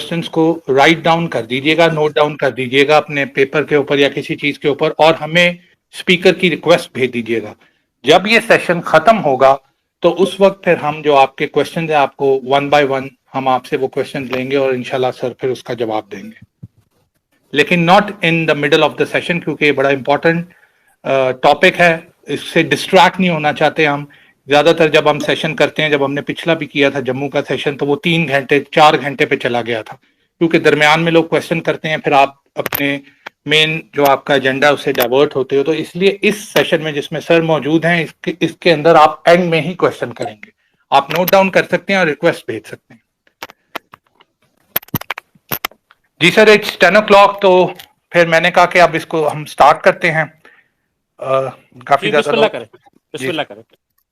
Questions کو write down کر دیجیے گا، نوٹ ڈاؤن کر دیجیے گا اپنے پیپر کے اوپر یا کسی چیز کے اوپر، اور ہمیں اسپیکر کی ریکویسٹ بھیج دیجیے گا. جب یہ سیشن ختم ہوگا تو اس وقت پھر ہم جو آپ کے کوشچنز ہیں آپ کو ون بائی ون ہم آپ سے وہ کوشچنز لیں گے اور انشاءاللہ سر پھر اس کا جواب دیں گے، لیکن not in the middle of the session, کیونکہ یہ بڑا امپورٹنٹ ٹاپک ہے، اس سے ڈسٹریکٹ نہیں ہونا چاہتے ہم. زیادہ تر جب ہم سیشن کرتے ہیں، جب ہم نے پچھلا بھی کیا تھا جموں کا سیشن، تو وہ 3 گھنٹے 4 گھنٹے پہ چلا گیا تھا، کیونکہ درمیان میں لوگ کوشچن کرتے ہیں، پھر آپ اپنے مین جو آپ کا ایجنڈا اسے ڈائیورٹ ہوتے ہو. تو اس لیے اس سیشن میں جس میں سر موجود ہیں اس کے اندر آپ اینڈ میں ہی کوشچن کریں گے، آپ نوٹ ڈاؤن کر سکتے ہیں اور ریکویسٹ بھیج سکتے ہیں. جی سر اٹس 10 o'clock، تو پھر میں نے کہا کہ اب اس کو ہم سٹارٹ کرتے ہیں. کافی جی زیادہ بسم اللہ لوگ. کریں، بسم جی اللہ کریں.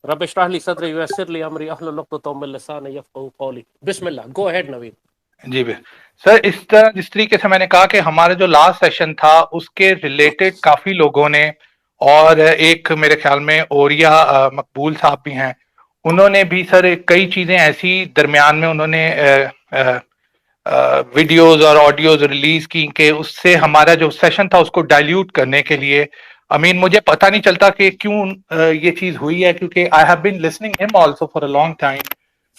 رب اشرح لی صدری ویسر لی امری احلل عقدۃ من لسانی یفقہوا قولی. بسم اللہ، گو اہیڈ نوید. جی سر، جس طریقے سے میں نے کہا کہ ہمارا جو لاسٹ سیشن تھا اس کے ریلیٹڈ کافی لوگوں نے، اور ایک میرے خیال میں اوریا مقبول صاحب بھی ہیں، انہوں نے بھی سر کئی چیزیں ایسی درمیان میں انہوں نے ویڈیوز اور آڈیوز ریلیز کی کہ اس سے ہمارا جو سیشن تھا اس کو ڈائلیوٹ کرنے کے لیے. مجھے پتہ نہیں چلتا کہ کیوں یہ چیز ہوئی ہے، کیونکہ آئی ہیو بین لسننگ ہم also for a long time.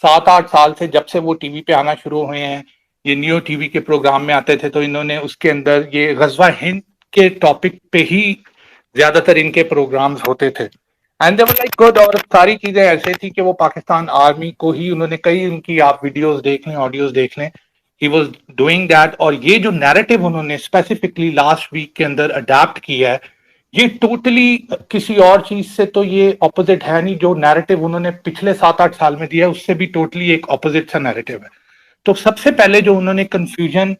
7-8 سال سے جب سے وہ ٹی وی پہ آنا شروع ہوئے ہیں، یہ نیو ٹی وی کے پروگرام میں آتے تھے، تو انہوں نے اس کے اندر یہ غزوہ ہند کے ٹاپک پہ ہی زیادہ تر ان کے پروگرامز ہوتے تھے. And they were like good, اور ساری چیزیں ایسے تھی کہ وہ پاکستان آرمی کو ہی انہوں نے کئی ان کی آپ ویڈیوز دیکھ لیں، آڈیوز دیکھ لیں، ہی واز ڈوئنگ دیٹ. اور یہ جو نیریٹو انہوں نے اسپیسیفکلی لاسٹ ویک کے اندر اڈاپٹ کیا ہے، یہ ٹوٹلی کسی اور چیز سے تو یہ اپوزٹ ہے نہیں. جو نیریٹو انہوں نے پچھلے 7-8 سال میں دیا ہے اس سے بھی ٹوٹلی ایک اپوزٹ سا نیریٹو ہے. تو سب سے پہلے جو انہوں نے confusion,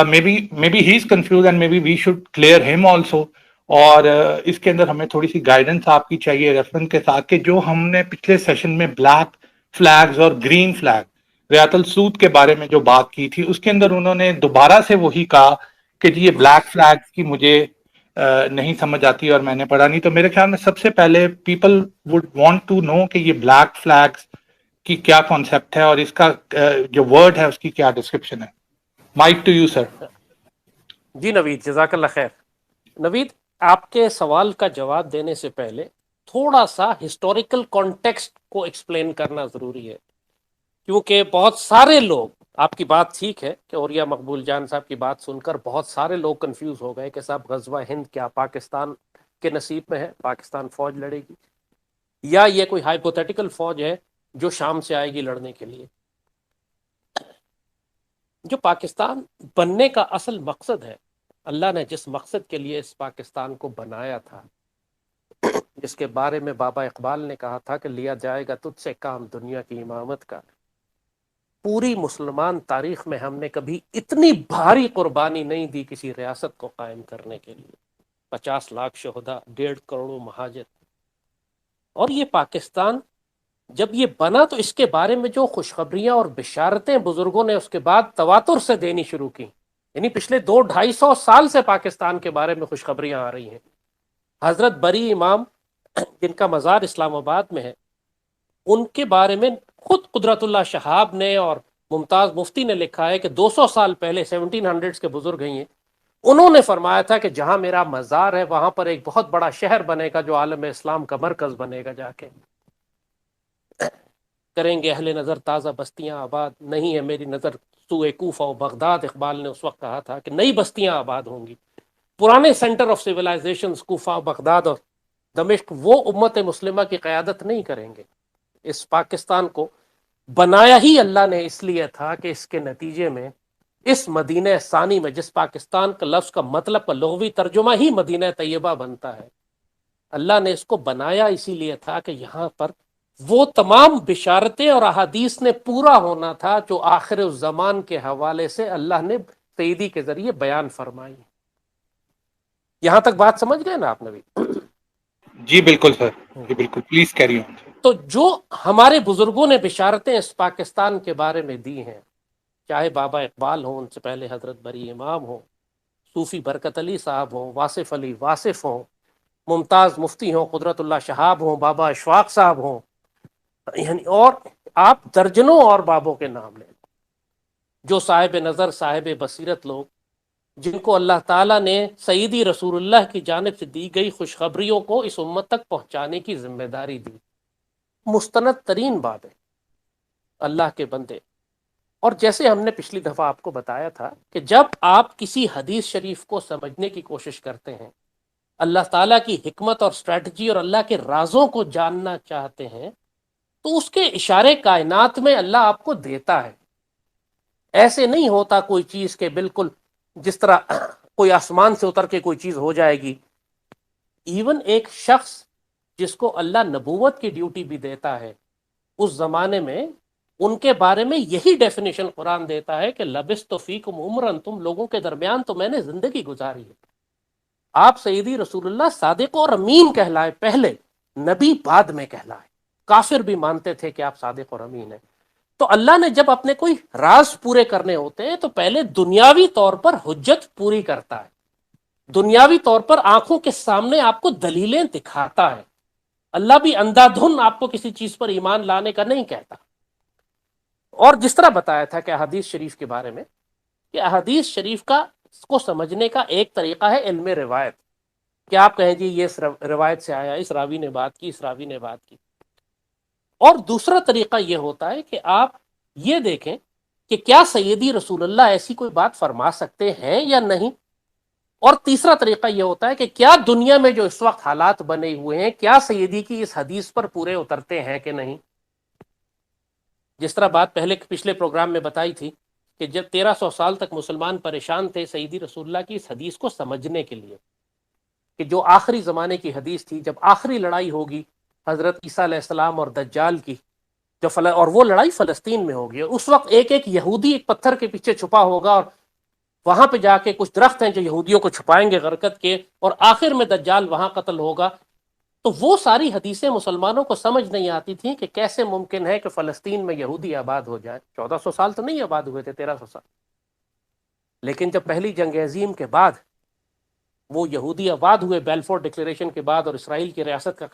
maybe he is confused and maybe we should clear ہم آلسو، اور اس کے اندر ہمیں تھوڑی سی گائیڈنس آپ کی چاہیے ریفرنس کے ساتھ، کہ جو ہم نے پچھلے سیشن میں بلیک فلیگز اور گرین فلیگ ریات السود کے بارے میں جو بات کی تھی، اس کے اندر انہوں نے دوبارہ سے وہی کہا کہ جی یہ بلیک فلیگ کی مجھے نہیں سمجھ آتی اور میں نے پڑھا نہیں. تو میرے خیال میں سب سے پہلے people would want to know کہ یہ بلیک فلیگز کی کیا کانسیپٹ ہے اور اس کا جو ورڈ ہے اس کی کیا ڈسکرپشن ہے. Mic to you sir. جی نوید، جزاک اللہ خیر. نوید، آپ کے سوال کا جواب دینے سے پہلے تھوڑا سا ہسٹوریکل کانٹیکسٹ کو ایکسپلین کرنا ضروری ہے، کیونکہ بہت سارے لوگ، آپ کی بات ٹھیک ہے کہ اوریا مقبول جان صاحب کی بات سن کر بہت سارے لوگ کنفیوز ہو گئے کہ صاحب غزوہ ہند کیا پاکستان کے نصیب میں ہے، پاکستان فوج لڑے گی، یا یہ کوئی ہائپوتھیٹیکل فوج ہے جو شام سے آئے گی لڑنے کے لیے. جو پاکستان بننے کا اصل مقصد ہے، اللہ نے جس مقصد کے لیے اس پاکستان کو بنایا تھا، جس کے بارے میں بابا اقبال نے کہا تھا کہ لیا جائے گا تجھ سے کام دنیا کی امامت کا، پوری مسلمان تاریخ میں ہم نے کبھی اتنی بھاری قربانی نہیں دی کسی ریاست کو قائم کرنے کے لیے. 50 لاکھ شہداء، 1.5 کروڑ مہاجر. اور یہ پاکستان جب یہ بنا تو اس کے بارے میں جو خوشخبریاں اور بشارتیں بزرگوں نے اس کے بعد تواتر سے دینی شروع کی، یعنی پچھلے 200-250 سال سے پاکستان کے بارے میں خوشخبریاں آ رہی ہیں. حضرت بری امام جن کا مزار اسلام آباد میں ہے، ان کے بارے میں خود قدرت اللہ شہاب نے اور ممتاز مفتی نے لکھا ہے کہ 200 سال پہلے 1700s کے بزرگ ہیں، انہوں نے فرمایا تھا کہ جہاں میرا مزار ہے وہاں پر ایک بہت بڑا شہر بنے گا جو عالم اسلام کا مرکز بنے گا. جا کے کریں گے اہل نظر تازہ بستیاں آباد، نہیں ہے میری نظر سوئے کوفہ و بغداد. اقبال نے اس وقت کہا تھا کہ نئی بستیاں آباد ہوں گی. پرانے سینٹر آف سیولائزیشنز کوفہ، بغداد اور دمشق وہ امت مسلمہ کی قیادت نہیں کریں گے. اس پاکستان کو بنایا ہی اللہ نے اس لیے تھا کہ اس کے نتیجے میں اس مدینہ ثانی میں، جس پاکستان کا لفظ کا مطلب کا لغوی ترجمہ ہی مدینہ طیبہ بنتا ہے، اللہ نے اس کو بنایا اسی لیے تھا کہ یہاں پر وہ تمام بشارتیں اور احادیث نے پورا ہونا تھا جو آخر الزمان کے حوالے سے اللہ نے سیدی کے ذریعے بیان فرمائی. یہاں تک بات سمجھ گئے نا آپ نبی؟ جی بالکل سر، جی بالکل، پلیز کیری آن. تو جو ہمارے بزرگوں نے بشارتیں اس پاکستان کے بارے میں دی ہیں، چاہے بابا اقبال ہوں، ان سے پہلے حضرت بری امام ہوں، صوفی برکت علی صاحب ہوں، واصف علی واصف ہوں، ممتاز مفتی ہوں، قدرت اللہ شہاب ہوں، بابا اشفاق صاحب ہوں، یعنی اور آپ درجنوں اور بابوں کے نام لیں، جو صاحب نظر صاحب بصیرت لوگ، جن کو اللہ تعالیٰ نے سیدی رسول اللہ کی جانب سے دی گئی خوشخبریوں کو اس امت تک پہنچانے کی ذمہ داری دی، مستند ترین بات ہے اللہ کے بندے۔ اور جیسے ہم نے پچھلی دفعہ آپ کو بتایا تھا کہ جب آپ کسی حدیث شریف کو سمجھنے کی کوشش کرتے ہیں، اللہ تعالیٰ کی حکمت اور اسٹریٹجی اور اللہ کے رازوں کو جاننا چاہتے ہیں، تو اس کے اشارے کائنات میں اللہ آپ کو دیتا ہے۔ ایسے نہیں ہوتا کوئی چیز کہ بالکل جس طرح کوئی آسمان سے اتر کے کوئی چیز ہو جائے گی۔ ایون ایک شخص جس کو اللہ نبوت کی ڈیوٹی بھی دیتا ہے، اس زمانے میں ان کے بارے میں یہی ڈیفینیشن قرآن دیتا ہے کہ لبثت فیکم عمرا، تم لوگوں کے درمیان تو میں نے زندگی گزاری ہے۔ آپ سیدی رسول اللہ صادق اور امین کہلائے پہلے، نبی بعد میں کہلائے۔ کافر بھی مانتے تھے کہ آپ صادق اور امین ہیں۔ تو اللہ نے جب اپنے کوئی راز پورے کرنے ہوتے ہیں تو پہلے دنیاوی طور پر حجت پوری کرتا ہے، دنیاوی طور پر آنکھوں کے سامنے آپ کو دلیلیں دکھاتا ہے۔ اللہ بھی اندھا دھن آپ کو کسی چیز پر ایمان لانے کا نہیں کہتا۔ اور جس طرح بتایا تھا کہ احادیث شریف کے بارے میں، کہ احادیث شریف کا کو سمجھنے کا ایک طریقہ ہے علم روایت، کہ آپ کہیں جی یہ اس روایت سے آیا، اس راوی نے بات کی، اس راوی نے بات کی۔ اور دوسرا طریقہ یہ ہوتا ہے کہ آپ یہ دیکھیں کہ کیا سیدی رسول اللہ ایسی کوئی بات فرما سکتے ہیں یا نہیں۔ اور تیسرا طریقہ یہ ہوتا ہے کہ کیا دنیا میں جو اس وقت حالات بنے ہوئے ہیں، کیا سیدی کی اس حدیث پر پورے اترتے ہیں کہ نہیں۔ جس طرح بات پچھلے پروگرام میں بتائی تھی کہ جب 1300 سال تک مسلمان پریشان تھے سیدی رسول اللہ کی اس حدیث کو سمجھنے کے لیے، کہ جو آخری زمانے کی حدیث تھی، جب آخری لڑائی ہوگی حضرت عیسیٰ علیہ السلام اور دجال کی، اور وہ لڑائی فلسطین میں ہوگی، اور اس وقت ایک ایک یہودی ایک پتھر کے پیچھے چھپا ہوگا، اور وہاں پہ جا کے کچھ درخت ہیں جو یہودیوں کو چھپائیں گے غرقت کے، اور آخر میں دجال وہاں قتل ہوگا۔ تو وہ ساری حدیثیں مسلمانوں کو سمجھ نہیں آتی تھیں کہ کیسے ممکن ہے کہ فلسطین میں یہودی آباد ہو جائے۔ 1400 سال تو نہیں آباد ہوئے تھے، 1300 سال۔ لیکن جب پہلی جنگ عظیم کے بعد وہ یہودی آباد ہوئے، بیلفور ڈکلیریشن کے بعد، اور اسرائیل کی ریاست کا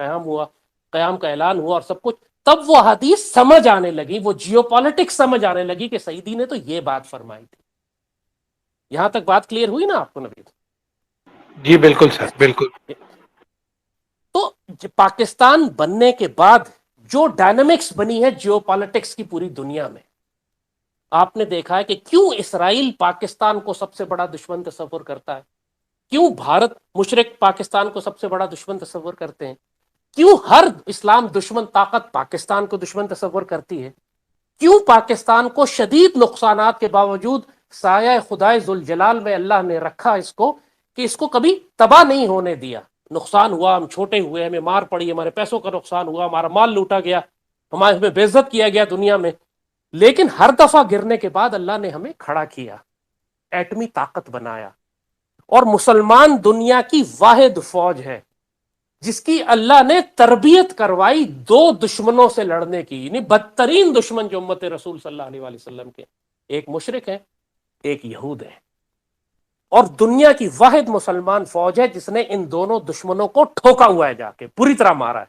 قیام کا اعلان ہوا اور سب کچھ، تب وہ حدیث سمجھ آنے لگی، وہ جیو پالیٹکس سمجھ آنے لگی کہ سیدی نے تو یہ بات فرمائی تھی۔ یہاں تک بات کلیئر ہوئی نا آپ کو نبی؟ جی بالکل سر، بالکل۔ تو پاکستان بننے کے بعد جو ڈائنامکس بنی ہے جیو پالیٹکس کی پوری دنیا میں، آپ نے دیکھا ہے کہ کیوں اسرائیل پاکستان کو سب سے بڑا دشمن تصور کرتا ہے، کیوں بھارت مشرق پاکستان کو سب سے بڑا دشمن تصور کرتے ہیں، کیوں ہر اسلام دشمن طاقت پاکستان کو دشمن تصور کرتی ہے، کیوں پاکستان کو شدید نقصانات کے باوجود سایہ خدائے ذوالجلال میں اللہ نے رکھا اس کو، کہ اس کو کبھی تباہ نہیں ہونے دیا۔ نقصان ہوا، ہم چھوٹے ہوئے، ہمیں مار پڑی، ہمارے پیسوں کا نقصان ہوا، ہمارا مال لوٹا گیا، ہمیں بے عزت کیا گیا دنیا میں، لیکن ہر دفعہ گرنے کے بعد اللہ نے ہمیں کھڑا کیا، ایٹمی طاقت بنایا، اور مسلمان دنیا کی واحد فوج ہے جس کی اللہ نے تربیت کروائی دو دشمنوں سے لڑنے کی، یعنی بدترین دشمن جو امت رسول صلی اللہ علیہ وآلہ وسلم کے، ایک مشرک ہے، ایک یہود ہے، اور دنیا کی واحد مسلمان فوج ہے جس نے ان دونوں دشمنوں کو ٹھوکا ہوا ہے، جا کے پوری طرح مارا ہے۔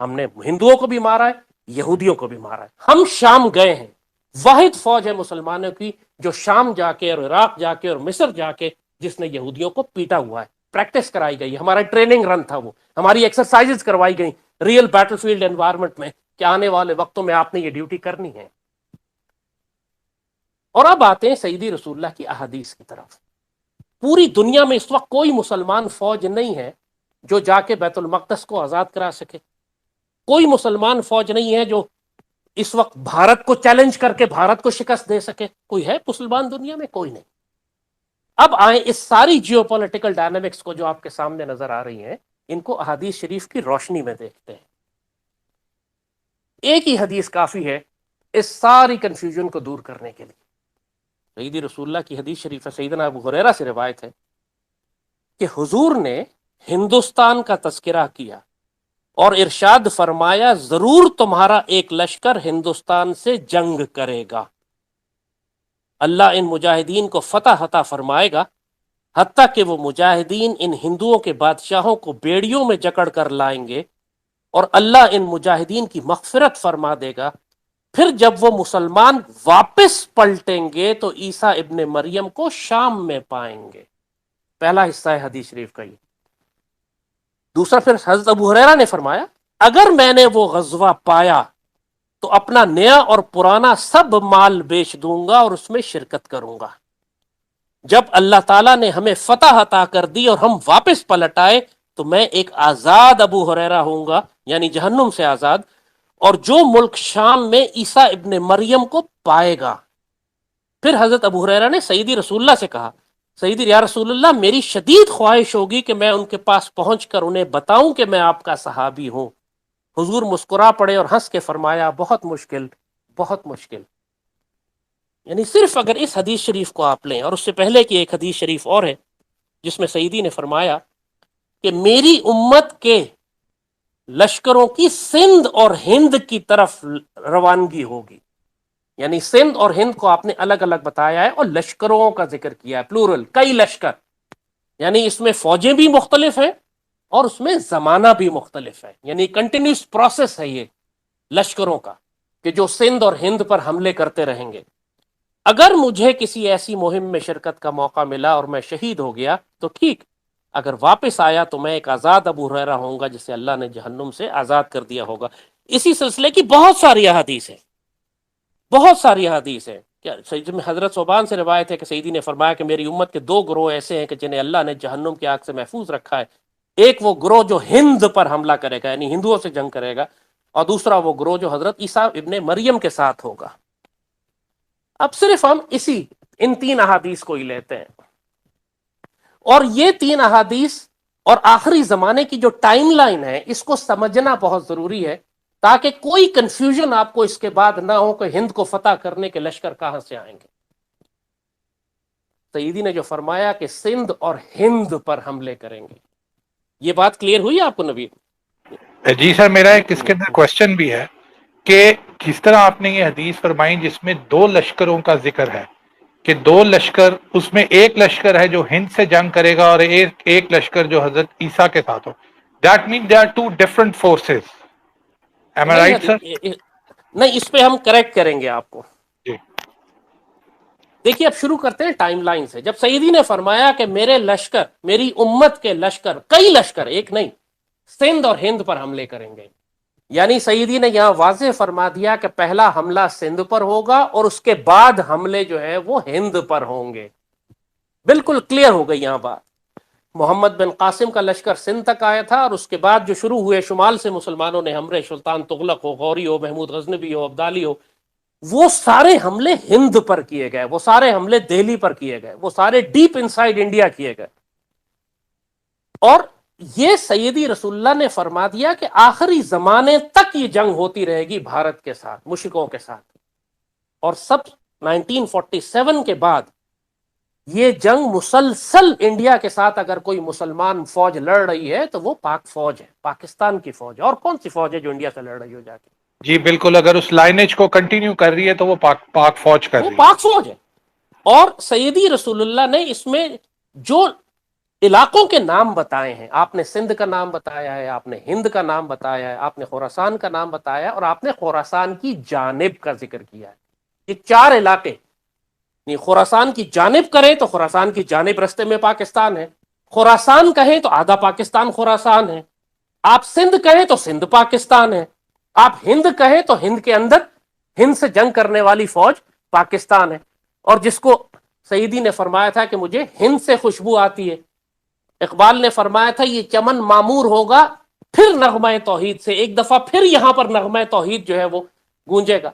ہم نے ہندوؤں کو بھی مارا ہے، یہودیوں کو بھی مارا ہے۔ ہم شام گئے ہیں، واحد فوج ہے مسلمانوں کی جو شام جا کے اور عراق جا کے اور مصر جا کے جس نے یہودیوں کو پیٹا ہوا ہے، پریکٹس کرائی گئی، ہمارا ٹریننگ رن تھا، وہ ہماری ایکسرسائزز کروائی گئی ریئل بیٹل فیلڈ انوائرمنٹ میں، کہ آنے والے وقتوں میں آپ نے یہ ڈیوٹی کرنی ہے۔ اور اب آتے ہیں سیدی رسول اللہ کی احادیث کی طرف۔ پوری دنیا میں اس وقت کوئی مسلمان فوج نہیں ہے جو جا کے بیت المقدس کو آزاد کرا سکے، کوئی مسلمان فوج نہیں ہے جو اس وقت بھارت کو چیلنج کر کے بھارت کو شکست دے سکے۔ کوئی ہے مسلمان دنیا میں؟ کوئی نہیں۔ اب آئیں اس ساری جیو پولیٹیکل ڈائنامکس کو جو آپ کے سامنے نظر آ رہی ہیں، ان کو احادیث شریف کی روشنی میں دیکھتے ہیں۔ ایک ہی حدیث کافی ہے اس ساری کنفیوژن کو دور کرنے کے لیے۔ سیدی رسول اللہ کی حدیث شریف ہے، سیدنا ابو ہریرہ سے روایت ہے کہ حضور نے ہندوستان کا تذکرہ کیا اور ارشاد فرمایا، ضرور تمہارا ایک لشکر ہندوستان سے جنگ کرے گا، اللہ ان مجاہدین کو فتح عطا فرمائے گا، حتیٰ کہ وہ مجاہدین ان ہندوؤں کے بادشاہوں کو بیڑیوں میں جکڑ کر لائیں گے، اور اللہ ان مجاہدین کی مغفرت فرما دے گا پھر جب وہ مسلمان واپس پلٹیں گے تو عیسیٰ ابن مریم کو شام میں پائیں گے. پہلا حصہ ہے حدیث شریف کا یہ. دوسرا پھر حضرت ابو ہریرہ نے فرمایا اگر میں نے وہ غزوہ پایا تو اپنا نیا اور پرانا سب مال بیچ دوں گا اور اس میں شرکت کروں گا. جب اللہ تعالیٰ نے ہمیں فتح عطا کر دی اور ہم واپس پلٹ آئے تو میں ایک آزاد ابو ہریرہ ہوں گا، یعنی جہنم سے آزاد، اور جو ملک شام میں عیسیٰ ابن مریم کو پائے گا. پھر حضرت ابو ہریرہ نے سیدی رسول اللہ سے کہا سیدی یا رسول اللہ میری شدید خواہش ہوگی کہ میں ان کے پاس پہنچ کر انہیں بتاؤں کہ میں آپ کا صحابی ہوں. حضور مسکرا پڑے اور ہنس کے فرمایا بہت مشکل، بہت مشکل. یعنی صرف اگر اس حدیث شریف کو آپ لیں، اور اس سے پہلے کی ایک حدیث شریف اور ہے جس میں سیدی نے فرمایا کہ میری امت کے لشکروں کی سندھ اور ہند کی طرف روانگی ہوگی. یعنی سندھ اور ہند کو آپ نے الگ الگ بتایا ہے اور لشکروں کا ذکر کیا ہے، پلورل، کئی لشکر. یعنی اس میں فوجیں بھی مختلف ہیں اور اس میں زمانہ بھی مختلف ہے. یعنی کنٹینیوس پروسیس ہے یہ لشکروں کا کہ جو سندھ اور ہند پر حملے کرتے رہیں گے. اگر مجھے کسی ایسی مہم میں شرکت کا موقع ملا اور میں شہید ہو گیا تو ٹھیک، اگر واپس آیا تو میں ایک آزاد ابو ہریرہ ہوں گا جسے اللہ نے جہنم سے آزاد کر دیا ہوگا. اسی سلسلے کی بہت ساری احادیث ہیں، بہت ساری احادیث ہیں. سید میں حضرت صوبان سے روایت ہے کہ سیدی نے فرمایا کہ میری امت کے دو گروہ ایسے ہیں کہ جنہیں اللہ نے جہنم کی آگ سے محفوظ رکھا ہے. ایک وہ گروہ جو ہند پر حملہ کرے گا، یعنی ہندوؤں سے جنگ کرے گا، اور دوسرا وہ گروہ جو حضرت عیسیٰ ابن مریم کے ساتھ ہوگا. اب صرف ہم ان تین احادیث کو ہی لیتے ہیں، اور یہ تین احادیث اور آخری زمانے کی جو ٹائم لائن ہے اس کو سمجھنا بہت ضروری ہے تاکہ کوئی کنفیوژن آپ کو اس کے بعد نہ ہو کہ ہند کو فتح کرنے کے لشکر کہاں سے آئیں گے. سیدی نے جو فرمایا کہ سندھ اور ہند پر حملے کریں گے، یہ بات کلیئر ہوئی آپ کو نوید؟ جی سر، میرا ایک اس کے اندر کوشچن بھی ہے کہ جس طرح آپ نے یہ حدیث فرمائی جس میں دو لشکروں کا ذکر ہے کہ دو لشکر، اس میں ایک لشکر ہے جو ہند سے جنگ کرے گا اور ایک لشکر جو حضرت عیسیٰ کے ساتھ ہو. That mean they are two different forces. Am I right sir? نہیں، اس پہ ہم کریکٹ کریں گے آپ کو. جی دیکھیے اب شروع کرتے ہیں ٹائم لائن سے. جب سیدی نے فرمایا کہ میرے لشکر، میری امت کے لشکر، کئی لشکر، ایک نہیں، سندھ اور ہند پر حملے کریں گے، یعنی سیدی نے یہاں واضح فرما دیا کہ پہلا حملہ سندھ پر ہوگا اور اس کے بعد حملے جو ہے وہ ہند پر ہوں گے. بالکل کلیئر ہو گئی یہاں بات. محمد بن قاسم کا لشکر سندھ تک آیا تھا اور اس کے بعد جو شروع ہوئے شمال سے مسلمانوں نے حملے، سلطان تغلق ہو، غوری ہو، محمود غزنوی ہو، عبدالی ہو، وہ سارے حملے ہند پر کیے گئے، وہ سارے حملے دہلی پر کیے گئے، وہ سارے ڈیپ انسائیڈ انڈیا کیے گئے. اور یہ سیدی رسول اللہ نے فرما دیا کہ آخری زمانے تک یہ جنگ ہوتی رہے گی بھارت کے ساتھ، مشرکوں کے ساتھ. اور سب 1947 کے بعد یہ جنگ مسلسل انڈیا کے ساتھ، اگر کوئی مسلمان فوج لڑ رہی ہے تو وہ پاک فوج ہے، پاکستان کی فوج ہے. اور کون سی فوج ہے جو انڈیا سے لڑ رہی ہو جا کے؟ جی بالکل، اگر اس لائنیج کو کنٹینیو کر رہی ہے تو وہ پاک فوج کر وہ رہی ہے. پاک فوج ہے. اور سیدی رسول اللہ نے اس میں جو علاقوں کے نام بتائے ہیں، آپ نے سندھ کا نام بتایا ہے، آپ نے ہند کا نام بتایا ہے، آپ نے خراسان کا نام بتایا ہے، اور آپ نے خراسان کی جانب کا ذکر کیا ہے. یہ چار علاقے، خراسان کی جانب کریں تو خراسان کی جانب رستے میں پاکستان ہے، خراسان کہیں تو آدھا پاکستان خراسان ہے، آپ سندھ کہیں تو سندھ پاکستان ہے، آپ ہند کہیں تو ہند کے اندر ہند سے جنگ کرنے والی فوج پاکستان ہے. اور جس کو سیدی نے فرمایا تھا کہ مجھے ہند سے خوشبو آتی ہے، اقبال نے فرمایا تھا یہ چمن معمور ہوگا پھر نغمہ توحید سے، ایک دفعہ پھر یہاں پر نغمہ توحید جو ہے وہ گونجے گا.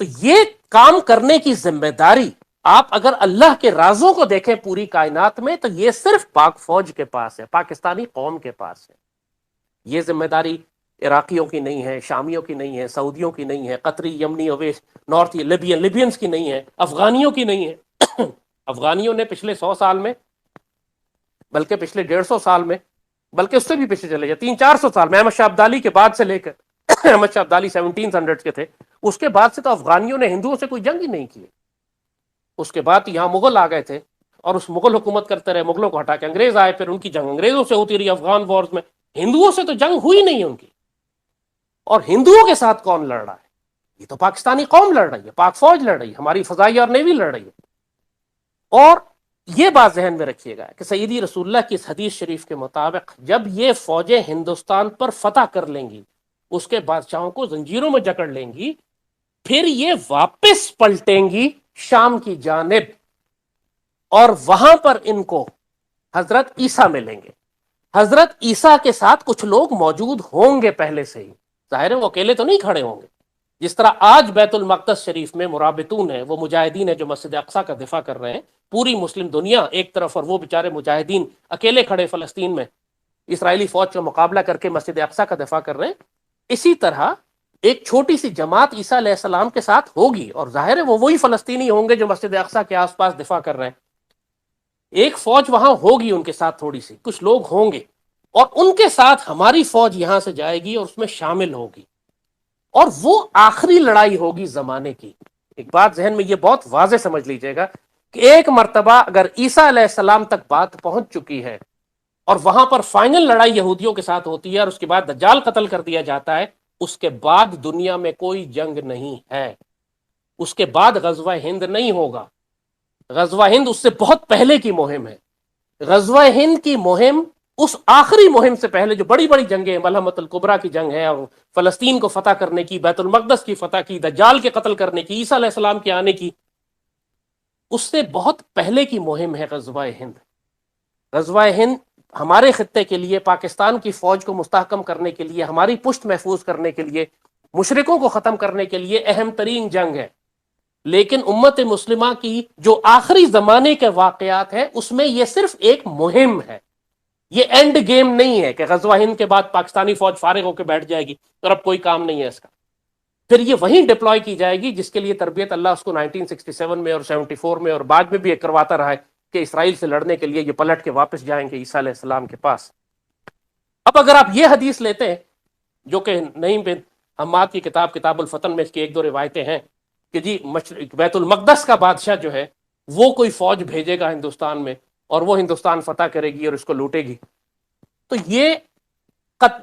تو یہ کام کرنے کی ذمہ داری، آپ اگر اللہ کے رازوں کو دیکھیں پوری کائنات میں تو یہ صرف پاک فوج کے پاس ہے، پاکستانی قوم کے پاس ہے. یہ ذمہ داری عراقیوں کی نہیں ہے، شامیوں کی نہیں ہے، سعودیوں کی نہیں ہے، قطری، یمنی، اویس، نارتھ لیبینز کی نہیں ہے، افغانیوں کی نہیں ہے. افغانیوں نے پچھلے 100 سال میں، بلکہ پچھلے 150 سال میں، بلکہ اس سے بھی پیچھے چلے جائے 300-400 سال میں، احمد شاہ ابدالی کے بعد سے لے کر احمد شاہ ابدالی 1700 کے تھے، اس کے بعد سے تو افغانیوں نے ہندوؤں سے کوئی جنگ ہی نہیں کی. اس کے بعد یہاں مغل آ گئے تھے اور اس مغل حکومت کرتے رہے، مغلوں کو ہٹا کے انگریز آئے، پھر ان کی جنگ انگریزوں سے ہوتی رہی افغان وارز میں. ہندوؤں سے تو جنگ ہوئی نہیں ان کی. اور ہندوؤں کے ساتھ کون لڑ رہا ہے؟ یہ تو پاکستانی قوم لڑ رہی ہے، پاک فوج لڑ رہی ہے، ہماری فضائیہ اور نیوی لڑ رہی ہے۔ اور یہ بات ذہن میں رکھیے گا کہ سیدی رسول اللہ کی اس حدیث شریف کے مطابق جب یہ فوجیں ہندوستان پر فتح کر لیں گی، اس کے بادشاہوں کو زنجیروں میں جکڑ لیں گی، پھر یہ واپس پلٹیں گی شام کی جانب، اور وہاں پر ان کو حضرت عیسیٰ ملیں گے۔ حضرت عیسیٰ کے ساتھ کچھ لوگ موجود ہوں گے پہلے سے ہی، ظاہر ہے وہ اکیلے تو نہیں کھڑے ہوں گے۔ جس طرح آج بیت المقدس شریف میں مرابطون ہیں، وہ مجاہدین ہیں جو مسجد اقصیٰ کا دفاع کر رہے ہیں، پوری مسلم دنیا ایک طرف اور وہ بیچارے مجاہدین اکیلے کھڑے فلسطین میں اسرائیلی فوج کا مقابلہ کر کے مسجد اقصیٰ کا دفاع کر رہے ہیں، اسی طرح ایک چھوٹی سی جماعت عیسیٰ علیہ السلام کے ساتھ ہوگی، اور ظاہر ہے وہ وہی فلسطینی ہوں گے جو مسجد اقصیٰ کے آس پاس دفاع کر رہے ہیں۔ ایک فوج وہاں ہوگی ان کے ساتھ، تھوڑی سی کچھ لوگ ہوں گے، اور ان کے ساتھ ہماری فوج یہاں سے جائے گی اور اس میں شامل ہوگی، اور وہ آخری لڑائی ہوگی زمانے کی۔ ایک بات ذہن میں یہ بہت واضح سمجھ لیجئے گا کہ ایک مرتبہ اگر عیسیٰ علیہ السلام تک بات پہنچ چکی ہے اور وہاں پر فائنل لڑائی یہودیوں کے ساتھ ہوتی ہے اور اس کے بعد دجال قتل کر دیا جاتا ہے، اس کے بعد دنیا میں کوئی جنگ نہیں ہے، اس کے بعد غزوہ ہند نہیں ہوگا۔ غزوہ ہند اس سے بہت پہلے کی مہم ہے۔ غزوہ ہند کی مہم اس آخری مہم سے پہلے جو بڑی بڑی جنگیں، ملحمۃ الکبریٰ کی جنگ ہے، اور فلسطین کو فتح کرنے کی، بیت المقدس کی فتح کی، دجال کے قتل کرنے کی، عیسیٰ علیہ السلام کے آنے کی، اس سے بہت پہلے کی مہم ہے غزوہ ہند۔ غزوہ ہند ہمارے خطے کے لیے، پاکستان کی فوج کو مستحکم کرنے کے لیے، ہماری پشت محفوظ کرنے کے لیے، مشرکوں کو ختم کرنے کے لیے اہم ترین جنگ ہے۔ لیکن امت مسلمہ کی جو آخری زمانے کے واقعات ہیں اس میں یہ صرف ایک مہم ہے، یہ اینڈ گیم نہیں ہے کہ غزوہ ہند کے بعد پاکستانی فوج فارغ ہو کے بیٹھ جائے گی اور اب کوئی کام نہیں ہے اس کا۔ پھر یہ وہیں ڈپلوائے کی جائے گی جس کے لیے تربیت اللہ اس کو 1967 میں اور 74 میں اور بعد میں بھی کرواتا رہا ہے کہ اسرائیل سے لڑنے کے لیے یہ پلٹ کے واپس جائیں گے عیسیٰ علیہ السلام کے پاس۔ اب اگر آپ یہ حدیث لیتے ہیں جو کہ نعیم بن حماد کی کتاب کتاب الفتن میں اس کی ایک دو روایتیں ہیں کہ جی بیت المقدس کا بادشاہ جو ہے وہ کوئی فوج بھیجے گا ہندوستان میں اور وہ ہندوستان فتح کرے گی اور اس کو لوٹے گی، تو یہ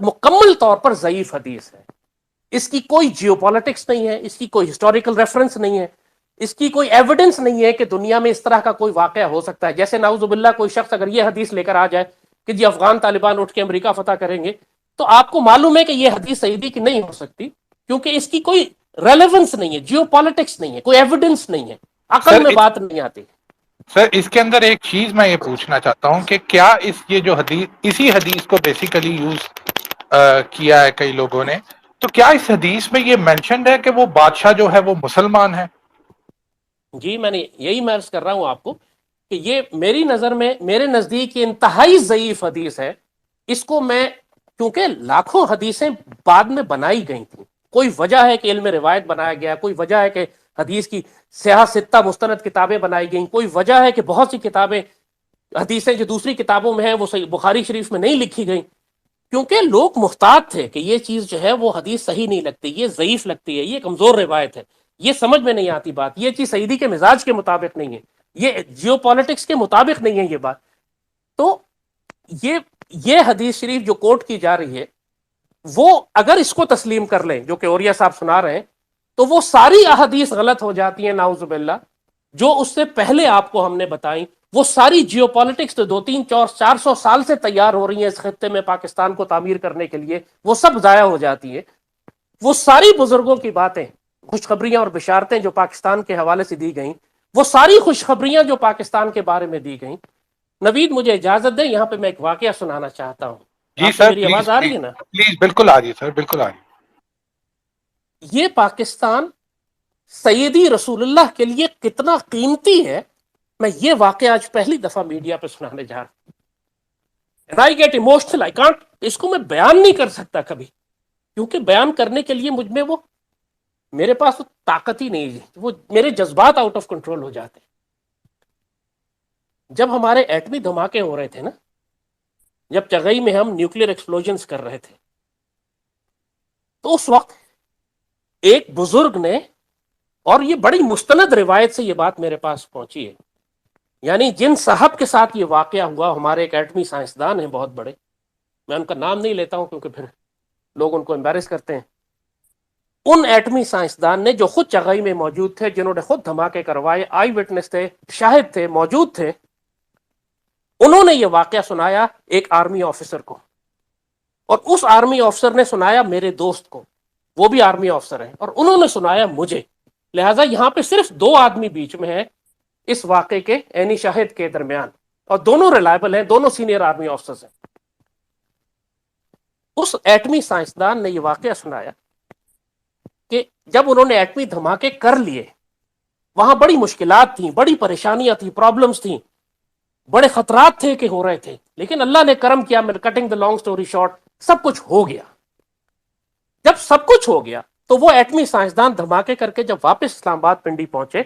مکمل طور پر ضعیف حدیث ہے۔ اس کی کوئی جیو پالیٹکس نہیں ہے، اس کی کوئی ہسٹوریکل ریفرنس نہیں ہے، اس کی کوئی ایویڈنس نہیں ہے کہ دنیا میں اس طرح کا کوئی واقعہ ہو سکتا ہے۔ جیسے نعوذ باللہ کوئی شخص اگر یہ حدیث لے کر آ جائے کہ جی افغان طالبان اٹھ کے امریکہ فتح کریں گے، تو آپ کو معلوم ہے کہ یہ حدیث سیدی کی نہیں ہو سکتی، کیونکہ اس کی کوئی ریلیونس نہیں ہے، جیو پالیٹکس نہیں ہے، کوئی ایویڈنس نہیں ہے، عقل میں بات نہیں آتی۔ سر اس کے اندر ایک چیز میں یہ پوچھنا چاہتا ہوں کہ کیا یہ جو حدیث، اسی حدیث کو بیسیکلی یوز کیا ہے کئی لوگوں نے، تو کیا اس حدیث میں یہ مینشنڈ ہے کہ وہ بادشاہ جو ہے وہ مسلمان ہے؟ جی میں نے یہی عرض کر رہا ہوں آپ کو کہ یہ میری نظر میں، میرے نزدیک یہ انتہائی ضعیف حدیث ہے۔ اس کو میں، کیونکہ لاکھوں حدیثیں بعد میں بنائی گئی تھیں، کوئی وجہ ہے کہ علم روایت بنایا گیا، کوئی وجہ ہے کہ حدیث کی سیاہ ستہ مستند کتابیں بنائی گئیں، کوئی وجہ ہے کہ بہت سی کتابیں حدیثیں جو دوسری کتابوں میں ہیں وہ صحیح بخاری شریف میں نہیں لکھی گئیں، کیونکہ لوگ محتاط تھے کہ یہ چیز جو ہے وہ حدیث صحیح نہیں لگتی، یہ ضعیف لگتی ہے، یہ کمزور روایت ہے، یہ سمجھ میں نہیں آتی بات، یہ چیز سعیدی کے مزاج کے مطابق نہیں ہے، یہ جیو پالیٹکس کے مطابق نہیں ہے یہ بات۔ تو یہ حدیث شریف جو کوٹ کی جا رہی ہے، وہ اگر اس کو تسلیم کر لیں جو کہ اوریہ صاحب سنا رہے ہیں، تو وہ ساری احادیث غلط ہو جاتی ہیں نعوذ باللہ جو اس سے پہلے آپ کو ہم نے بتائیں۔ وہ ساری جیو پالیٹکس تو 200-400 سال سے تیار ہو رہی ہیں اس خطے میں پاکستان کو تعمیر کرنے کے لیے، وہ سب ضائع ہو جاتی ہیں۔ وہ ساری بزرگوں کی باتیں، خوشخبریاں اور بشارتیں جو پاکستان کے حوالے سے دی گئیں، وہ ساری خوشخبریاں جو پاکستان کے بارے میں دی گئیں۔ نوید مجھے اجازت دیں، یہاں پہ میں ایک واقعہ سنانا چاہتا ہوں۔ جی آپ کو سر میری آواز آ رہی ہے نا؟ پلیز، بالکل آ رہی ہے سر، بالکل آ رہی ہے۔ یہ پاکستان سیدی رسول اللہ کے لیے کتنا قیمتی ہے، میں یہ واقعہ آج پہلی دفعہ میڈیا پہ سنانے جا رہا ہوں۔ I get emotional, I can't، اس کو میں بیان نہیں کر سکتا کبھی، کیونکہ بیان کرنے کے لیے مجھ میں وہ، میرے پاس وہ طاقت ہی نہیں ہے، وہ میرے جذبات آؤٹ آف کنٹرول ہو جاتے ہیں۔ جب ہمارے ایٹمی دھماکے ہو رہے تھے نا، جب چغئی میں ہم نیوکلیر ایکسپلوژنز کر رہے تھے، تو اس وقت ایک بزرگ نے، اور یہ بڑی مستند روایت سے یہ بات میرے پاس پہنچی ہے، یعنی جن صاحب کے ساتھ یہ واقعہ ہوا، ہمارے ایک ایٹمی سائنسدان ہیں بہت بڑے، میں ان کا نام نہیں لیتا ہوں کیونکہ پھر لوگ ان کو امبیرس کرتے ہیں، ان ایٹمی سائنسدان نے جو خود چغائی میں موجود تھے، جنہوں نے خود دھماکے کروائے، آئی وٹنس تھے، شاہد تھے، موجود تھے، انہوں نے یہ واقعہ سنایا ایک آرمی آفیسر کو، اور اس آرمی آفیسر نے سنایا میرے دوست کو، وہ بھی آرمی آفیسر ہیں، اور انہوں نے سنایا مجھے. لہٰذا یہاں پہ صرف دو آدمی بیچ میں ہیں اس واقعے کے عینی شاہد کے درمیان، اور دونوں ریلائبل ہیں، دونوں سینئر آرمی آفیسرز ہیں. اس ایٹمی سائنسدان نے یہ واقعہ سنایا کہ جب انہوں نے ایٹمی دھماکے کر لیے، وہاں بڑی مشکلات تھیں، بڑی پریشانیاں تھیں، پرابلمز تھیں، بڑے خطرات تھے کہ ہو رہے تھے، لیکن اللہ نے کرم کیا. میں cutting the long story short, سب کچھ ہو گیا. جب سب کچھ ہو گیا تو وہ ایٹمی سائنسدان دھماکے کر کے جب واپس اسلام آباد پنڈی پہنچے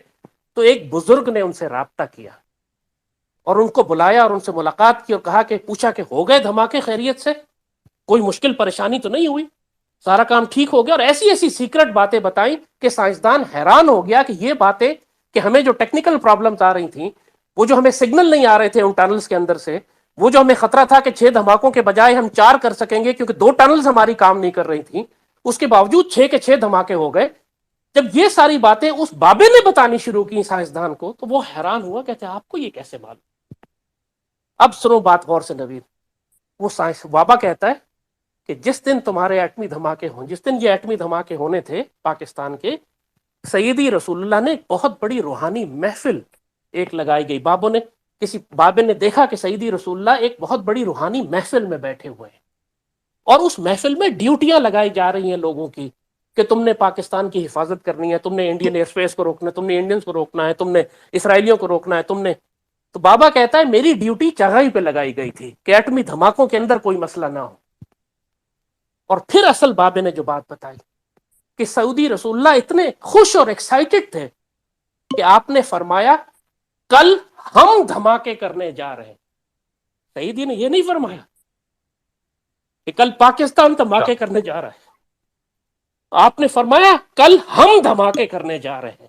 تو ایک بزرگ نے ان سے رابطہ کیا اور ان کو بلایا اور ان سے ملاقات کی اور کہا کہ پوچھا کہ ہو گئے دھماکے خیریت سے، کوئی مشکل پریشانی تو نہیں ہوئی، سارا کام ٹھیک ہو گیا. اور ایسی ایسی سیکرٹ باتیں بتائیں کہ سائنسدان حیران ہو گیا کہ یہ باتیں کہ ہمیں جو ٹیکنیکل پرابلمز آ رہی تھیں، وہ جو ہمیں سگنل نہیں آ رہے تھے ان ٹنلز کے اندر سے، وہ جو ہمیں خطرہ تھا کہ 6 دھماکوں کے بجائے ہم 4 کر سکیں گے کیونکہ 2 ٹنلز ہماری کام نہیں کر رہی تھیں، اس کے باوجود 6 کے 6 دھماکے ہو گئے. جب یہ ساری باتیں اس بابے نے بتانی شروع کی سائنسدان کو تو وہ حیران ہوا، کہتے ہیں آپ کو یہ کیسے معلوم؟ اب سنو بات غور سے نوید. وہ سائنس بابا کہتا ہے کہ جس دن تمہارے ایٹمی دھماکے ہوں، جس دن یہ ایٹمی دھماکے ہونے تھے پاکستان کے، سیدی رسول اللہ نے ایک بہت بڑی روحانی محفل ایک لگائی گئی. بابوں نے کسی بابے نے دیکھا کہ سیدی رسول اللہ ایک بہت بڑی روحانی محفل میں بیٹھے ہوئے ہیں، اور اس محفل میں ڈیوٹیاں لگائی جا رہی ہیں لوگوں کی کہ تم نے پاکستان کی حفاظت کرنی ہے، تم نے انڈین ایئر اسپیس کو روکنا ہے، تم نے انڈینز کو روکنا ہے، تم نے اسرائیلیوں کو روکنا ہے، تم نے. تو بابا کہتا ہے میری ڈیوٹی چغائی پہ لگائی گئی تھی کہ ایٹمی دھماکوں کے اندر کوئی مسئلہ نہ ہو. اور پھر اصل بابے نے جو بات بتائی کہ سعودی رسول اللہ اتنے خوش اور ایکسائٹڈ تھے کہ آپ نے فرمایا کل ہم دھماکے کرنے جا رہے ہیں. سعیدی نے یہ نہیں فرمایا کہ کل پاکستان دھماکے کرنے جا رہا ہے، آپ نے فرمایا کل ہم دھماکے کرنے جا رہے ہیں.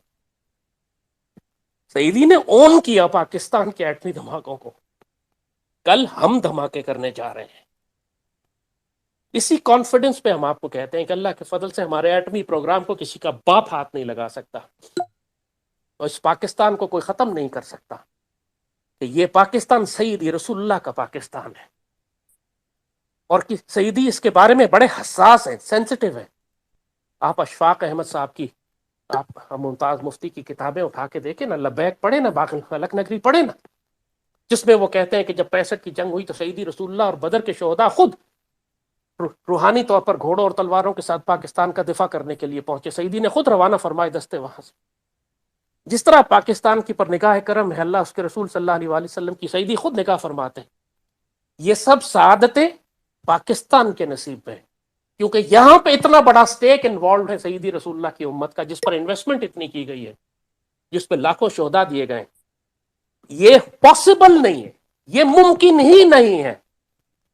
سعیدی نے اون کیا پاکستان کے ایٹمی دھماکوں کو، کل ہم دھماکے کرنے جا رہے ہیں. اسی کانفیڈنس پہ ہم آپ کو کہتے ہیں کہ اللہ کے فضل سے ہمارے ایٹمی پروگرام کو کسی کا باپ ہاتھ نہیں لگا سکتا، اور اس پاکستان کو کوئی ختم نہیں کر سکتا کہ یہ پاکستان سیدی رسول اللہ کا پاکستان ہے. اور سیدی اس کے بارے میں بڑے حساس ہیں، سینسٹیو ہیں. آپ اشفاق احمد صاحب کی، آپ ممتاز مفتی کی کتابیں اٹھا کے دیکھیں نا، لبیک پڑھیں نا، باقی فلک نگری پڑھیں نا، جس میں وہ کہتے ہیں کہ جب 65 کی جنگ ہوئی تو سیدی رسول اللہ اور بدر کے شہداء خود روحانی طور پر گھوڑوں اور تلواروں کے ساتھ پاکستان کا دفاع کرنے کے لیے پہنچے. سعیدی نے خود روانہ فرمائے دستے وہاں سے. جس طرح پاکستان کی پر نگاہ کرم ہے اللہ اس کے رسول صلی اللہ علیہ وآلہ وسلم کی، سعیدی خود نگاہ فرماتے ہیں یہ سب سعادتیں پاکستان کے نصیب میں ہیں، کیونکہ یہاں پہ اتنا بڑا سٹیک انوالوڈ ہے سعیدی رسول اللہ کی امت کا، جس پر انویسٹمنٹ اتنی کی گئی ہے، جس پہ لاکھوں شہداء دیے گئے. یہ پاسبل نہیں ہے، یہ ممکن ہی نہیں ہے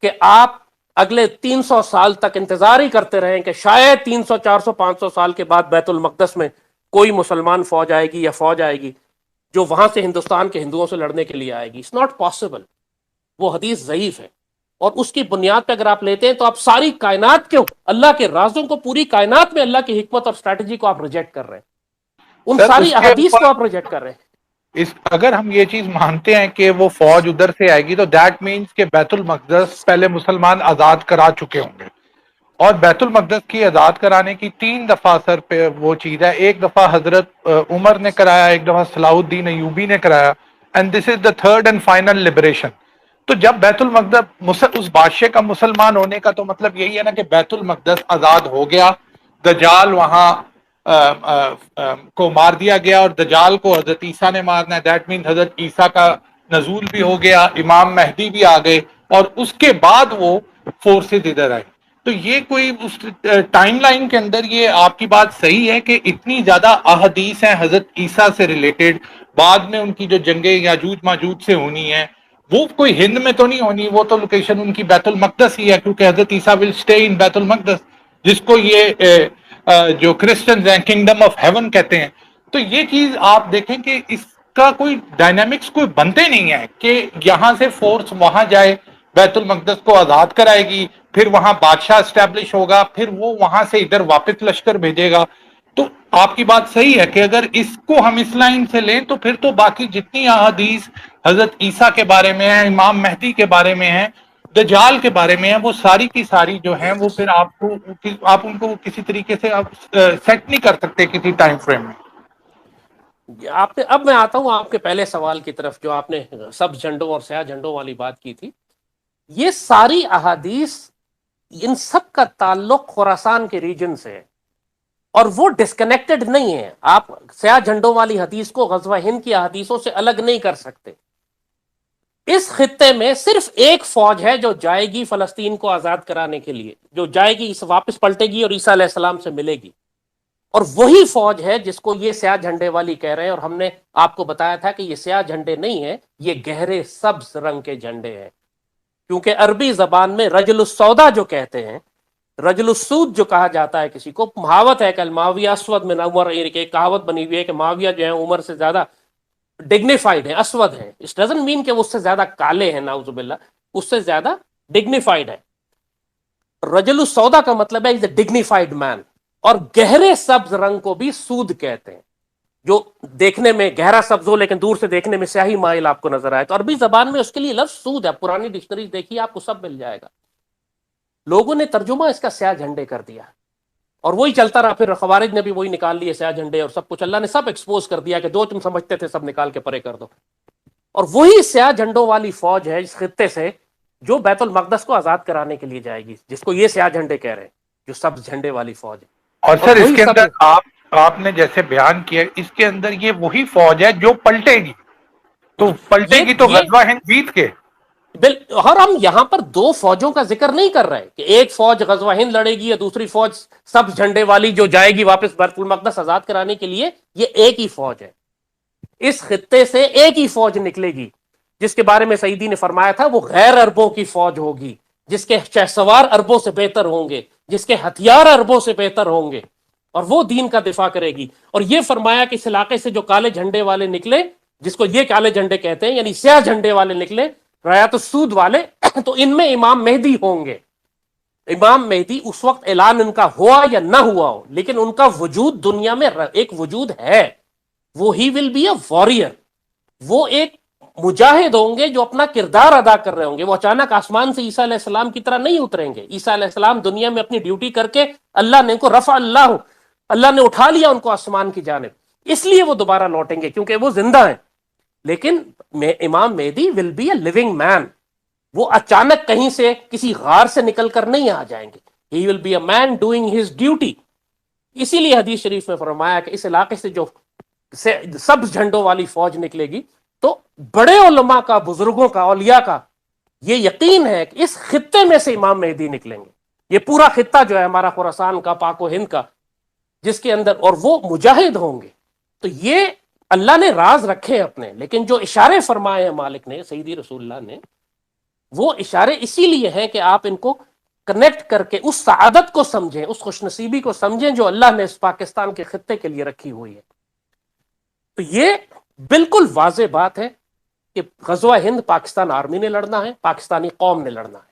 کہ آپ اگلے 300 سال تک انتظار ہی کرتے رہیں کہ شاید 300 400 500 سال کے بعد بیت المقدس میں کوئی مسلمان فوج آئے گی یا فوج آئے گی جو وہاں سے ہندوستان کے ہندوؤں سے لڑنے کے لیے آئے گی. It's not possible. وہ حدیث ضعیف ہے، اور اس کی بنیاد پہ اگر آپ لیتے ہیں تو آپ ساری کائنات کے اللہ کے رازوں کو، پوری کائنات میں اللہ کی حکمت اور اسٹریٹجی کو آپ ریجیکٹ کر رہے ہیں، ان سر ساری اس کے احادیث کو اوپر آپ ریجیکٹ کر رہے ہیں. اگر ہم یہ چیز مانتے ہیں کہ وہ فوج ادھر سے آئے گی تو دیٹ مینس کہ بیت المقدس پہلے مسلمان آزاد کرا چکے ہوں گے، اور بیت المقدس کی آزاد کرانے کی 3 دفعہ سر پہ وہ چیز ہے. ایک دفعہ حضرت عمر نے کرایا، ایک دفعہ صلاح الدین ایوبی نے کرایا، and this is the third and final liberation. تو جب بیت المقدس اس بادشاہ کا مسلمان ہونے کا تو مطلب یہی ہے نا کہ بیت المقدس آزاد ہو گیا، دجال وہاں کو مار دیا گیا، اور دجال کو حضرت عیسیٰ نے مارنا ہے. دیٹ مینس حضرت عیسیٰ کا نزول بھی ہو گیا، امام مہدی بھی آ گئے، اور اس کے بعد وہ فورسز ادھر آئے. تو یہ کوئی اس ٹائم لائن کے اندر یہ آپ کی بات صحیح ہے کہ اتنی زیادہ احادیث ہیں حضرت عیسیٰ سے ریلیٹڈ، بعد میں ان کی جو جنگیں یاجوج ماجوج سے ہونی ہیں وہ کوئی ہند میں تو نہیں ہونی، وہ تو لوکیشن ان کی بیت المقدس ہی ہے، کیونکہ حضرت عیسیٰ ول اسٹے ان بیت المقدس، جس کو یہ جو کرسچنز ہیں کنگڈم آف ہیون کہتے ہیں. تو یہ چیز آپ دیکھیں کہ اس کا کوئی ڈائنامکس کوئی بنتے نہیں ہے کہ یہاں سے فورس وہاں جائے، بیت المقدس کو آزاد کرائے گی، پھر وہاں بادشاہ اسٹیبلش ہوگا، پھر وہ وہاں سے ادھر واپس لشکر بھیجے گا. تو آپ کی بات صحیح ہے کہ اگر اس کو ہم اس لائن سے لیں تو پھر تو باقی جتنی احادیث حضرت عیسیٰ کے بارے میں ہیں، امام مہدی کے بارے میں ہیں، دجال کے بارے میں ہیں، وہ ساری کی ساری جو ہیں وہ پھر آپ ان کو کسی طریقے سے آپ سیٹ نہیں کر سکتے کسی ٹائم فریم میں. آپ نے، اب میں آتا ہوں آپ کے پہلے سوال کی طرف جو آپ نے سبز جھنڈوں اور سیاہ جھنڈوں والی بات کی تھی. یہ ساری احادیث، ان سب کا تعلق خراسان کے ریجن سے ہے اور وہ ڈسکنیکٹڈ نہیں ہے. آپ سیاہ جھنڈوں والی حدیث کو غزوہ ہند کی احادیثوں سے الگ نہیں کر سکتے. اس خطے میں صرف ایک فوج ہے جو جائے گی فلسطین کو آزاد کرانے کے لیے، جو جائے گی، واپس پلٹے گی اور عیسیٰ علیہ السلام سے ملے گی، اور وہی فوج ہے جس کو یہ سیاہ جھنڈے والی کہہ رہے ہیں. اور ہم نے آپ کو بتایا تھا کہ یہ سیاہ جھنڈے نہیں ہیں، یہ گہرے سبز رنگ کے جھنڈے ہیں، کیونکہ عربی زبان میں رجل السودا جو کہتے ہیں، رجل السود جو کہا جاتا ہے کسی کو، کہاوت ہے کہ الماویہ اسود من عمر، ایک کہاوت بنی ہوئی ہے کہ معاویہ جو ہے عمر سے زیادہ ڈگنیفائڈ ہے، اسود ہے. اس ڈزنٹ مین کہ وہ اس سے زیادہ کالے ہیں، نعوذ باللہ، اس سے زیادہ ڈگنیفائڈ ہے. رجل السودا کا مطلب ہے ڈگنیفائڈ مین. اور گہرے سبز رنگ کو بھی سود کہتے ہیں، جو دیکھنے میں گہرا سبز ہو لیکن دور سے دیکھنے میں سیاہی مائل آپ کو نظر آئے. تو عربی زبان میں اس کے لیے لفظ سود ہے، پرانی ڈکشنری دیکھیے آپ کو سب مل جائے گا. لوگوں نے ترجمہ اس کا سیاہ جھنڈے کر دیا اور وہی چلتا رہا. پھر خوارج نے بھی وہی نکال لیے سیاہ جھنڈے اور سب کچھ. اللہ نے سب ایکسپوز کر دیا کہ جو تم سمجھتے تھے سب نکال کے پرے کر دو. اور وہی سیاہ جھنڈوں والی فوج ہے اس خطے سے جو بیت المقدس کو آزاد کرانے کے لیے جائے گی، جس کو یہ سیاہ جھنڈے کہہ رہے ہیں، جو سب جھنڈے والی فوج ہے. اور سر اس وہی کے سب، اندر آپ نے جیسے بیان کیا، اس کے اندر یہ وہی فوج ہے جو پلٹے گی. تو پلٹے گی تو یہ غزوہ ہند جیت کے. اور ہم یہاں پر دو فوجوں کا ذکر نہیں کر رہے کہ ایک فوج غزوہ ہند لڑے گی یا دوسری فوج سب جھنڈے والی جو جائے گی واپس بیت المقدس آزاد کرانے کے لیے. یہ ایک ہی فوج ہے. اس خطے سے ایک ہی فوج نکلے گی جس کے بارے میں سعیدی نے فرمایا تھا وہ غیر عربوں کی فوج ہوگی، جس کے شہسوار عربوں سے بہتر ہوں گے، جس کے ہتھیار عربوں سے بہتر ہوں گے، اور وہ دین کا دفاع کرے گی. اور یہ فرمایا کہ اس علاقے سے جو کالے جھنڈے والے نکلے، جس کو یہ کالے جھنڈے کہتے ہیں، یعنی سیاہ جھنڈے والے نکلے، رایات السود والے، تو ان میں امام مہدی ہوں گے. امام مہدی اس وقت اعلان ان کا ہوا یا نہ ہوا ہو، لیکن ان کا وجود دنیا میں ایک وجود ہے. وہ ہی ول بی اے وارئر. وہ ایک مجاہد ہوں گے جو اپنا کردار ادا کر رہے ہوں گے. وہ اچانک آسمان سے عیسیٰ علیہ السلام کی طرح نہیں اتریں گے. عیسیٰ علیہ السلام دنیا میں اپنی ڈیوٹی کر کے اللہ نے ان کو رفع اللہ نے اٹھا لیا ان کو آسمان کی جانب، اس لیے وہ دوبارہ لوٹیں گے کیونکہ وہ زندہ ہیں. لیکن امام مہدی ول بی اے لیونگ مین. وہ اچانک کہیں سے کسی غار سے نکل کر نہیں آ جائیں گے. He will be a man doing his duty. اسی لیے حدیث شریف میں فرمایا کہ اس علاقے سے جو سبز جھنڈوں والی فوج نکلے گی، تو بڑے علماء کا، بزرگوں کا، اولیاء کا یہ یقین ہے کہ اس خطے میں سے امام مہدی نکلیں گے. یہ پورا خطہ جو ہے ہمارا خراسان کا، پاک و ہند کا، جس کے اندر، اور وہ مجاہد ہوں گے. تو یہ اللہ نے راز رکھے اپنے، لیکن جو اشارے فرمائے ہیں مالک نے، سیدی رسول اللہ نے، وہ اشارے اسی لیے ہیں کہ آپ ان کو کنیکٹ کر کے اس سعادت کو سمجھیں، اس خوش نصیبی کو سمجھیں جو اللہ نے اس پاکستان کے خطے کے لیے رکھی ہوئی ہے. تو یہ بالکل واضح بات ہے کہ غزوہ ہند پاکستان آرمی نے لڑنا ہے، پاکستانی قوم نے لڑنا ہے.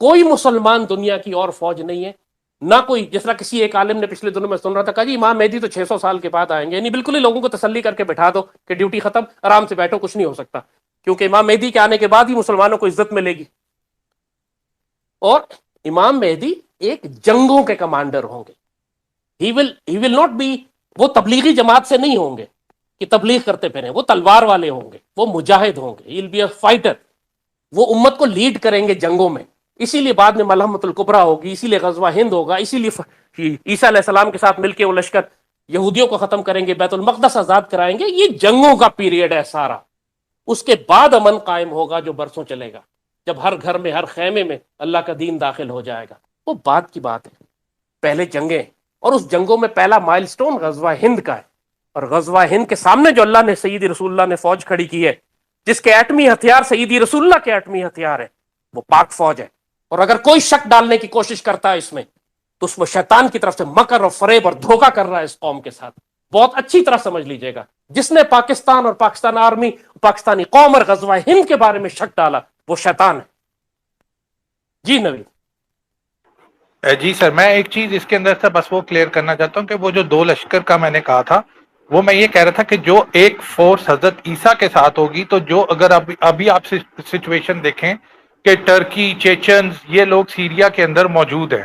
کوئی مسلمان دنیا کی اور فوج نہیں ہے، نہ کوئی. جس طرح کسی ایک عالم نے پچھلے دنوں میں سن رہا تھا، کہا جی امام مہدی تو 600 سال کے بعد آئیں گے. یعنی بالکل ہی لوگوں کو تسلی کر کے بٹھا دو کہ ڈیوٹی ختم، آرام سے بیٹھو، کچھ نہیں ہو سکتا، کیونکہ امام مہدی کے آنے کے بعد ہی مسلمانوں کو عزت ملے گی. اور امام مہدی ایک جنگوں کے کمانڈر ہوں گے. ہی ول ناٹ بی، وہ تبلیغی جماعت سے نہیں ہوں گے کہ تبلیغ کرتے پھریں. وہ تلوار والے ہوں گے، وہ مجاہد ہوں گے. He will be a fighter. وہ امت کو لیڈ کریں گے جنگوں میں. اسی لیے بعد میں ملحمۃ الکبریٰ ہوگی، اسی لیے غزوہ ہند ہوگا، اسی لیے عیسیٰ علیہ السلام کے ساتھ مل کے وہ لشکر یہودیوں کو ختم کریں گے، بیت المقدس آزاد کرائیں گے. یہ جنگوں کا پیریڈ ہے سارا. اس کے بعد امن قائم ہوگا جو برسوں چلے گا، جب ہر گھر میں، ہر خیمے میں اللہ کا دین داخل ہو جائے گا. وہ بات کی بات ہے. پہلے جنگیں، اور اس جنگوں میں پہلا مائل سٹون غزوہ ہند کا ہے. اور غزوہ ہند کے سامنے جو اللہ نے، سیدی رسول اللہ نے فوج کھڑی کی ہے، جس کے ایٹمی ہتھیار سیدی رسول اللہ کے ایٹمی ہتھیار ہے، وہ پاک فوج ہے. اور اگر کوئی شک ڈالنے کی کوشش کرتا ہے اس میں، تو اس میں شیطان کی طرف سے مکر اور فریب اور دھوکہ کر رہا ہے اس قوم کے ساتھ. بہت اچھی طرح سمجھ لیجئے گا، جس نے پاکستان اور پاکستان آرمی، پاکستانی قوم اور غزوہ ہند کے بارے میں شک ڈالا، وہ شیطان ہے. جی نوید. جی سر، میں ایک چیز اس کے اندر سے بس وہ کلیئر کرنا چاہتا ہوں کہ وہ جو دو لشکر کا میں نے کہا تھا، وہ میں یہ کہہ رہا تھا کہ جو ایک فورس حضرت عیسیٰ کے ساتھ ہوگی، تو جو اگر ابھی آپ سچویشن دیکھیں کہ ٹرکی، چیچنز، یہ لوگ سیریا کے اندر موجود ہیں،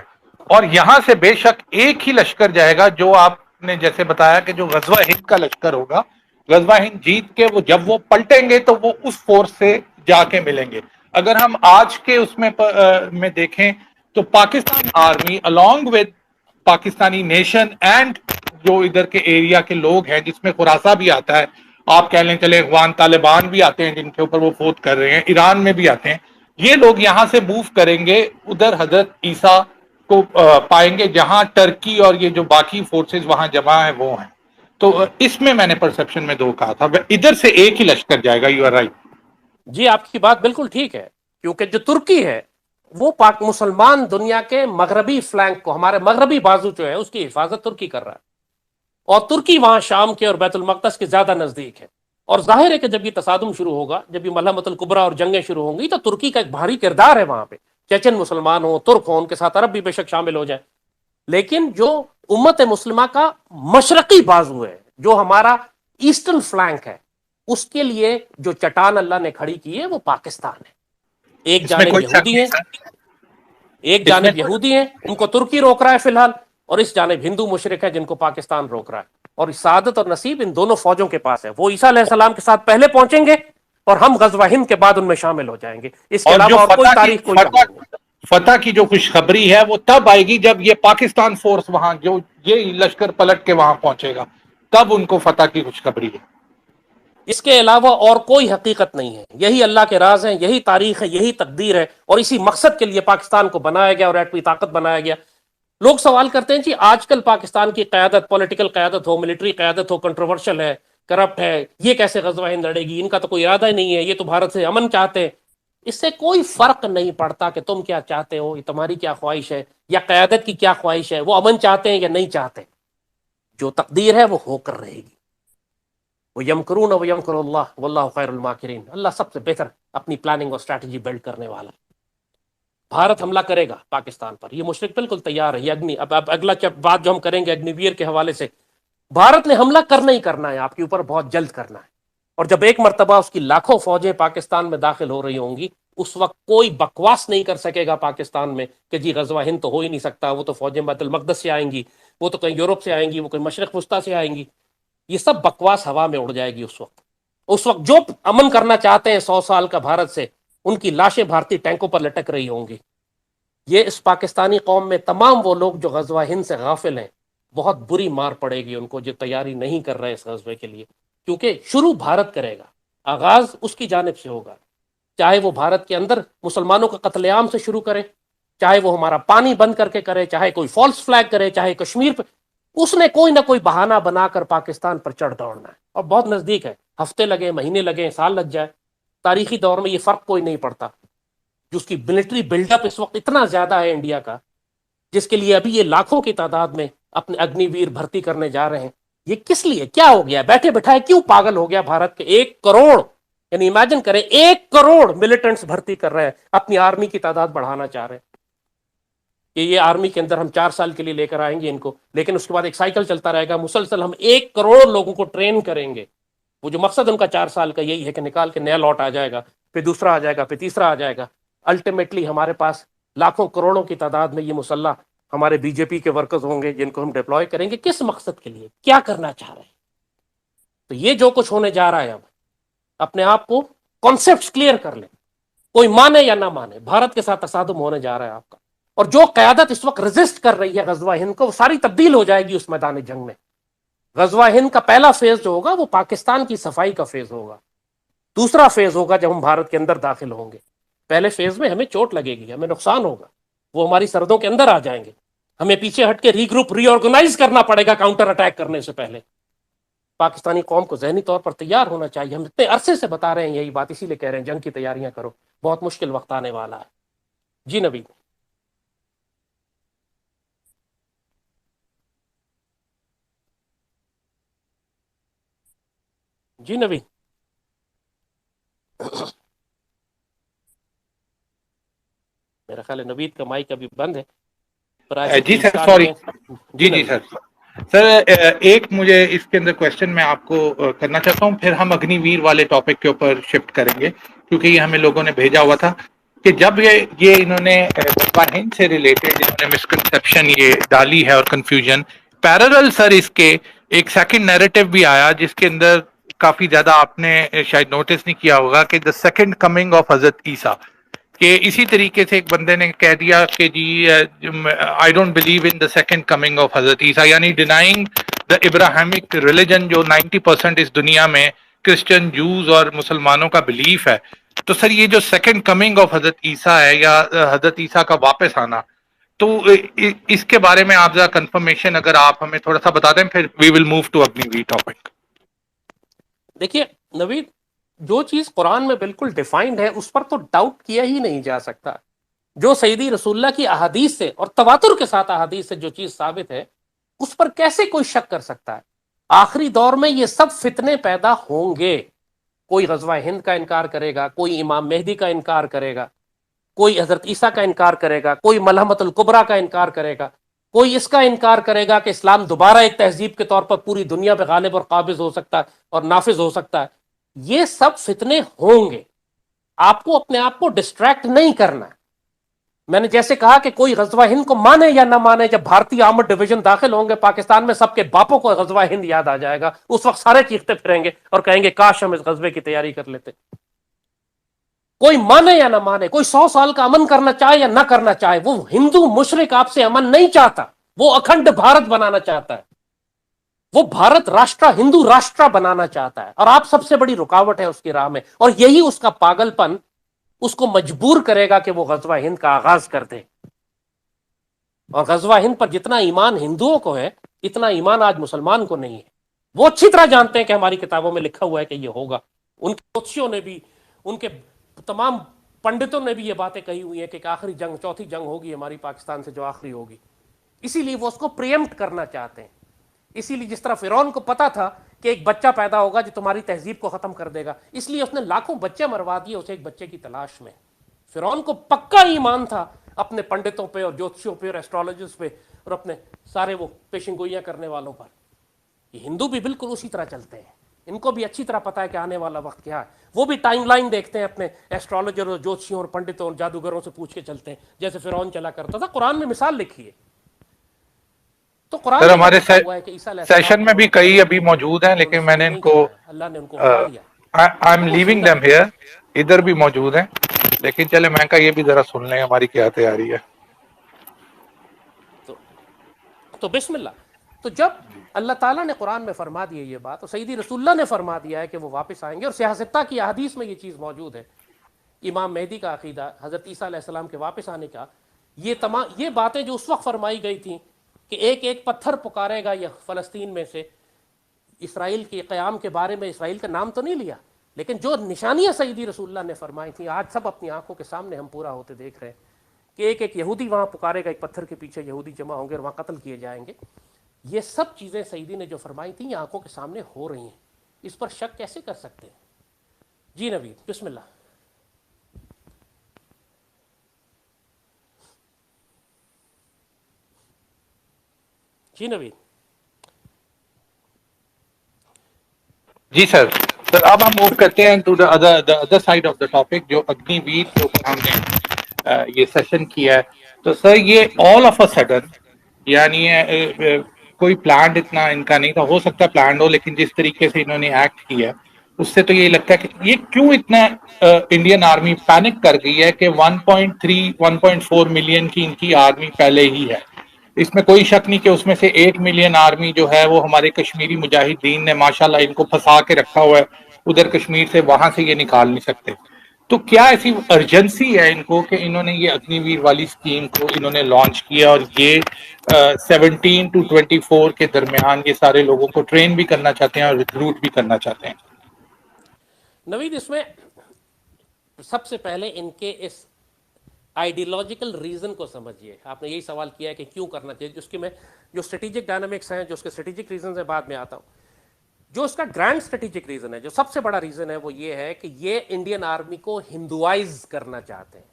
اور یہاں سے بے شک ایک ہی لشکر جائے گا، جو آپ نے جیسے بتایا کہ جو غزوہ ہند کا لشکر ہوگا، غزوہ ہند جیت کے وہ جب وہ پلٹیں گے تو وہ اس فورس سے جا کے ملیں گے. اگر ہم آج کے اس میں دیکھیں تو Pakistan army along with Pakistani nation and جو ادھر کے ایریا کے لوگ ہیں، جس میں خراسہ بھی آتا ہے، آپ کہہ لیں چلے افغان طالبان بھی آتے ہیں جن کے اوپر وہ فوت کر رہے ہیں، ایران میں بھی آتے ہیں، یہ لوگ یہاں سے موو کریں گے ادھر حضرت عیسیٰ کو پائیں گے، جہاں ٹرکی اور یہ جو باقی فورسز وہاں جمع ہیں وہ ہیں. تو اس میں نے پرسپشن میں دو کہا تھا، ادھر سے ایک ہی لشکر جائے گا. You are right. جی آپ کی بات بالکل ٹھیک ہے، کیونکہ جو ترکی ہے وہ پاک مسلمان دنیا کے مغربی فلینک کو، ہمارے مغربی بازو جو ہے اس کی حفاظت ترکی کر رہا ہے، اور ترکی وہاں شام کے اور بیت المقدس کے زیادہ نزدیک ہے. اور ظاہر ہے کہ جب یہ تصادم شروع ہوگا، جب یہ ملحمۃ الکبریٰ اور جنگیں شروع ہوں گی، تو ترکی کا ایک بھاری کردار ہے وہاں پہ، چیچن مسلمان ہوں، ترک ہوں، ان کے ساتھ عرب بھی بے شک شامل ہو جائیں. لیکن جو امت مسلمہ کا مشرقی بازو ہے، جو ہمارا ایسٹرن فلینک ہے، اس کے لیے جو چٹان اللہ نے کھڑی کی ہے وہ پاکستان ہے. ایک اس میں جانب کوئی شک یہودی نہیں ہیں، سر. ایک اس میں جانب یہودی ہیں، ان کو ترکی روک رہا ہے فی الحال، اور اس جانب ہندو مشرک ہے جن کو پاکستان روک رہا ہے. اور سعادت اور نصیب ان دونوں فوجوں کے پاس ہے. وہ عیسیٰ علیہ السلام کے ساتھ پہلے پہنچیں گے اور ہم غزوہ ہند کے بعد ان میں شامل ہو جائیں گے. اس کے اور جو علاوہ اور کوئی تاریخ کوئی کہانی نہیں. فتح کی جو خوشخبری ہے وہ تب آئے گی جب یہ پاکستان فورس وہاں جو یہ لشکر پلٹ کے وہاں پہنچے گا، تب ان کو فتح کی خوشخبری ہے. اس کے علاوہ اور کوئی حقیقت نہیں ہے. یہی اللہ کے راز ہیں، یہی تاریخ ہے، یہی تقدیر ہے، اور اسی مقصد کے لیے پاکستان کو بنایا گیا اور ایٹمی طاقت بنایا گیا. لوگ سوال کرتے ہیں جی آج کل پاکستان کی قیادت، پولیٹیکل قیادت ہو، ملٹری قیادت ہو، کنٹروورشل ہے، کرپٹ ہے، یہ کیسے غزوہ ہند لڑے گی؟ ان کا تو کوئی ارادہ ہی نہیں ہے، یہ تو بھارت سے امن چاہتے ہیں. اس سے کوئی فرق نہیں پڑتا کہ تم کیا چاہتے ہو، یہ تمہاری کیا خواہش ہے، یا قیادت کی کیا خواہش ہے. وہ امن چاہتے ہیں یا نہیں چاہتے، جو تقدیر ہے وہ ہو کر رہے گی. وہ یمکرون و یمکر اللہ واللہ خیر الماکرین. اللہ سب سے بہتر اپنی پلاننگ اور اسٹریٹجی بلڈ کرنے والا. بھارت حملہ کرے گا پاکستان پر، یہ مشرک بالکل تیار ہے. یہ اب اگلا بات جو ہم کریں گے اگنی ویر کے حوالے سے، بھارت نے حملہ کرنا ہی کرنا ہے آپ کے اوپر، بہت جلد کرنا ہے. اور جب ایک مرتبہ اس کی لاکھوں فوجیں پاکستان میں داخل ہو رہی ہوں گی، اس وقت کوئی بکواس نہیں کر سکے گا پاکستان میں کہ جی غزوہ ہند تو ہو ہی نہیں سکتا، وہ تو فوجیں بیت المقدس سے آئیں گی، وہ تو کہیں یورپ سے آئیں گی، وہ کہیں مشرق وسطیٰ سے آئیں گی. یہ سب بکواس ہوا میں اڑ جائے گی اس وقت. اس وقت جو امن کرنا چاہتے ہیں 100 سال کا بھارت سے، ان کی لاشیں بھارتی ٹینکوں پر لٹک رہی ہوں گی. یہ اس پاکستانی قوم میں تمام وہ لوگ جو غزوہ ہند سے غافل ہیں، بہت بری مار پڑے گی ان کو، جو تیاری نہیں کر رہے اس غزوے کے لیے. کیونکہ شروع بھارت کرے گا، آغاز اس کی جانب سے ہوگا. چاہے وہ بھارت کے اندر مسلمانوں کا قتل عام سے شروع کرے، چاہے وہ ہمارا پانی بند کر کے کرے، چاہے کوئی فالس فلیگ کرے، چاہے کشمیر پہ، اس نے کوئی نہ کوئی بہانہ بنا کر پاکستان پر چڑھ دوڑنا ہے. اور بہت نزدیک ہے، ہفتے لگے، مہینے لگے، سال لگ جائے، تاریخی دور میں یہ فرق کوئی نہیں پڑتا. جو اس کی ملٹری بلڈ اپ اس وقت اتنا زیادہ ہے انڈیا کا، جس کے لیے ابھی یہ لاکھوں کی تعداد میں اپنے اگنی ویر بھرتی کرنے جا رہے ہیں. یہ کس لیے؟ کیا ہو گیا؟ بیٹھے بٹھائے کیوں پاگل ہو گیا بھارت کے 1 کروڑ، یعنی امیجن کریں 1 کروڑ ملیٹنٹس بھرتی کر رہے ہیں، اپنی آرمی کی تعداد بڑھانا چاہ رہے ہیں کہ یہ آرمی کے اندر ہم 4 سال کے لیے لے کر آئیں گے ان کو، لیکن اس کے بعد ایک سائیکل چلتا رہے گا مسلسل، ہم 1 کروڑ لوگوں کو ٹرین کریں گے. وہ جو مقصد ان کا 4 سال کا یہی ہے کہ نکال کے نیا لوٹ آ جائے گا، پھر دوسرا آ جائے گا، پھر تیسرا آ جائے گا. الٹیمیٹلی ہمارے پاس لاکھوں کروڑوں کی تعداد میں یہ مسلح ہمارے بی جے پی کے ورکرز ہوں گے، جن کو ہم ڈپلوائے کریں گے. کس مقصد کے لیے؟ کیا کرنا چاہ رہے ہیں؟ تو یہ جو کچھ ہونے جا رہا ہے، اب اپنے آپ کو کانسیپٹس کلیئر کر لیں، کوئی مانے یا نہ مانے، بھارت کے ساتھ تصادم ہونے جا رہا ہے آپ کا. اور جو قیادت اس وقت ریزسٹ کر رہی ہے غزوہ ہند کو، وہ ساری تبدیل ہو جائے گی اس میدان جنگ میں. غزوہ ہند کا پہلا فیز جو ہوگا وہ پاکستان کی صفائی کا فیز ہوگا. دوسرا فیز ہوگا جب ہم بھارت کے اندر داخل ہوں گے. پہلے فیز میں ہمیں چوٹ لگے گی، ہمیں نقصان ہوگا، وہ ہماری سرحدوں کے اندر آ جائیں گے، ہمیں پیچھے ہٹ کے ری گروپ، ری آرگنائز کرنا پڑے گا کاؤنٹر اٹیک کرنے سے پہلے. پاکستانی قوم کو ذہنی طور پر تیار ہونا چاہیے. ہم اتنے عرصے سے بتا رہے ہیں یہی بات، اسی لیے کہہ رہے ہیں جنگ کی تیاریاں کرو، بہت مشکل وقت آنے والا ہے. جی نبی. جی نبی. میرا خیال ہے نوید کا مائک ابھی بند ہے، پرائے جی سر اسٹارٹ سوری. کریں. جی جی نوید. سر. سر ایک مجھے اس کے اندر کوشچن میں آپ کو کرنا چاہتا ہوں، پھر ہم اگنی ویر والے ٹاپک کے اوپر شفٹ کریں گے، کیونکہ یہ ہمیں لوگوں نے بھیجا ہوا تھا کہ جب یہ انہوں نے غزوہ ہند سے ریلیٹڈ انہوں نے مسکنسیپشن یہ ڈالی ہے اور کنفیوژن پیرل سر اس کے ایک سیکنڈ نیریٹو بھی آیا جس کے اندر کافی زیادہ آپ نے شاید نوٹس نہیں کیا ہوگا کہ دا سیکنڈ کمنگ آف حضرت عیسیٰ، کہ اسی طریقے سے ایک بندے نے کہہ دیا کہ جی I don't believe in the second coming of حضرت عیسیٰ، یعنی ڈینائنگ دا ابراہمک ریلیجن جو 90% اس دنیا میں کرسچن جوز اور مسلمانوں کا بلیف ہے. تو سر یہ جو سیکنڈ کمنگ آف حضرت عیسیٰ ہے یا حضرت عیسیٰ کا واپس آنا، تو اس کے بارے میں آپ ذرا کنفرمیشن اگر آپ ہمیں تھوڑا سا بتا دیں، پھر we will move to Agniveer topic. دیکھیے نوید، جو چیز قرآن میں بالکل ڈیفائنڈ ہے اس پر تو ڈاؤٹ کیا ہی نہیں جا سکتا. جو سیدی رسول اللہ کی احادیث سے اور تواتر کے ساتھ احادیث سے جو چیز ثابت ہے اس پر کیسے کوئی شک کر سکتا ہے؟ آخری دور میں یہ سب فتنے پیدا ہوں گے. کوئی غزوہ ہند کا انکار کرے گا، کوئی امام مہدی کا انکار کرے گا، کوئی حضرت عیسیٰ کا انکار کرے گا، کوئی ملحمت الکبریٰ کا انکار کرے گا، کوئی اس کا انکار کرے گا کہ اسلام دوبارہ ایک تہذیب کے طور پر پوری دنیا پہ غالب اور قابض ہو سکتا ہے اور نافذ ہو سکتا ہے. یہ سب فتنے ہوں گے. آپ کو اپنے آپ کو ڈسٹریکٹ نہیں کرنا. میں نے جیسے کہا کہ کوئی غزوہ ہند کو مانے یا نہ مانے، جب بھارتی آرمڈ ڈویژن داخل ہوں گے پاکستان میں سب کے باپوں کو غزوہ ہند یاد آ جائے گا. اس وقت سارے چیختے پھریں گے اور کہیں گے کاش ہم اس غزوے کی تیاری کر لیتے. کوئی مانے یا نہ مانے، کوئی 100 سال کا امن کرنا چاہے یا نہ کرنا چاہے، وہ ہندو مشرک آپ سے امن نہیں چاہتا. وہ اکھنڈ بھارت بنانا چاہتا ہے. وہ بھارت راشٹرا، ہندو راشٹرا بنانا چاہتا ہے، اور آپ سب سے بڑی رکاوٹ ہے اس کی راہ میں. اور یہی اس کا پاگل پن اس کو مجبور کرے گا کہ وہ غزوہ ہند کا آغاز کر دے. اور غزوہ ہند پر جتنا ایمان ہندوؤں کو ہے اتنا ایمان آج مسلمان کو نہیں ہے. وہ اچھی طرح جانتے ہیں کہ ہماری کتابوں میں لکھا ہوا ہے کہ یہ ہوگا. ان کے جوتشیوں نے بھی، ان کے تمام پنڈتوں نے بھی یہ باتیں کہی ہوئی ہیں کہ آخری جنگ، چوتھی جنگ ہوگی ہماری پاکستان سے جو آخری ہوگی. اسی لیے وہ اس کو پریمپٹ کرنا چاہتے ہیں. اسی لیے جس طرح فرعون کو پتا تھا کہ ایک بچہ پیدا ہوگا جو تمہاری تہذیب کو ختم کر دے گا، اس لیے اس نے لاکھوں بچے مروا دیے اسے ایک بچے کی تلاش میں. فرعون کو پکا ایمان تھا اپنے پنڈتوں پہ اور جوتشیوں پہ اور ایسٹرولوجرز پہ اور اپنے سارے وہ پیشن گوئیاں کرنے والوں پر. یہ ہندو بھی بالکل اسی طرح چلتے ہیں. ان کو بھی اچھی طرح پتا ہے کہ آنے والا وقت کیا ہے. وہ بھی ٹائم لائن دیکھتے ہیں اپنے ایسٹرولوجر اور جوتشیوں اور پنڈتوں اور جادوگروں سے پوچھ کے چلتے ہیں، جیسے فرعون چلا کرتا تھا. قرآن میں مثال لکھی ہے. تو قرآن سر میں یہ ہمارے لکھا ہوا ہے کہ عیسیٰ علیہ السلام سیشن کو میں انہوں بھی نے کئی پکڑا ابھی نہیں، موجود ہیں، انہوں نے لیکن میں نے سود ان نہیں کو چکھایا، اللہ نے ان کو ہٹا دیا. آئی ایم تو وہ لیونگ زندہ دیم ہیئر، ادھر بھی موجود ہیں، لیکن چلے میں کہا یہ بھی ذرا سن لیں ہماری کیا تیاری ہے. تو بسم اللہ. تو جب اللہ تعالیٰ نے قرآن میں فرما دیا یہ بات، اور سیدی رسول اللہ نے فرما دیا ہے کہ وہ واپس آئیں گے، اور سیاستہ کی احادیث میں یہ چیز موجود ہے، امام مہدی کا عقیدہ، حضرت عیسیٰ علیہ السلام کے واپس آنے کا، یہ تمام یہ باتیں جو اس وقت فرمائی گئی تھیں کہ ایک ایک پتھر پکارے گا یہ فلسطین میں سے. اسرائیل کے قیام کے بارے میں اسرائیل کا نام تو نہیں لیا، لیکن جو نشانیاں سیدی رسول اللہ نے فرمائی تھیں آج سب اپنی آنکھوں کے سامنے ہم پورا ہوتے دیکھ رہے ہیں کہ ایک ایک یہودی وہاں پکارے گا، ایک پتھر کے پیچھے یہودی جمع ہوں گے اور وہاں قتل کیے جائیں گے. یہ سب چیزیں سیدی نے جو فرمائی تھیں یہ آنکھوں کے سامنے ہو رہی ہیں. اس پر شک کیسے کر سکتے ہیں؟ جی نوید بسم اللہ. جی نوید. جی سر. سر اب ہم موو کرتے ہیں to the other side of the topic, جو اگنی ویر کے اوپر ہم نے یہ سیشن کیا ہے. تو سر یہ آل آف اے سڈن، یعنی کوئی پلانڈ اتنا ان کا نہیں تھا، ہو سکتا ہے پلانڈ ہو، لیکن جس طریقے سے انہوں نے ایکٹ کیا اس سے تو یہ لگتا ہے کہ یہ کیوں اتنا انڈین آرمی پینک کر گئی ہے کہ 1.3 1.4 ملین کی ان کی آرمی پہلے ہی ہے. اس میں کوئی شک نہیں کہ اس میں سے 8 ملین آرمی جو ہے وہ ہمارے کشمیری مجاہدین نے ماشاءاللہ ان کو پھنسا کے رکھا ہوا ہے ادھر کشمیر سے، وہاں سے یہ نکال نہیں سکتے. تو کیا ایسی ارجنسی ہے ان کو کہ انہوں نے یہ اگنی ویر والی اسکیم کو انہوں نے لانچ کیا، اور یہ 17 to 24 کے درمیان یہ سارے لوگوں کو ٹرین بھی کرنا چاہتے ہیں اور ریکروٹ بھی کرنا چاہتے ہیں؟ نوید اس میں سب سے پہلے ان کے اس آئیڈیولوجیکل ریزن کو سمجھیے. آپ نے یہی سوال کیا ہے کہ کیوں کرنا چاہیے، جس کی میں جو اسٹریٹجک ڈائنامکس ہیں، جو اس کے اسٹریٹجک ریزنز ہیں، بعد میں آتا ہوں. جو اس کا گرینڈ اسٹریٹجک ریزن ہے، جو سب سے بڑا ریزن ہے، وہ یہ ہے کہ یہ انڈین آرمی کو ہندوائز کرنا چاہتے ہیں.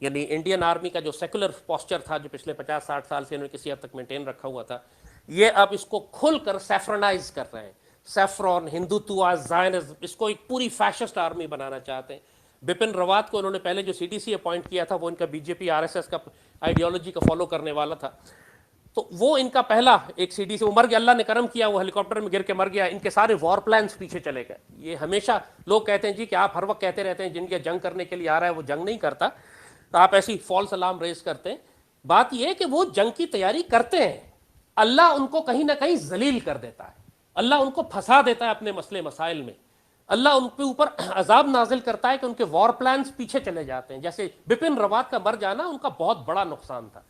یعنی انڈین آرمی کا جو سیکولر پوسچر تھا جو پچھلے 50-60 سال سے انہوں نے کسی حد تک مینٹین رکھا ہوا تھا، یہ اب اس کو کھل کر سیفرنائز کر رہے ہیں. سیفرون، ہندوتوا، زائنزم، اس کو ایک پوری فیشسٹ آرمی بنانا چاہتے ہیں. بپن راوت کو انہوں نے پہلے جو CDC اپوائنٹ کیا تھا وہ ان کا BJP RSS کا آئیڈیالوجی کا فالو کرنے والا تھا، تو وہ ان کا پہلا ایک CDC وہ مر گیا، اللہ نے کرم کیا، وہ ہیلی کاپٹر میں گر کے مر گیا. ان کے سارے وار پلانس پیچھے چلے گئے. یہ ہمیشہ لوگ کہتے ہیں جی کہ آپ ہر وقت کہتے رہتے ہیں جن کے جنگ کرنے کے لیے آ رہا ہے وہ جنگ نہیں کرتا، تو آپ ایسی فالس الارم ریز کرتے ہیں. بات یہ ہے کہ وہ جنگ کی تیاری کرتے ہیں، اللہ ان کو کہیں نہ کہیں ذلیل کر دیتا ہے، اللہ ان کو پھنسا دیتا ہے اپنے مسئلے مسائل میں، اللہ ان کے اوپر عذاب نازل کرتا ہے کہ ان کے وار پلانس پیچھے چلے جاتے ہیں. جیسے بپن راوت کا مر جانا ان کا بہت بڑا نقصان تھا.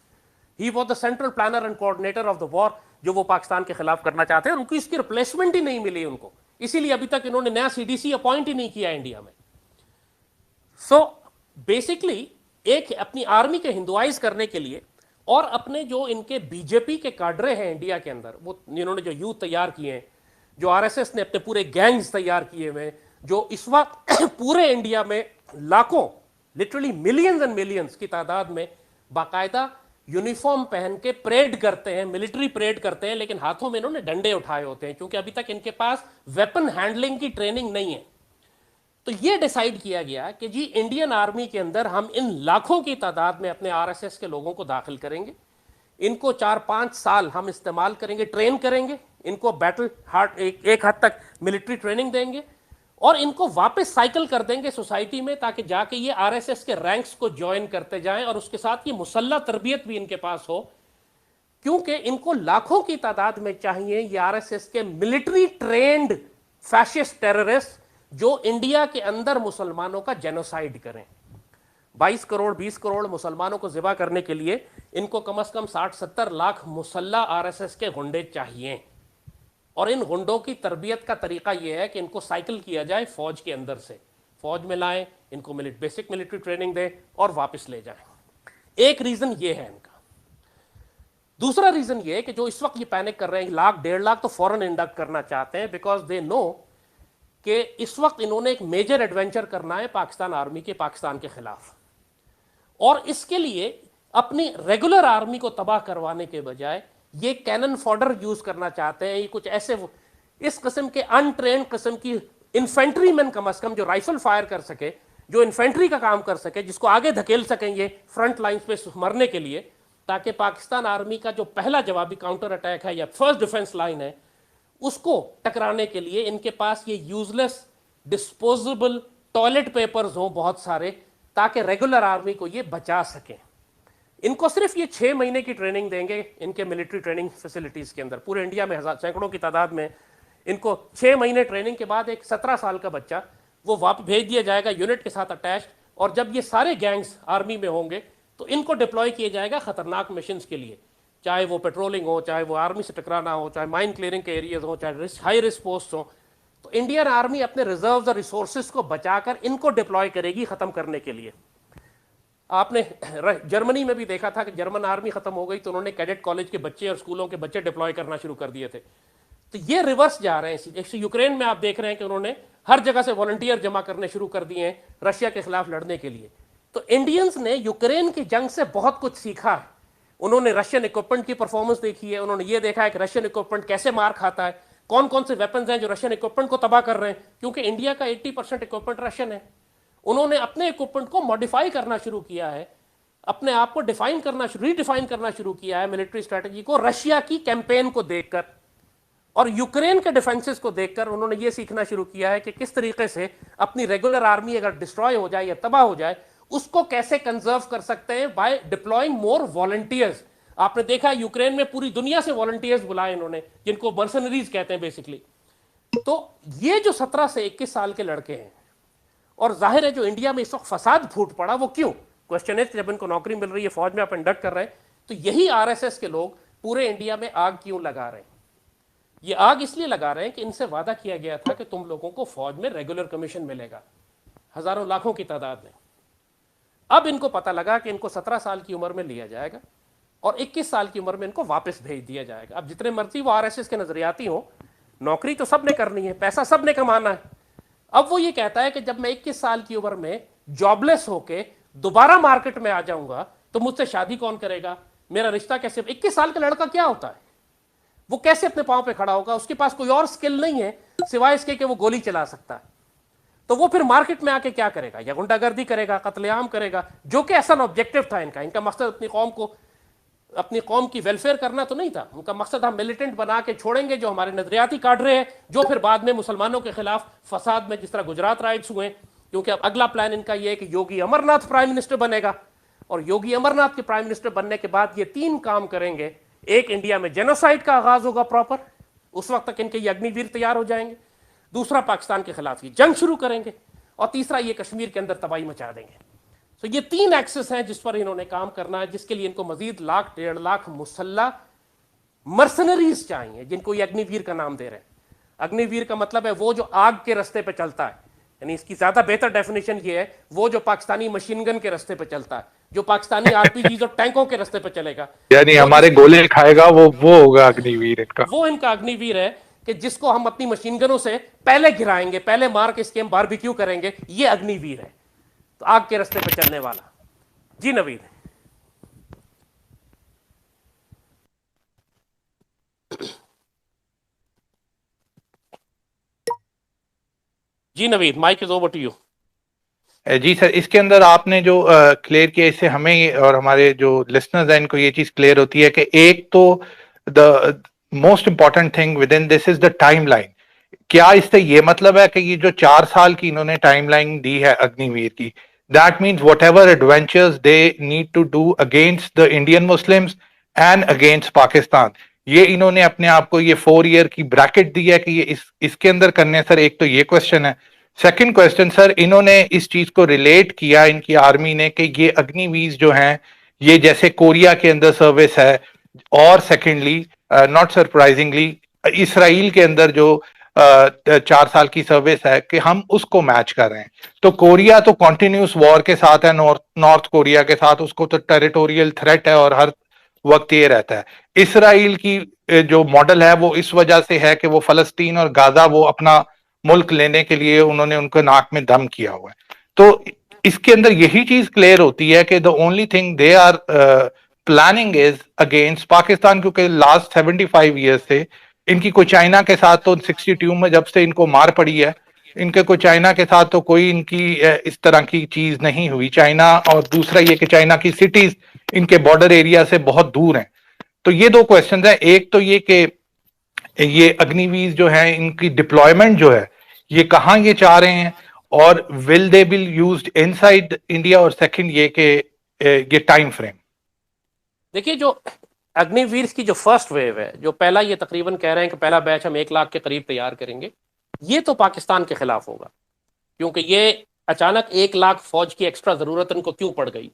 He was the central planner and coordinator of the war جو وہ پاکستان کے خلاف کرنا چاہتے ہیں. ان کو اس کی ریپلیسمنٹ ہی نہیں ملی ان کو، اسی لیے ابھی تک انہوں نے نیا CDC اپوائنٹ ہی نہیں کیا انڈیا میں. سو بیسکلی ایک اپنی آرمی کے ہندوائز کرنے کے لیے اور اپنے جو ان کے BJP کے کاڈرے ہیں انڈیا کے اندر، وہ انہوں نے جو یوتھ تیار کیے ہیں، جو RSS نے اپنے پورے گینگز تیار کیے ہوئے، جو اس وقت پورے انڈیا میں لاکھوں، لٹرلی ملینز اینڈ ملینز کی تعداد میں باقاعدہ یونیفارم پہن کے پریڈ کرتے ہیں، ملٹری پریڈ کرتے ہیں، لیکن ہاتھوں میں انہوں نے ڈنڈے اٹھائے ہوتے ہیں کیونکہ ابھی تک ان کے پاس ویپن ہینڈلنگ کی ٹریننگ نہیں ہے. تو یہ ڈیسائیڈ کیا گیا کہ جی انڈین آرمی کے اندر ہم ان لاکھوں کی تعداد میں اپنے RSS کے لوگوں کو داخل کریں گے، ان کو 4-5 سال ہم استعمال کریں گے، ٹرین کریں گے، ان کو بیٹل ہارڈ ایک حد تک ملٹری ٹریننگ دیں گے اور ان کو واپس سائیکل کر دیں گے سوسائٹی میں تاکہ جا کے یہ RSS کے رینکس کو جوائن کرتے جائیں اور اس کے ساتھ یہ مسلح تربیت بھی ان کے پاس ہو، کیونکہ ان کو لاکھوں کی تعداد میں چاہیے یہ RSS کے ملٹری ٹرینڈ فیشسٹ ٹیررسٹ جو انڈیا کے اندر مسلمانوں کا جینوسائیڈ کریں. 22 کروڑ 20 کروڑ مسلمانوں کو ذبح کرنے کے لیے ان کو کم از کم 60-70 لاکھ مسلح RSS کے غنڈے چاہیے. اور ان غنڈوں کی تربیت کا طریقہ یہ ہے کہ ان کو سائیکل کیا جائے فوج کے اندر سے، فوج میں لائیں، ان کو بیسک ملٹری ٹریننگ دیں اور واپس لے جائیں. ایک ریزن یہ ہے ان کا. دوسرا ریزن یہ ہے کہ جو اس وقت یہ پینک کر رہے ہیں 1-1.5 لاکھ تو فوراً انڈکٹ کرنا چاہتے ہیں، بیکاز دے نو کہ اس وقت انہوں نے ایک میجر ایڈونچر کرنا ہے پاکستان آرمی کے پاکستان کے خلاف، اور اس کے لیے اپنی ریگولر آرمی کو تباہ کروانے کے بجائے یہ کینن فوڈر یوز کرنا چاہتے ہیں. یہ کچھ ایسے اس قسم کے انٹرینڈ قسم کی انفینٹری مین کم از کم جو رائفل فائر کر سکے، جو انفینٹری کا کام کر سکے، جس کو آگے دھکیل سکیں یہ فرنٹ لائنز پہ مرنے کے لیے، تاکہ پاکستان آرمی کا جو پہلا جوابی کاؤنٹر اٹیک ہے یا فرسٹ ڈیفنس لائن ہے اس کو ٹکرانے کے لیے ان کے پاس یہ یوزلیس ڈسپوزیبل ٹوائلٹ پیپرز ہوں بہت سارے، تاکہ ریگولر آرمی کو یہ بچا سکیں. ان کو صرف یہ 6 مہینے کی ٹریننگ دیں گے ان کے ملٹری ٹریننگ فیسلٹیز کے اندر. پورے انڈیا میں سینکڑوں کی تعداد میں ان کو 6 مہینے ٹریننگ کے بعد ایک 17 سال کا بچہ وہ واپس بھیج دیا جائے گا یونٹ کے ساتھ اٹیچڈ، اور جب یہ سارے گینگز آرمی میں ہوں گے تو ان کو ڈپلوائے کیا جائے گا خطرناک مشنز کے لیے، چاہے وہ پیٹرولنگ ہو، چاہے وہ آرمی سے ٹکرانا ہو، چاہے مائن کلیئرنگ کے ایریاز ہوں، چاہے ہائی رسک پوسٹ ہوں. تو انڈین آرمی اپنے ریزروز اور ریسورسز کو بچا کر ان کو ڈپلوائے کرے گی ختم کرنے کے لیے. آپ نے جرمنی میں بھی دیکھا تھا کہ جرمن آرمی ختم ہو گئی تو انہوں نے کیڈٹ کالج کے بچے اور اسکولوں کے بچے ڈپلوائے کرنا شروع کر دیے تھے. تو یہ ریورس جا رہے ہیں. یوکرین میں آپ دیکھ رہے ہیں کہ انہوں نے ہر جگہ سے والنٹیئر جمع کرنے شروع کر دیے ہیں رشیا کے خلاف لڑنے کے لیے. تو انڈینز نے یوکرین کی جنگ سے بہت کچھ سیکھا ہے. انہوں نے رشین اکوپمنٹ کی پرفارمنس دیکھی ہے، انہوں نے یہ دیکھا ہے کہ رشین اکوپمنٹ کیسے مار کھاتا ہے، کون کون سے ویپنز ہیں جو رشین اکوپمنٹ کو تباہ کر رہے ہیں، کیونکہ انڈیا کا 80% اکوپمنٹ رشین ہے. انہوں نے اپنے اکوپمنٹ کو ماڈیفائی کرنا شروع کیا ہے، اپنے آپ کو ری ڈیفائن کرنا شروع کیا ہے ملٹری اسٹریٹجی کو رشیا کی کیمپین کو دیکھ کر اور یوکرین کے ڈیفنسز کو دیکھ کر. انہوں نے یہ سیکھنا شروع کیا ہے کہ کس طریقے سے اپنی ریگولر آرمی اگر ڈسٹروائے ہو جائے یا تباہ ہو جائے اس کو کیسے کنزرو کر سکتے ہیں بائی ڈپلوئنگ مور والنٹیئرز. آپ نے دیکھا یوکرین میں پوری دنیا سے والنٹیئرز بلائے انہوں نے، جن کو مرسنریز کہتے ہیں بیسکلی. تو یہ جو 17 سے 21 سال کے لڑکے ہیں، اور ظاہر ہے جو انڈیا میں اس وقت فساد پھوٹ پڑا وہ کیوں؟ کوشچن ہے جب ان کو نوکری مل رہی ہے، فوج میں آپ انڈکٹ کر رہے ہیں، تو یہی RSS کے لوگ پورے انڈیا میں آگ کیوں لگا رہے ہیں؟ یہ آگ اس لیے لگا رہے ہیں کہ ان سے وعدہ کیا گیا تھا کہ تم لوگوں کو فوج میں ریگولر کمیشن ملے گا ہزاروں لاکھوں کی تعداد میں. اب ان کو پتہ لگا کہ ان کو 17 سال کی عمر میں لیا جائے گا اور 21 سال کی عمر میں ان کو واپس بھیج دیا جائے گا. اب جتنے مرضی وہ RSS کے نظریاتی ہوں، نوکری تو سب نے کرنی ہے، پیسہ سب نے کمانا ہے. اب وہ یہ کہتا ہے کہ جب میں 21 سال کی عمر میں جاب لیس ہو کے دوبارہ مارکیٹ میں آ جاؤں گا تو مجھ سے شادی کون کرے گا, میرا رشتہ کیسے, 21 سال کا لڑکا کیا ہوتا ہے, وہ کیسے اپنے پاؤں پہ کھڑا ہوگا, اس کے پاس کوئی اور سکل نہیں ہے سوائے اس کے کہ وہ گولی چلا سکتا ہے, تو وہ پھر مارکیٹ میں آ کے کیا کرے گا, یا غنڈہ گردی کرے گا, قتل عام کرے گا, جو کہ اصل آبجیکٹو تھا ان کا مقصد اپنی قوم کی ویلفیئر کرنا تو نہیں تھا, ان کا مقصد ہم ملیٹنٹ بنا کے چھوڑیں گے جو ہمارے نظریاتی کاڈرے ہیں, جو پھر بعد میں مسلمانوں کے خلاف فساد میں جس طرح گجرات رائٹس ہوئے, کیونکہ اب اگلا پلان ان کا یہ ہے کہ یوگی امر ناتھ پرائم منسٹر بنے گا, اور یوگی امر ناتھ کے پرائم منسٹر بننے کے بعد یہ 3 کام کریں گے. ایک, انڈیا میں جینوسائیڈ کا آغاز ہوگا پراپر, اس وقت تک ان کے یہ اگنی ویر تیار ہو جائیں گے. دوسرا, پاکستان کے خلاف یہ جنگ شروع کریں گے, اور تیسرا, یہ کشمیر کے اندر تباہی مچا دیں گے. تو یہ 3 ایکسس ہیں جس پر انہوں نے کام کرنا ہے, جس کے لیے ان کو مزید 1,00,000-1.5 لاکھ مسلح مرسنریز چاہیے, جن کو یہ اگنی ویر کا نام دے رہے ہیں. اگنی ویر کا مطلب ہے وہ جو آگ کے رستے پہ چلتا ہے, یعنی اس کی زیادہ بہتر ڈیفینیشن یہ ہے وہ جو پاکستانی مشین گن کے رستے پہ چلتا ہے, جو پاکستانی RPG اور ٹینکوں کے رستے پہ چلے گا, یعنی ہمارے گولے کھائے گا, وہ ہوگا اگنی ویر ان کا. وہ ان کا اگنی ویر ہے کہ جس کو ہم اپنی مشین گنوں سے پہلے گرائیں گے, پہلے مار کے اس کے ہم باربیکیو کریں گے, یہ اگنی ویر ہے, تو آگ کے رستے پہ چلنے والا. جی نوید. جی Naveed, mic is over to you. جی سر, اس کے اندر آپ نے جو کلیئر کیا, اس سے ہمیں اور ہمارے جو لسنرز ہیں ان کو یہ چیز کلیئر ہوتی ہے کہ ایک تو the most important thing with in this is the time line. کیا اس سے یہ مطلب ہے کہ یہ جو 4 سال کی انہوں نے ٹائم لائن دی ہے اگنی ویر کی, that means whatever adventures they need to do against the Indian Muslims and against Pakistan, یہ انہوں نے اپنے آپ کو یہ 4 ایئر کی بریکٹ دی ہے کہ یہ اس کے اندر کرنے. سر ایک تو یہ کوشچن ہے. سیکنڈ کوشچن سر, انہوں نے اس چیز کو ریلیٹ کیا ان کی آرمی نے کہ یہ اگنی ویز جو ہیں یہ جیسے کوریا کے اندر سروس ہے, اور سیکنڈلی ناٹ سرپرائزنگلی اسرائیل کے اندر جو 4 سال کی سروس ہے کہ ہم اس کو میچ کر رہے ہیں. تو کوریا تو کنٹینیوس وار کے ساتھ ہے, نارتھ کوریا کے ساتھ, اس کو تو ٹیریٹوریل تھریٹ ہے اور ہر وقت یہ رہتا ہے. اسرائیل کی جو ماڈل ہے وہ اس وجہ سے ہے کہ وہ فلسطین اور غازہ وہ اپنا ملک لینے کے لیے انہوں نے ان کو ناک میں دم کیا ہوا ہے. تو اس کے اندر یہی چیز کلیئر ہوتی ہے کہ the only thing they are planning is against Pakistan, کیونکہ لاسٹ 75 ایئرس سے ان کی کوئی چائنا کے ساتھ تو 62 میں جب سے ان کو مار پڑی ہے, ان کے کوئی چائنا کے ساتھ تو کوئی ان کی اس طرح کی چیز نہیں ہوئی. چائنا, اور دوسرا یہ کہ چائنا کی سٹیز ان کے بارڈر ایریا سے بہت دور ہیں. تو یہ 2 کوشچنز ہیں. ایک تو یہ کہ یہ اگنی ویز جو ہے ان کی ڈپلائمنٹ جو ہے یہ کہاں یہ چاہ رہے ہیں, اور will they be used inside India, اور سیکنڈ یہ کہ یہ ٹائم فریم. دیکھیے, جو اگنی ویرز کی جو فرسٹ ویو ہے, جو پہلا یہ تقریباً کہہ رہے ہیں کہ پہلا بیچ ہم 1 لاکھ کے قریب تیار کریں گے, یہ تو پاکستان کے خلاف ہوگا, کیونکہ یہ اچانک 1 لاکھ فوج کی ایکسٹرا ضرورت ان کو کیوں پڑ گئی.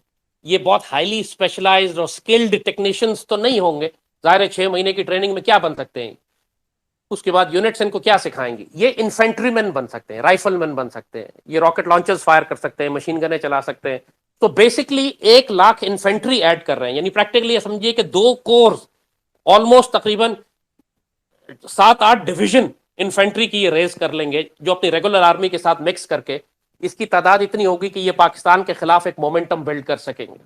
یہ بہت ہائیلی اسپیشلائزڈ اور سکلڈ ٹیکنیشینز تو نہیں ہوں گے, ظاہر ہے 6 مہینے کی ٹریننگ میں کیا بن سکتے ہیں, اس کے بعد یونٹس ان کو کیا سکھائیں گے. یہ انفینٹری مین بن سکتے ہیں, رائفل مین بن سکتے ہیں, یہ راکٹ لانچرز فائر کر سکتے ہیں, مشین گنیں چلا سکتے ہیں. تو بیسکلی 1 لاکھ انفینٹری ایڈ کر رہے ہیں, یعنی پریکٹیکلی یہ سمجھیے کہ 2 کورز آلموسٹ تقریباً 7-8 ڈویژن انفینٹری کی یہ ریز کر لیں گے, جو اپنی ریگولر آرمی کے ساتھ مکس کر کے اس کی تعداد اتنی ہوگی کہ یہ پاکستان کے خلاف ایک مومنٹم بلڈ کر سکیں گے.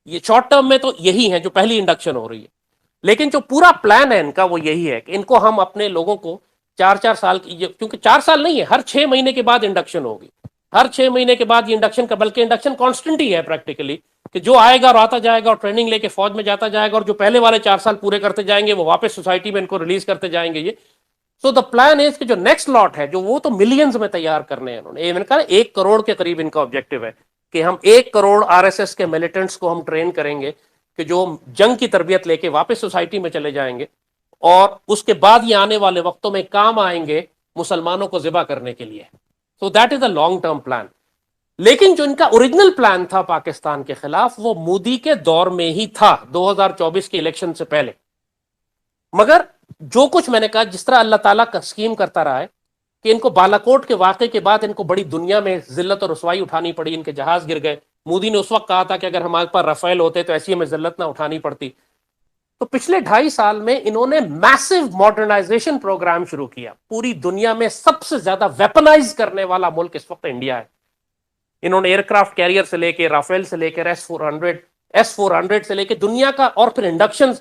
یہ شارٹ ٹرم میں تو یہی ہے جو پہلی انڈکشن ہو رہی ہے, لیکن جو پورا پلان ہے ان کا وہ یہی ہے کہ ان کو ہم اپنے لوگوں کو 4 سال کی, کیونکہ 4 سال نہیں ہے, ہر 6 مہینے کے بعد انڈکشن ہوگی, ہر 6 مہینے کے بعد یہ انڈکشن کا, بلکہ انڈکشن کانسٹنٹ ہی ہے پریکٹیکلی, کہ جو آئے گا اور آتا جائے گا اور ٹریننگ لے کے فوج میں جاتا جائے گا, اور جو پہلے والے 4 سال پورے کرتے جائیں گے وہ واپس سوسائٹی میں ان کو ریلیز کرتے جائیں گے. یہ سو دا پلان از کہ جو نیکسٹ لاٹ ہے جو وہ تو ملینز میں تیار کرنے ہیں انہوں نے. میں نے کہا 1 کروڑ کے قریب ان کا آبجیکٹو ہے کہ ہم 1 کروڑ RSS کے ملیٹنٹس کو ہم ٹرین کریں گے کہ جو جنگ کی تربیت لے کے واپس سوسائٹی میں چلے جائیں گے, اور اس کے بعد یہ آنے والے وقتوں میں کام آئیں گے مسلمانوں کو ذبح کرنے کے لیے. So that is a long term plan. لیکن جو ان کا اوریجنل پلان تھا پاکستان کے خلاف وہ مودی کے دور میں ہی تھا, 2024 کے الیکشن سے پہلے. مگر جو کچھ میں نے کہا, جس طرح اللہ تعالیٰ کا اسکیم کرتا رہا ہے کہ ان کو بالاکوٹ کے واقعے کے بعد ان کو بڑی دنیا میں ذلت اور رسوائی اٹھانی پڑی, ان کے جہاز گر گئے. مودی نے اس وقت کہا تھا کہ اگر ہمارے پاس رفیل ہوتے تو ایسی ہمیں ذلت نہ اٹھانی پڑتی. تو پچھلے 2.5 سال میں انہوں نے میسو ماڈرنائزیشن پروگرام شروع کیا. پوری دنیا میں سب سے زیادہ ویپنائز کرنے والا ملک اس وقت انڈیا ہے. انہوں نے ایئر کرافٹ کیریئر سے لے کے رافیل سے لے کے S-400 سے لے کے دنیا کا، اور پھر انڈکشن،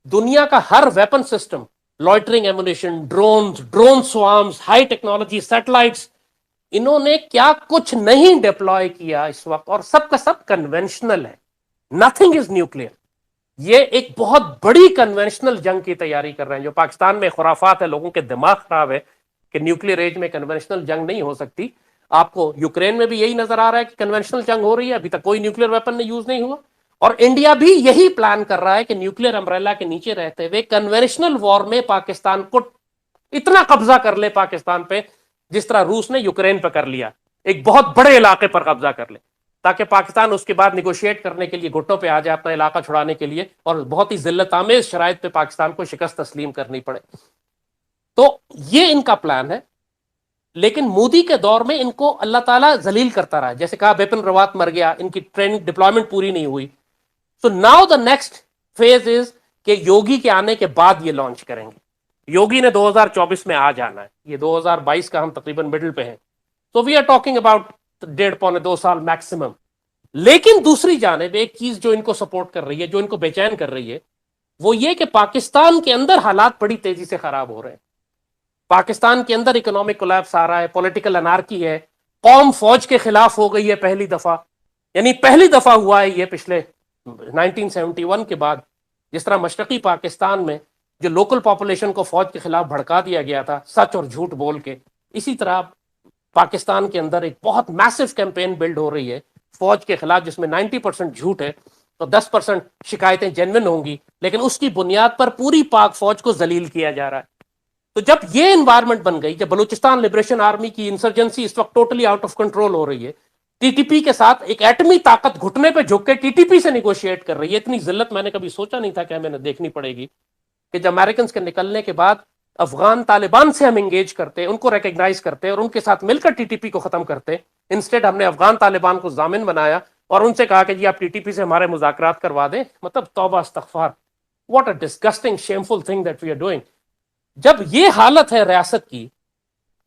دنیا کا ہر weapon system, loitering ammunition, drone swarms, high technology, satellites, انہوں نے کیا کچھ نہیں ڈپلوائے کیا اس وقت، اور سب کا سب کنونشنل ہے، نتھنگ از نیوکلیر. یہ ایک بہت بڑی کنونشنل جنگ کی تیاری کر رہے ہیں. جو پاکستان میں خرافات ہے، لوگوں کے دماغ خراب ہے کہ نیوکلیر ایج میں کنونشنل جنگ نہیں ہو سکتی. آپ کو یوکرین میں بھی یہی نظر آ رہا ہے کہ کنونشنل جنگ ہو رہی ہے، ابھی تک کوئی نیوکلیر ویپن نہیں یوز نہیں ہوا. اور انڈیا بھی یہی پلان کر رہا ہے کہ نیوکلیر امبریلا کے نیچے رہتے ہوئے کنونشنل وار میں پاکستان کو اتنا قبضہ کر لے پاکستان پہ، جس طرح روس نے یوکرین پہ کر لیا، ایک بہت بڑے علاقے پر قبضہ کر لے، تاکہ پاکستان اس کے بعد نیگوشیٹ کرنے کے لیے گھٹنوں پہ آ جائے اپنا علاقہ چھڑانے کے لیے، اور بہت ہی ذلت آمیز شرائط پہ پاکستان کو شکست تسلیم کرنی پڑے. تو یہ ان کا پلان ہے. لیکن مودی کے دور میں ان کو اللہ تعالیٰ ذلیل کرتا رہا، جیسے کہا بپن راوت مر گیا، ان کی ٹریننگ ڈپلائمنٹ پوری نہیں ہوئی. So now the next phase is کہ یوگی کے آنے کے بعد یہ لانچ کریں گے. یوگی نے 2024 میں آ جانا ہے، یہ 2022 کا ہم تقریباً مڈل پہ ہیں. تو وی آر ٹاکنگ اباؤٹ 1.5-2 سال میکسیمم. لیکن دوسری جانب ایک چیز جو ان کو سپورٹ کر رہی ہے، جو ان کو بے چین کر رہی ہے، وہ یہ کہ پاکستان کے اندر حالات بڑی تیزی سے خراب ہو رہے ہیں. پاکستان کے اندر اکنامک کولیپس آ رہا ہے، پولیٹیکل انارکی ہے، قوم فوج کے خلاف ہو گئی ہے پہلی دفعہ. یعنی پہلی دفعہ ہوا ہے یہ پچھلے 1971 کے بعد، جس طرح مشرقی پاکستان میں جو لوکل پاپولیشن کو فوج کے خلاف بھڑکا دیا گیا تھا سچ اور جھوٹ بول کے، اسی طرح پاکستان کے اندر ایک بہت میسو کیمپین بلڈ ہو رہی ہے فوج کے خلاف، جس میں 90% جھوٹ ہے تو 10% شکایتیں جینوین ہوں گی، لیکن اس کی بنیاد پر پوری پاک فوج کو ذلیل کیا جا رہا ہے. تو جب یہ انوائرمنٹ بن گئی، جب بلوچستان لبریشن آرمی کی انسرجنسی اس وقت ٹوٹلی آؤٹ آف کنٹرول ہو رہی ہے، ٹی ٹی پی کے ساتھ ایک ایٹمی طاقت گھٹنے پہ جھک کے ٹی ٹی پی سے نیگوشیٹ کر رہی ہے. اتنی ذلت میں نے کبھی سوچا نہیں تھا کہ ہمیں دیکھنی پڑے گی کہ جب امریکنز کے نکلنے کے بعد افغان طالبان سے ہم انگیج کرتے، ان کو ریکگنائز کرتے اور ان کے ساتھ مل کر ٹی ٹی پی کو ختم کرتے. انسٹیڈ ہم نے افغان طالبان کو ضامن بنایا اور ان سے کہا کہ جی آپ ٹی ٹی پی سے ہمارے مذاکرات کروا دیں. مطلب توبہ استغفار، what a disgusting shameful thing that we are doing. جب یہ حالت ہے ریاست کی،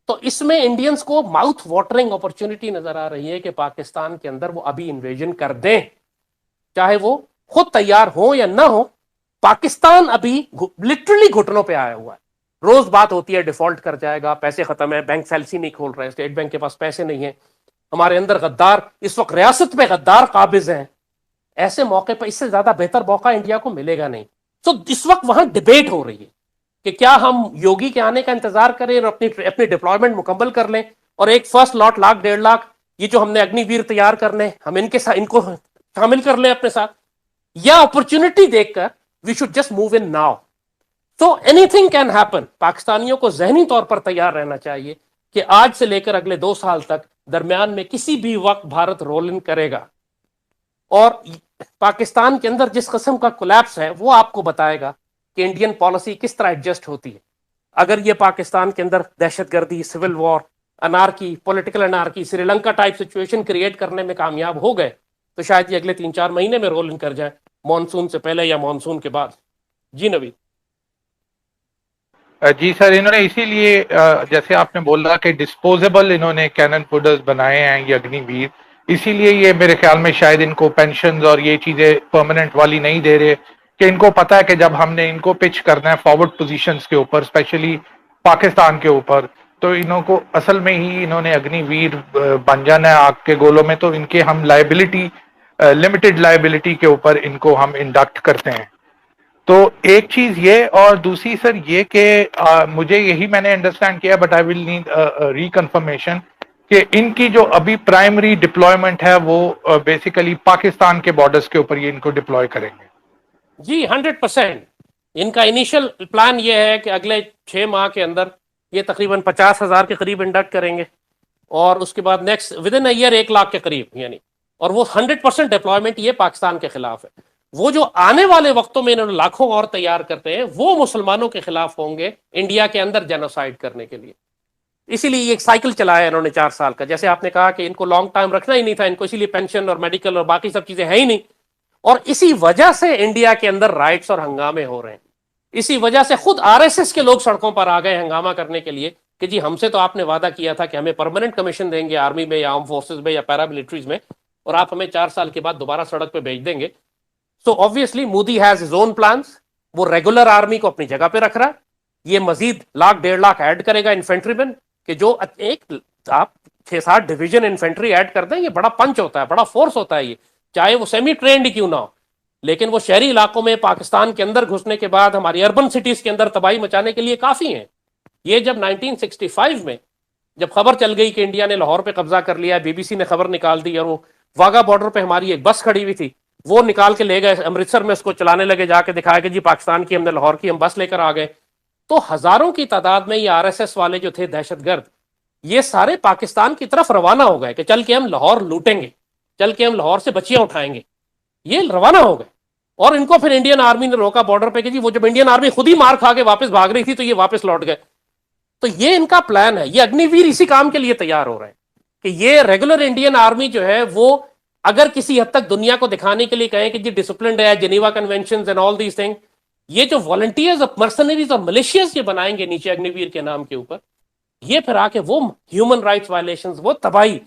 تو اس میں انڈینز کو ماؤتھ واٹرنگ اپرچونٹی نظر آ رہی ہے کہ پاکستان کے اندر وہ ابھی انویژن کر دیں، چاہے وہ خود تیار ہو یا نہ ہو. پاکستان ابھی لٹرلی گھٹنوں پہ آیا ہوا ہے. روز بات ہوتی ہے ڈیفالٹ کر جائے گا، پیسے ختم ہے، بینک سیلسی نہیں کھول رہے، اسٹیٹ بینک کے پاس پیسے نہیں ہیں، ہمارے اندر غدار اس وقت ریاست میں غدار قابض ہیں. ایسے موقع پہ اس سے زیادہ بہتر موقع انڈیا کو ملے گا نہیں. تو اس وقت وہاں ڈیبیٹ ہو رہی ہے کہ کیا ہم یوگی کے آنے کا انتظار کریں اور اپنی ڈپلائمنٹ مکمل کر لیں، اور ایک فرسٹ لاٹ 1.5 لاکھ یہ جو ہم نے اگنی ویر تیار کرنے، ہم ان کے ساتھ ان کو شامل کر لیں اپنے ساتھ، یا اپرچونٹی دیکھ کر we should just move in now. تو اینی تھنگ کین ہیپن. پاکستانیوں کو ذہنی طور پر تیار رہنا چاہیے کہ آج سے لے کر اگلے 2 سال تک درمیان میں کسی بھی وقت بھارت رول ان کرے گا، اور پاکستان کے اندر جس قسم کا کولیپس ہے وہ آپ کو بتائے گا کہ انڈین پالیسی کس طرح ایڈجسٹ ہوتی ہے. اگر یہ پاکستان کے اندر دہشت گردی، civil war, anarchy, political anarchy, Sri Lanka type situation create کرنے میں کامیاب ہو گئے تو شاید یہ اگلے 3-4 مہینے میں رول ان کر جائے، مانسون سے پہلے یا مانسون کے بعد. جی نوید. جی سر، انہوں نے اسی لیے جیسے آپ نے بولا کہ ڈسپوزیبل انہوں نے کینن فوڈرز بنائے ہیں یہ اگنی ویر، اسی لیے یہ میرے خیال میں شاید ان کو پینشنز اور یہ چیزیں پرماننٹ والی نہیں دے رہے، کہ ان کو پتا ہے کہ جب ہم نے ان کو پچ کرنا ہے فارورڈ پوزیشنز کے اوپر، اسپیشلی پاکستان کے اوپر، تو انہوں کو اصل میں ہی انہوں نے اگنی ویر بن جانا ہے آگ کے گولوں میں، تو ان کے ہم لائبلٹی، لمیٹڈ لائبلٹی کے اوپر ان کو ہم انڈکٹ کرتے ہیں. تو ایک چیز یہ، اور دوسری سر یہ کہ مجھے یہی میں نے انڈرسٹینڈ کیا، بٹ آئی ول نیڈ ریکنفرمیشن، کہ ان کی جو ابھی پرائمری ڈپلائمنٹ ہے وہ بیسیکلی پاکستان کے بارڈرز کے اوپر یہ ان کو ڈپلوائے کریں گے. جی 100%. ان کا انیشل پلان یہ ہے کہ اگلے 6 ماہ کے اندر یہ تقریباً 50,000 کے قریب انڈکٹ کریں گے، اور اس کے بعد next within year 1 lakh کے قریب، یعنی، اور وہ 100% ڈپلائمنٹ یہ پاکستان کے خلاف ہے. وہ جو آنے والے وقتوں میں انہوں نے لاکھوں اور تیار کرتے ہیں وہ مسلمانوں کے خلاف ہوں گے انڈیا کے اندر جینوسائیڈ کرنے کے لیے. اسی لیے یہ ایک سائیکل چلایا انہوں نے 4 سال کا، جیسے آپ نے کہا کہ ان کو لانگ ٹائم رکھنا ہی نہیں تھا، ان کو اسی لیے پینشن اور میڈیکل اور باقی سب چیزیں ہیں ہی نہیں، اور اسی وجہ سے انڈیا کے اندر رائٹس اور ہنگامے ہو رہے ہیں. اسی وجہ سے خود RSS کے لوگ سڑکوں پر آ گئے ہنگامہ کرنے کے لیے کہ جی ہم سے تو آپ نے وعدہ کیا تھا کہ ہمیں پرماننٹ کمیشن دیں گے آرمی میں یا آرم فورسز میں یا پیرا ملٹریز میں، اور آپ ہمیں 4 سال کے بعد دوبارہ سڑک پہ بھیج دیں گے. So obviously Modi has his own plans. وہ ریگولر آرمی کو اپنی جگہ پہ رکھ رہا ہے. یہ مزید 1,00,000 1,50,000 ایڈ کرے گا انفینٹری مین، کہ جو ایک آپ 6-7 ڈویژن انفینٹری ایڈ کر دیں، یہ بڑا پنچ ہوتا ہے، بڑا فورس ہوتا ہے یہ، چاہے وہ سیمی ٹرینڈ ہی کیوں نہ ہو. لیکن وہ شہری علاقوں میں پاکستان کے اندر گھسنے کے بعد ہماری اربن سٹیز کے اندر تباہی مچانے کے لیے کافی ہیں. یہ جب 1965 میں جب خبر چل گئی کہ انڈیا نے لاہور پہ قبضہ کر لیا، بی بی سی نے خبر نکال دی، اور وہ واگا بارڈر پہ ہماری ایک بس کھڑی ہوئی تھی، وہ نکال کے لے گئے امرتسر میں، اس کو چلانے لگے، جا کے دکھایا کہ جی پاکستان کی، ہم نے لاہور کی، ہم بس لے کر آ گئے. تو ہزاروں کی تعداد میں یہ آر ایس ایس والے جو تھے دہشت گرد، یہ سارے پاکستان کی طرف روانہ ہو گئے کہ چل کے ہم لاہور لوٹیں گے، چل کے ہم لاہور سے بچیاں اٹھائیں گے. یہ روانہ ہو گئے، اور ان کو پھر انڈین آرمی نے روکا بارڈر پہ کہ جی وہ جب انڈین آرمی خود ہی مار کھا کے واپس بھاگ رہی تھی تو یہ واپس لوٹ گئے. تو یہ ان کا پلان ہے. یہ اگنی ویر اسی کام کے لیے تیار ہو رہے ہیں کہ یہ ریگولر انڈین آرمی جو ہے وہ اگر کسی حد تک دنیا کو دکھانے کے لیے کہیں کہ جی ڈسپلنڈ ہے، Geneva conventions and all these thing, یہ جو والنٹیئرز مرسنریز اور ملیشیاز یہ بنائیں گے نیچے اگنی ویر کے نام کے اوپر، یہ پھر آ کے وہ ہیومن رائٹس وائلیشنز، وہ تباہی،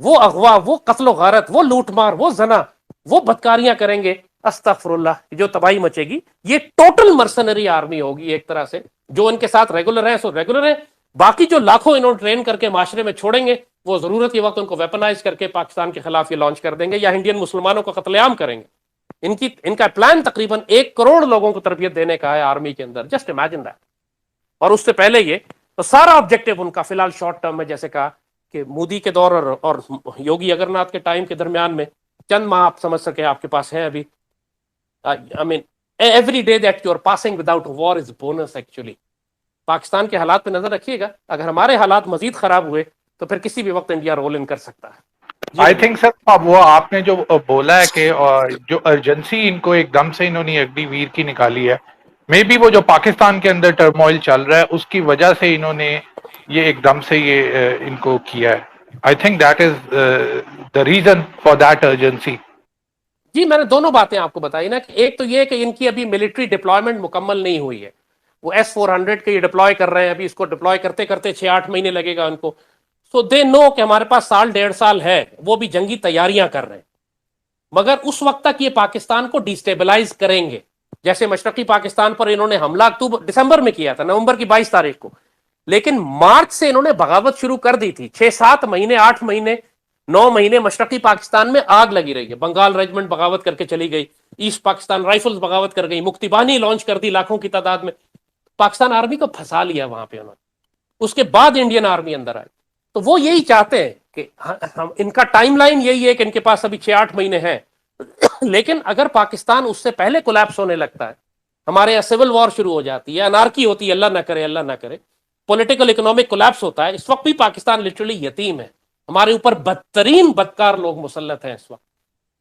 وہ اغوا، وہ قتل و غارت، وہ لوٹ مار، وہ زنا، وہ بدکاریاں کریں گے. استغفر اللہ، جو تباہی مچے گی. یہ ٹوٹل مرسنری آرمی ہوگی ایک طرح سے. جو ان کے ساتھ ریگولر ہیں سو ریگولر ہیں، باقی جو لاکھوں انہوں ٹرین کر کے معاشرے میں چھوڑیں گے، وہ ضرورت کے وقت ان کو ویپنائز کر کے پاکستان کے خلاف یہ لانچ کر دیں گے یا انڈین مسلمانوں کو قتل عام کریں گے. ان کا پلان تقریباً 1 کروڑ لوگوں کو تربیت دینے کا ہے آرمی کے اندر. Just imagine that. اور اس سے پہلے یہ تو سارا آبجیکٹو ان کا فی الحال شارٹ ٹرم میں، جیسے کہا کہ مودی کے دور اور یوگی اگر ناتھ کے ٹائم کے درمیان میں چند ماہ آپ سمجھ سکے آپ کے پاس ہیں ابھی. I mean, every day that you are passing without war is bonus actually. Pakistan کے حالات پہ نظر رکھیے گا، اگر ہمارے حالات مزید خراب ہوئے تو پھر کسی بھی وقت انڈیا رول ان کر سکتا ہے. آئی تھنک سر وہ آپ نے جو بولا ہے کہ جو ارجنسی ان کو ایک دم سے انہوں نے اگنی ویر کی نکالی ہے، مے بی وہ جو پاکستان کے اندر ٹرموائل چل رہا ہے اس کی وجہ سے انہوں نے یہ ایک دم سے یہ ان کو کیا ہے. I think that is the reason for that urgency. جی میں نے دونوں باتیں آپ کو بتائی نا، کہ ایک تو یہ کہ ان کی ابھی ملٹری ڈپلائمنٹ مکمل نہیں ہوئی ہے. وہ S-400 کے یہ ڈپلوائے کر رہے ہیں، ابھی اس کو ڈپلوائے کرتے کرتے 6-8 مہینے لگے گا ان کو. سو دے نو کہ ہمارے پاس 1.5 سال ہے، وہ بھی جنگی تیاریاں کر رہے ہیں. مگر اس وقت تک یہ پاکستان کو ڈیسٹیبلائز کریں گے. جیسے مشرقی پاکستان پر انہوں نے حملہ دسمبر میں کیا تھا، نومبر کی 22 تاریخ کو، لیکن مارچ سے انہوں نے بغاوت شروع کر دی تھی. 6-7 مہینے، 8 مہینے، 9 مہینے مشرقی پاکستان میں آگ لگی رہی ہے. بنگال ریجمنٹ بغاوت کر کے چلی گئی، ایسٹ پاکستان رائفلز بغاوت کر گئی، مکتی بانی لانچ کر دی لاکھوں کی تعداد میں. پاکستان آرمی کو پھنسا لیا وہاں پہ انہوں نے. اس کے بعد انڈین آرمی اندر آئی. تو وہ یہی چاہتے ہیں کہ ان کا ٹائم لائن یہی ہے کہ ان کے پاس ابھی 6-8 مہینے ہیں. لیکن اگر پاکستان اس سے پہلے کولیپس ہونے لگتا ہے، ہمارے یہاں سول وار شروع ہو جاتی ہے، انارکی ہوتی ہے، اللہ نہ کرے اللہ نہ کرے، پولیٹیکل اکنامک کولیپس ہوتا ہے، اس وقت بھی پاکستان لٹرلی یتیم ہے. ہمارے اوپر بدترین بدکار لوگ مسلط ہیں اس وقت،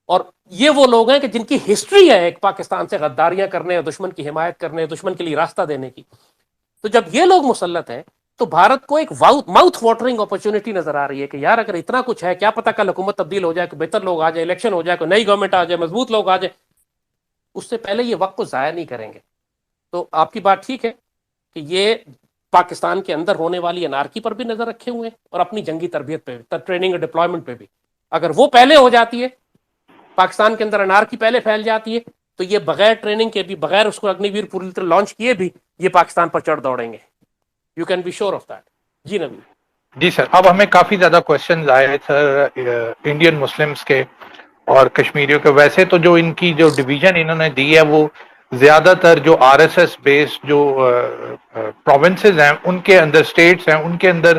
اور یہ وہ لوگ ہیں کہ جن کی ہسٹری ہے ایک پاکستان سے غداریاں کرنے، دشمن کی حمایت کرنے، دشمن کے لیے راستہ دینے کی. تو جب یہ لوگ مسلط ہیں تو بھارت کو ایک ماؤتھ واٹرنگ اپرچونٹی نظر آ رہی ہے کہ یار اگر اتنا کچھ ہے، کیا پتہ کل حکومت تبدیل ہو جائے، کہ بہتر لوگ آ جائے، الیکشن ہو جائے، کوئی نئی گورنمنٹ آ جائے، مضبوط لوگ آ جائے. اس سے پہلے یہ وقت کو ضائع نہیں کریں گے. تو آپ کی بات ٹھیک ہے کہ یہ پاکستان کے اندر ہونے والی انارکی پر بھی نظر رکھے ہوئے ہیں، اور اپنی جنگی تربیت پہ، ٹریننگ اور ڈپلائمنٹ پہ بھی. اگر وہ پہلے ہو جاتی ہے، پاکستان کے اندر انارکی پہلے پھیل جاتی ہے، تو یہ بغیر ٹریننگ کے بھی، بغیر اس کو اگنی ویر پوری طرح لانچ کیے بھی، یہ پاکستان پر چڑھ دوڑیں گے. You can be sure of that. جی نبی. جی سر، اب ہمیں کافی زیادہ کوشچنز آئے ہیں سر انڈین مسلمس کے اور کشمیریوں کے. ویسے تو جو ان کی جو ڈویژن انہوں نے دی ہے وہ زیادہ تر جو آر ایس ایس بیسڈ جو پروونسز ہیں ان کے اندر، اسٹیٹس ہیں ان کے اندر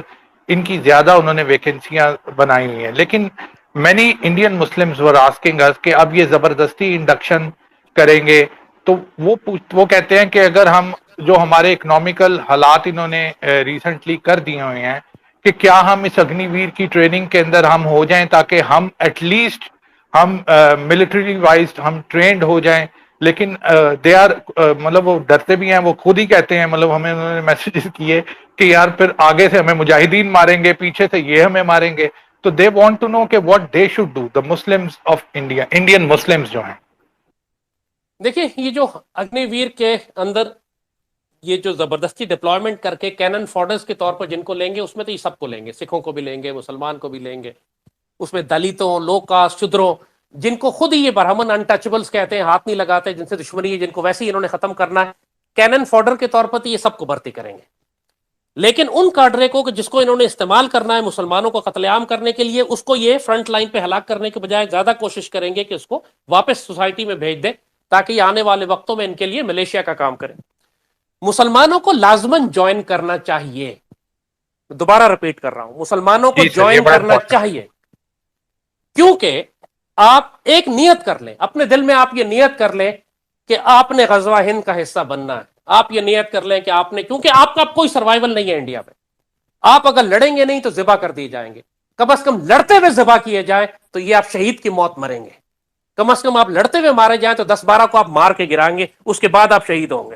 ان کی زیادہ انہوں نے ویکنسیاں بنائی ہوئی ہیں. لیکن مینی انڈین مسلمز ور آسکنگ اس کہ اب یہ زبردستی انڈکشن کریں گے. تو وہ کہتے ہیں کہ اگر ہم جو ہمارے اکنامیکل حالات انہوں نے ریسنٹلی کر دیے ہوئے ہیں، کہ کیا ہم اس اگنی ویر کی ٹریننگ کے اندر ہم ہو جائیں تاکہ ہم ایٹ لیسٹ ہم ملٹری وائز ہم ٹرینڈ ہو جائیں. لیکن دے آر مطلب وہ ڈرتے بھی ہیں، وہ خود ہی کہتے ہیں، مطلب ہمیں انہوں نے میسیجز کیے کہ یار پھر آگے سے ہمیں مجاہدین ماریں گے، پیچھے سے یہ ہمیں ماریں گے. تو دے وانٹ ٹو نو کہ what they should do the Muslims of India, Indian Muslims جو ہیں. دیکھیں یہ جو اگنی ویر کے اندر یہ جو زبردستی ڈپلائمنٹ کر کے کینن فوڈرز کے طور پر جن کو لیں گے، اس میں تو یہ سب کو لیں گے، سکھوں کو بھی لیں گے، مسلمان کو بھی لیں گے، اس میں دلتوں، لو کاسٹ، شودروں، جن کو خود ہی یہ برہمن انٹچبلز کہتے ہیں، ہاتھ نہیں لگاتے، جن سے دشمنی ہے، جن کو ویسے ہی انہوں نے ختم کرنا ہے، کینن فوڈر کے طور پر تو یہ سب کو بھرتی کریں گے۔ لیکن ان کاڈرے کو کہ جس کو انہوں نے استعمال کرنا ہے مسلمانوں کو قتل عام کرنے کے لیے، اس کو یہ فرنٹ لائن پہ ہلاک کرنے کے بجائے زیادہ کوشش کریں گے کہ اس کو واپس سوسائٹی میں بھیج دیں، تاکہ یہ آنے والے وقتوں میں ان کے لیے ملیشیا کا کام کرے۔ مسلمانوں کو لازماً جوائن کرنا چاہیے، دوبارہ رپیٹ کر رہا ہوں، مسلمانوں کو جی سر، یہ جوائن بڑا کرنا امپورٹنٹ۔ چاہیے، کیونکہ آپ ایک نیت کر لیں، اپنے دل میں آپ یہ نیت کر لیں کہ آپ نے غزوہ ہند کا حصہ بننا ہے، آپ یہ نیت کر لیں کہ آپ نے، کیونکہ آپ کا کوئی سروائیول نہیں ہے انڈیا میں، آپ اگر لڑیں گے نہیں تو ذبح کر دیے جائیں گے، کم از کم لڑتے ہوئے ذبح کیے جائیں تو یہ آپ شہید کی موت مریں گے، کم از کم آپ لڑتے ہوئے مارے جائیں تو 10-12 کو آپ مار کے گرائیں گے، اس کے بعد آپ شہید ہوں گے۔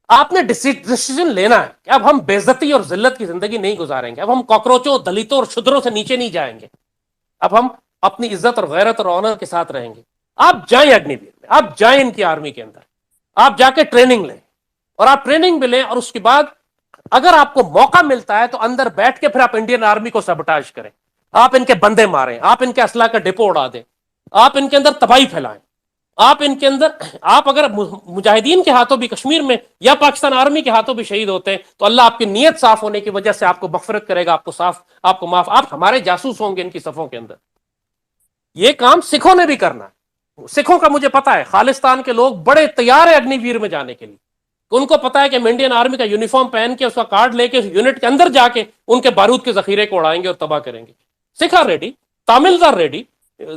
آپ نے ڈیسیژن لینا ہے کہ اب ہم بے عزتی اور ذلت کی زندگی نہیں گزاریں گے، اب ہم کاکروچوں، دلتوں اور شودروں سے نیچے نہیں جائیں گے، اب ہم اپنی عزت اور غیرت اور آنر کے ساتھ رہیں گے۔ آپ جائیں اگنی ویر میں، آپ جائیں ان کی آرمی کے اندر، آپ جا کے ٹریننگ لیں، اور آپ ٹریننگ بھی لیں، اور اس کے بعد اگر آپ کو موقع ملتا ہے تو اندر بیٹھ کے پھر آپ انڈین آرمی کو سبٹاج کریں، آپ ان کے بندے ماریں، آپ ان کے اسلحہ کا ڈپو اڑا دیں، آپ ان کے اندر تباہی پھیلائیں، آپ ان کے اندر، آپ اگر مجاہدین کے ہاتھوں بھی کشمیر میں یا پاکستان آرمی کے ہاتھوں بھی شہید ہوتے ہیں تو اللہ آپ کی نیت صاف ہونے کی وجہ سے آپ کو مغفرت کرے گا، آپ کو صاف، آپ کو معاف، آپ ہمارے جاسوس ہوں گے ان کی صفوں کے اندر۔ یہ کام سکھوں نے بھی کرنا ہے، سکھوں کا مجھے پتا ہے، خالستان کے لوگ بڑے تیار ہیں اگنی ویر میں جانے کے لیے، ان کو پتا ہے کہ ہم انڈین آرمی کا یونیفارم پہن کے، اس کا کارڈ لے کے یونٹ کے اندر جا کے ان کے بارود کے ذخیرے کو اڑائیں گے اور تباہ کریں گے۔ Sikh are ready, Tamils are ready,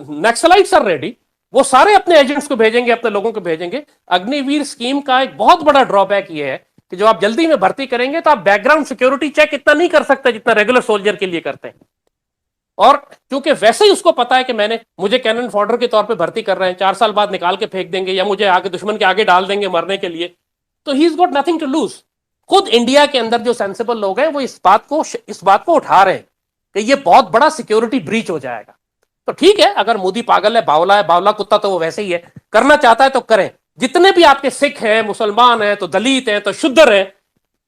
Naxalites are ready, وہ سارے اپنے ایجنٹس کو بھیجیں گے، اپنے لوگوں کو بھیجیں گے۔ اگنی ویر اسکیم کا ایک بہت بڑا ڈرا بیک یہ ہے کہ جو آپ جلدی میں بھرتی کریں گے تو آپ بیک گراؤنڈ سیکیورٹی چیک اتنا نہیں کر سکتے جتنا ریگولر سولجر کے لیے کرتے ہیں، اور کیونکہ ویسے ہی اس کو پتا ہے کہ مجھے کینن فوڈر کے طور پہ بھرتی کر رہے ہیں، 4 سال بعد نکال کے پھینک دیں گے یا مجھے آگے دشمن کے آگے ڈال دیں گے مرنے کے لیے، تو ہی از گوٹ نتھنگ ٹو لوز۔ خود انڈیا کے اندر جو سینسیبل لوگ ہیں وہ اس بات کو اٹھا رہے ہیں کہ یہ بہت بڑا سیکیورٹی بریچ ہو جائے گا۔ تو ٹھیک ہے، اگر مودی پاگل ہے، باولا کتا تو وہ ویسے ہی ہے، کرنا چاہتا ہے تو کریں۔ جتنے بھی آپ کے سکھ ہیں، مسلمان ہیں، تو دلت ہیں، تو شودر ہیں،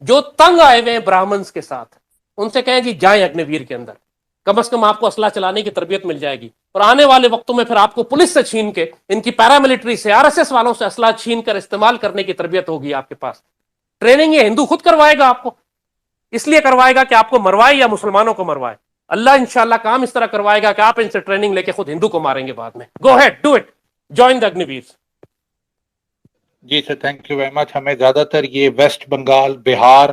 جو تنگ آئے ہوئے ہیں برہمنس کے ساتھ، ان سے کہیں جی جائیں اگنیویر کے اندر، کم از کم آپ کو اسلحہ چلانے کی تربیت مل جائے گی، اور آنے والے وقتوں میں پھر آپ کو پولیس سے چھین کے، ان کی پیراملٹری سے، RSS والوں سے اسلحہ چھین کر استعمال کرنے کی تربیت ہوگی آپ کے پاس۔ ٹریننگ یہ ہندو خود کروائے گا آپ کو، اس لیے کروائے گا کہ آپ کو مروائے یا مسلمانوں کو مروائے۔ اللہ انشاءاللہ کام اس طرح کروائے گا کہ آپ ان سے ٹریننگ لے کے خود ہندو کو ماریں گے بعد میں۔ Go ahead, do it, join the Agniveers. جی sir, thank you very much. ہمیں زیادہ تر یہ ویسٹ بنگال، بہار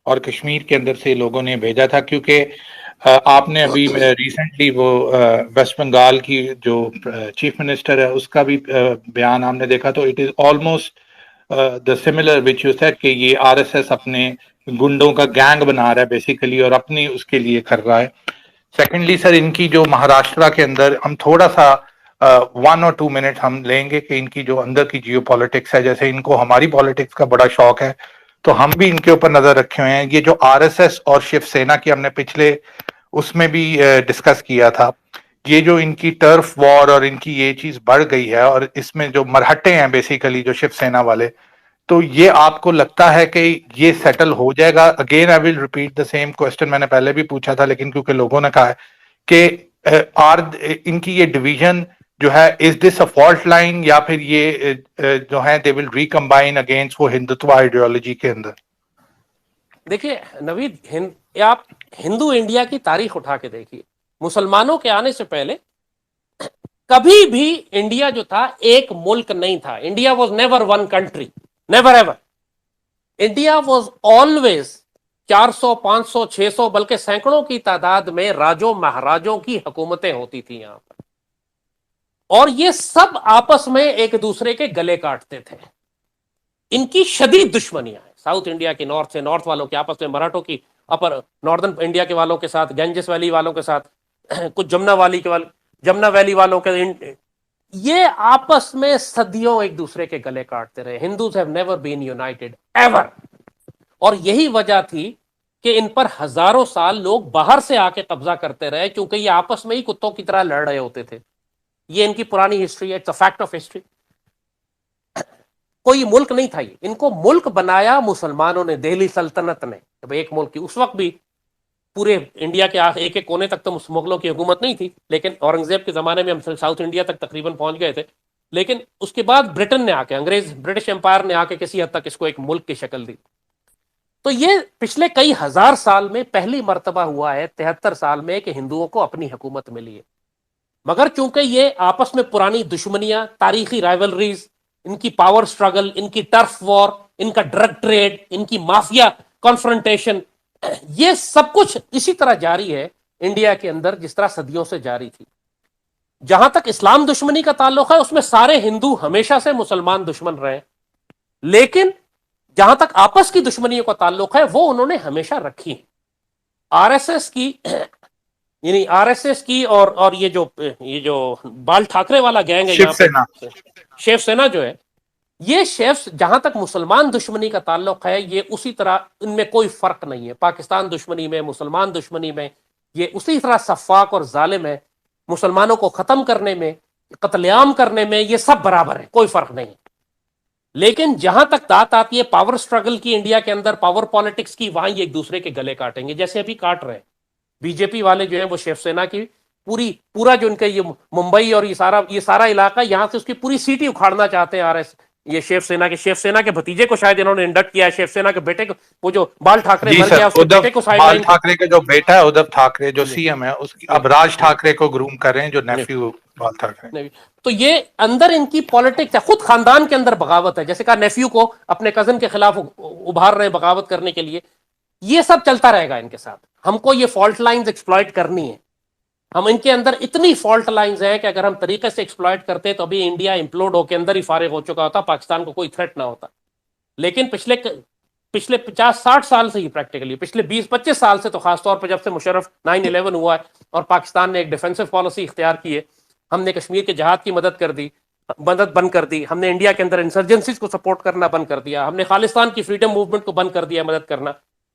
اور کشمیر کے اندر سے لوگوں نے بھیجا تھا، کیونکہ آپ نے ابھی ریسنٹلی وہ ویسٹ بنگال کی جو چیف منسٹر ہے اس کا بھی بیان ہم نے دیکھا، تو it is almost the similar which you said کہ یہ RSS اپنے گنڈوں کا گینگ بنا رہا ہے بیسیکلی، اور اپنی اس کے لیے کر رہا ہے۔ سیکنڈلی سر، ان کی جو مہاراشٹرا کے اندر ہم تھوڑا سا 1 اور 2 منٹ ہم لیں گے کہ ان کی جو اندر کی جیو پالیٹکس ہے، جیسے ان کو ہماری پالیٹکس کا بڑا شوق ہے تو ہم بھی ان کے اوپر نظر رکھے ہوئے ہیں۔ یہ جو RSS اور شیو سینا کی ہم نے پچھلے اس میں بھی ڈسکس کیا تھا، یہ جو ان کی ٹرف وار اور ان کی یہ چیز بڑھ گئی ہے، اور اس میں جو مرہٹے ہیں بیسیکلی جو شیو سینا والے، تو یہ آپ کو لگتا ہے کہ یہ سیٹل ہو جائے گا؟ Again I will repeat the same question, میں نے پہلے بھی پوچھا تھا لیکن کیونکہ لوگوں نے کہا ہے کہ ان کی یہ ڈویژن جو ہے، از دس اے فالٹ لائن، یا پھر یہ جو ہے دے ول ریکمبائن اگینسٹ وہ ہندوتوا آئیڈیالوجی کے اندر؟ دیکھیے نوید، آپ ہندو انڈیا کی تاریخ اٹھا کے دیکھیے، مسلمانوں کے آنے سے پہلے کبھی بھی انڈیا جو تھا ایک ملک نہیں تھا۔ India was never one country, never ever. India was always 400، 500، 600 بلکہ سینکڑوں کی تعداد میں راجوں مہاراجوں کی حکومتیں ہوتی تھیں یہاں پر، اور یہ سب آپس میں ایک دوسرے کے گلے کاٹتے تھے۔ ان کی شدید دشمنیاں ہیں، ساؤتھ انڈیا کی نارتھ سے، نارتھ والوں کے آپس میں، مراٹھوں کی اپر ناردرن انڈیا کے والوں کے ساتھ، گنجس ویلی والوں کے ساتھ، کچھ جمنا ویلی والوں کے، یہ آپس میں صدیوں ایک دوسرے کے گلے کاٹتے رہے۔ Hindus have never been United ever, اور یہی وجہ تھی کہ ان پر ہزاروں سال لوگ باہر سے آ کے قبضہ کرتے رہے، کیونکہ یہ آپس میں ہی کتوں کی طرح لڑ رہے ہوتے تھے۔ یہ ان کی پرانی ہسٹری ہے، it's a fact of history. کوئی ملک نہیں تھا یہ، ان کو ملک بنایا مسلمانوں نے، دہلی سلطنت نے. جب ایک ملک کی اس وقت بھی پورے انڈیا کے ایک ایک کونے تک تو مغلوں کی حکومت نہیں تھی، لیکن اورنگزیب کے زمانے میں ہم ساؤتھ انڈیا تک تقریباً پہنچ گئے تھے. لیکن اس کے بعد برٹن نے آ کے، برٹش امپائر نے آ کے کسی حد تک اس کو ایک ملک کی شکل دی. تو یہ پچھلے کئی ہزار سال میں پہلی مرتبہ ہوا ہے 73 سال میں کہ ہندوؤں کو اپنی حکومت ملی ہے. مگر چونکہ یہ آپس میں پرانی دشمنیاں، تاریخی رائیولریز، ان کی پاور سٹرگل، ان کی ٹرف وار، ان کا ڈرگ ٹریڈ، ان کی مافیا کانفرنٹیشن، یہ سب کچھ اسی طرح جاری ہے انڈیا کے اندر جس طرح صدیوں سے جاری تھی. جہاں تک اسلام دشمنی کا تعلق ہے اس میں سارے ہندو ہمیشہ سے مسلمان دشمن رہے، لیکن جہاں تک آپس کی دشمنیوں کا تعلق ہے وہ انہوں نے ہمیشہ رکھی. آر ایس ایس کی یعنی آر ایس ایس کی اور یہ جو بال ٹھاکرے والا گینگ ہے شیو یہاں سینا. پہ، شیو سینا جو ہے، یہ شیفز جہاں تک مسلمان دشمنی کا تعلق ہے یہ اسی طرح ان میں کوئی فرق نہیں ہے. پاکستان دشمنی میں، مسلمان دشمنی میں یہ اسی طرح سفاک اور ظالم ہے. مسلمانوں کو ختم کرنے میں، قتل عام کرنے میں یہ سب برابر ہے، کوئی فرق نہیں. لیکن جہاں تک بات آتی ہے پاور سٹرگل کی انڈیا کے اندر، پاور پالیٹکس کی، وہاں یہ ایک دوسرے کے گلے کاٹیں گے جیسے ابھی کاٹ رہے ہیں. بی جے پی والے جو ہیں وہ شیو سینا کی پورا جو ان کا یہ ممبئی اور یہ سارا علاقہ، یہاں سے اس کی پوری سیٹی اکھاڑنا چاہتے ہیں. یہ شیو سینا کے بھتیجے کو شاید انہوں نے انڈکٹ کیا ہے، شیو سینا کے بیٹے کو، وہ جو بال ٹھاکرے جی مر سر، گیا اس کے بیٹے کو سائڈ بال لائن. ٹھاکرے کا جو بیٹا ہے ادھو ٹھاکرے جو سی ایم ہے، اس کی اب راج ٹھاکرے کو گروم کر رہے ہیں جو نیفیو بال ٹھاکرے. تو یہ اندر ان کی پالیٹکس ہے، خود خاندان کے اندر بغاوت ہے. جیسے کہا نیفیو کو اپنے کزن کے خلاف ابھار رہے ہیں بغاوت کرنے کے لیے. یہ سب چلتا رہے گا ان کے ساتھ. ہم کو یہ فالٹ لائنز ایکسپلائٹ کرنی ہے. ہم ان کے اندر اتنی فالٹ لائنز ہیں کہ اگر ہم طریقے سے ایکسپلائٹ کرتے تو ابھی انڈیا امپلوڈ ہو کے اندر ہی فارغ ہو چکا ہوتا، پاکستان کو کوئی تھریٹ نہ ہوتا. لیکن پچھلے 50-60 سال سے ہی پریکٹیکلی، پچھلے 20-25 سال سے تو خاص طور پہ جب سے مشرف 9/11 ہوا ہے اور پاکستان نے ایک ڈیفینسو پالیسی اختیار کی ہے، ہم نے کشمیر کے جہاد کی مدد بند کر دی، ہم نے انڈیا کے اندر انسرجنسیز کو سپورٹ کرنا بند کر دیا، ہم نے خالصتان کی فریڈم موومنٹ کو بند کر دیا مدد کرنا.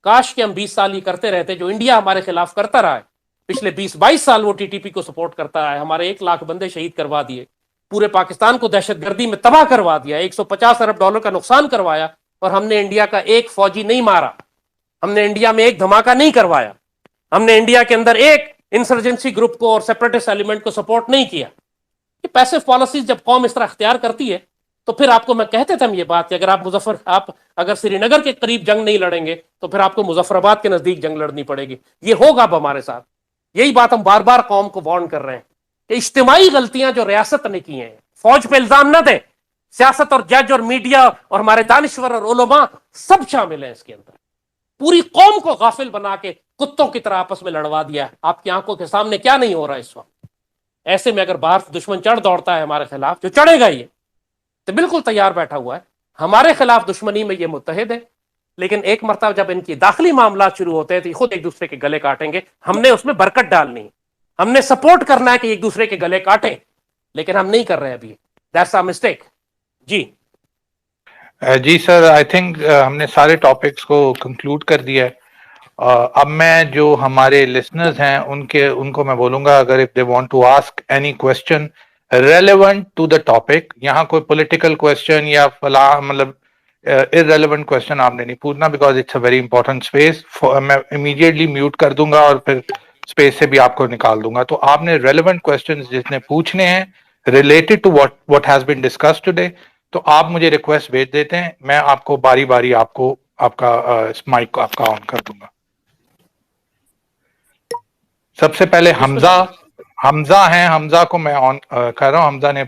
کاش کہ ہم 20 سال ہی کرتے رہتے جو انڈیا ہمارے خلاف کرتا رہا ہے. پچھلے 20-22 سال وہ ٹی ٹی پی کو سپورٹ کرتا ہے، ہمارے 1 لاکھ بندے شہید کروا دیے، پورے پاکستان کو دہشت گردی میں تباہ کروا دیا، $150 ارب کا نقصان کروایا، اور ہم نے انڈیا کا ایک فوجی نہیں مارا، ہم نے انڈیا میں ایک دھماکہ نہیں کروایا، ہم نے انڈیا کے اندر ایک انسرجنسی گروپ کو اور سیپریٹسٹ ایلیمنٹ کو سپورٹ نہیں کیا. یہ پیسو پالیسیز جب قوم اس طرح اختیار کرتی ہے تو پھر آپ کو میں کہتے تھے ہم یہ بات کہ اگر آپ اگر سری نگر کے قریب جنگ نہیں لڑیں گے تو پھر آپ کو مظفر آباد کے نزدیک جنگ لڑنی پڑے گی. یہ ہوگا اب ہمارے ساتھ. یہی بات ہم بار بار قوم کو وارن کر رہے ہیں کہ اجتماعی غلطیاں جو ریاست نے کی ہیں، فوج پہ الزام نہ دیں، سیاست اور جج اور میڈیا اور ہمارے دانشور اور علماء سب شامل ہیں اس کے اندر. پوری قوم کو غافل بنا کے کتوں کی طرح آپس میں لڑوا دیا. آپ کی آنکھوں کے سامنے کیا نہیں ہو رہا اس وقت. ایسے میں اگر باہر دشمن چڑھ دوڑتا ہے ہمارے خلاف، جو چڑھے گا یہ تو بالکل تیار بیٹھا ہوا ہے، ہمارے خلاف دشمنی میں یہ متحد ہے. لیکن ایک مرتبہ جب ان کی داخلی معاملات شروع ہوتے ہیں تو یہ خود ایک دوسرے کے گلے کاٹیں گے. ہم نے اس میں برکت ڈالنی ہے، ہم نے سپورٹ کرنا ہے کہ ایک دوسرے کے گلے کاٹیں، لیکن ہم نہیں کر رہے ابھی. That's a mistake. جی سر، آئی تھنک ہم نے سارے ٹاپکس کو کنکلوڈ کر دیا ہے. اب میں جو ہمارے لسنرز ہیں ان کو میں بولوں گا، اگر if they want to ask any question relevant to the topic, یہاں کوئی پولیٹیکل کوسچن یا فلاں مطلب irrelevant کوسچن آپ نے نہیں پوچھنا، because it's a very important space. میں امیڈیٹلی میوٹ کر دوں گا اور پھر اسپیس سے بھی آپ کو نکال دوں گا. تو آپ نے ریلیونٹ کوسچن جتنے پوچھنے ہیں related to what has been discussed today، تو آپ مجھے ریکویسٹ بھیج دیتے ہیں، میں آپ کو باری باری آپ کا مائک کو آپ کا آن کر دوں گا. سب سے پہلے حمزہ ہیں، حمزہ کو میں آن کر رہا ہوں. حمزہ نے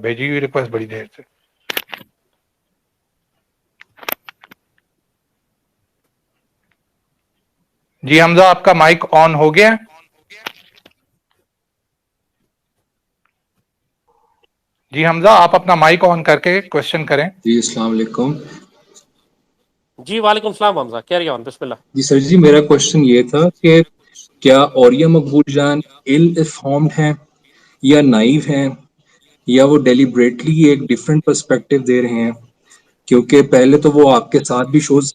بھیجی ہوئی ریکویسٹ بڑی دیر سے. جی حمزہ، آپ کا مائک آن ہو گیا. جی حمزہ، آپ اپنا مائک آن کر کے کوشچن کریں. جی السلام علیکم. جی وعلیکم السلام حمزہ، کیری آن، بسم اللہ. جی سر جی، میرا کوشچن یہ تھا کہ کیا اوریا مقبول جان ill informed ہیں یا نائیو ہیں، یا وہ ڈیلیبریٹلی ایک ڈفرینٹ پرسپیکٹو دے رہے ہیں؟ کیونکہ پہلے تو وہ آپ کے ساتھ بھی شوز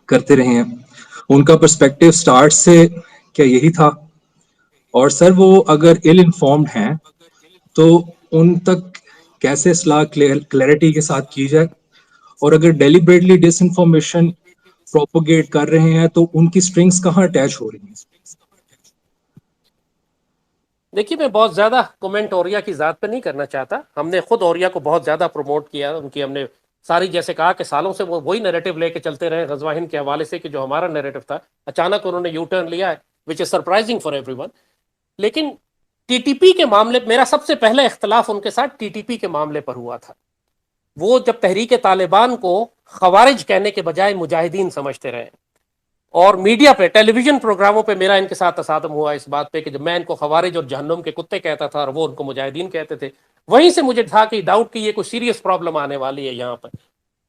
کرتے رہے ہیں، ان کا پرسپیکٹو سٹارٹ سے کیا یہی تھا؟ اور سر وہ اگر ill informed ہیں تو ان تک کیسے اصلاح کلیئرٹی کے ساتھ کی جائے، اور اگر ڈیلیبریٹلی ڈس انفارمیشن پروپوگیٹ کر رہے ہیں تو ان کی سٹرنگز کہاں اٹیچ ہو رہی ہیں؟ دیکھیے میں بہت زیادہ کومنٹ اوریا کی ذات پہ نہیں کرنا چاہتا. ہم نے خود اوریا کو بہت زیادہ پروموٹ کیا، ان کی ہم نے ساری، جیسے کہا کہ سالوں سے وہ وہی نیریٹو لے کے چلتے رہے غزوہ ہند کے حوالے سے، کہ جو ہمارا نیریٹو تھا اچانک انہوں نے یو ٹرن لیا ہے، وچ از سرپرائزنگ فار ایوری ون. لیکن ٹی ٹی پی کے معاملے، میرا سب سے پہلا اختلاف ان کے ساتھ ٹی ٹی پی کے معاملے پر ہوا تھا. وہ جب تحریک طالبان کو خوارج کہنے کے بجائے مجاہدین سمجھتے رہے، اور میڈیا پہ، ٹیلی ویژن پروگراموں پہ میرا ان کے ساتھ تصادم ہوا اس بات پہ کہ جب میں ان کو خوارج اور جہنم کے کتے کہتا تھا اور وہ ان کو مجاہدین کہتے تھے، وہیں سے مجھے تھا کہ ڈاؤٹ کہ یہ کوئی سیریس پرابلم آنے والی ہے یہاں پر،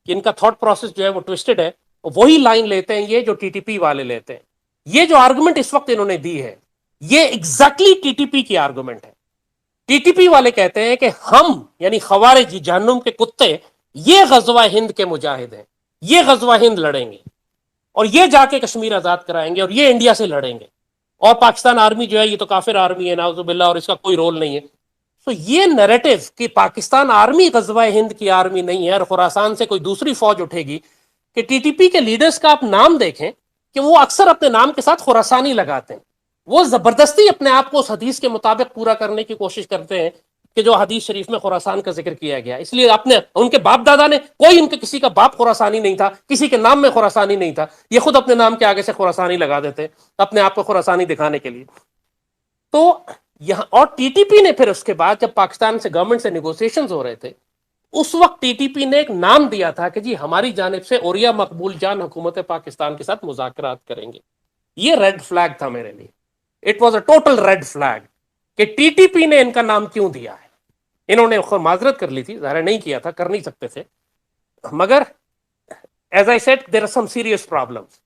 کہ ان کا تھاٹ پروسیس جو ہے وہ ٹوسٹڈ ہے. وہی لائن لیتے ہیں یہ جو ٹی ٹی پی والے لیتے ہیں. یہ جو آرگومنٹ اس وقت انہوں نے دی ہے، یہ ایگزیکٹلی ٹی ٹی پی کی آرگومنٹ ہے. ٹی ٹی پی والے کہتے ہیں کہ ہم یعنی خوارج جہنم کے کتے یہ غزوہ ہند کے مجاہد ہیں، یہ غزوہ ہند لڑیں گے اور یہ جا کے کشمیر آزاد کرائیں گے اور یہ انڈیا سے لڑیں گے، اور پاکستان آرمی جو ہے یہ تو کافر آرمی ہے نعوذ باللہ اور اس کا کوئی رول نہیں ہے. تو یہ نیریٹو کہ پاکستان آرمی غزوہ ہند کی آرمی نہیں ہے اور خراسان سے کوئی دوسری فوج اٹھے گی، کہ ٹی ٹی پی کے لیڈرز کا آپ نام دیکھیں کہ وہ اکثر اپنے نام کے ساتھ خراسانی لگاتے ہیں. وہ زبردستی اپنے آپ کو اس حدیث کے مطابق پورا کرنے کی کوشش کرتے ہیں کہ جو حدیث شریف میں خراسان کا ذکر کیا گیا. اس لیے اپنے ان کے باپ دادا نے، کوئی ان کے کسی کا باپ خراسانی نہیں تھا، کسی کے نام میں خراسانی نہیں تھا، یہ خود اپنے نام کے آگے سے خراسانی لگا دیتے اپنے آپ کو خراسانی دکھانے کے لیے. تو یہاں اور ٹی ٹی پی نے پھر اس کے بعد جب پاکستان سے گورنمنٹ سے نیگوسیشنز ہو رہے تھے، اس وقت ٹی ٹی پی نے ایک نام دیا تھا کہ جی ہماری جانب سے اوریا مقبول جان حکومت پاکستان کے ساتھ مذاکرات کریں گے. یہ ریڈ فلیگ تھا میرے لیے. It was a total red flag کہ ٹی ٹی پی نے ان کا نام کیوں دیا ہے. انہوں نے خود معذرت کر لی تھی، ظاہر نہیں کیا تھا، کر نہیں سکتے تھے، مگر as I said there are some serious problems.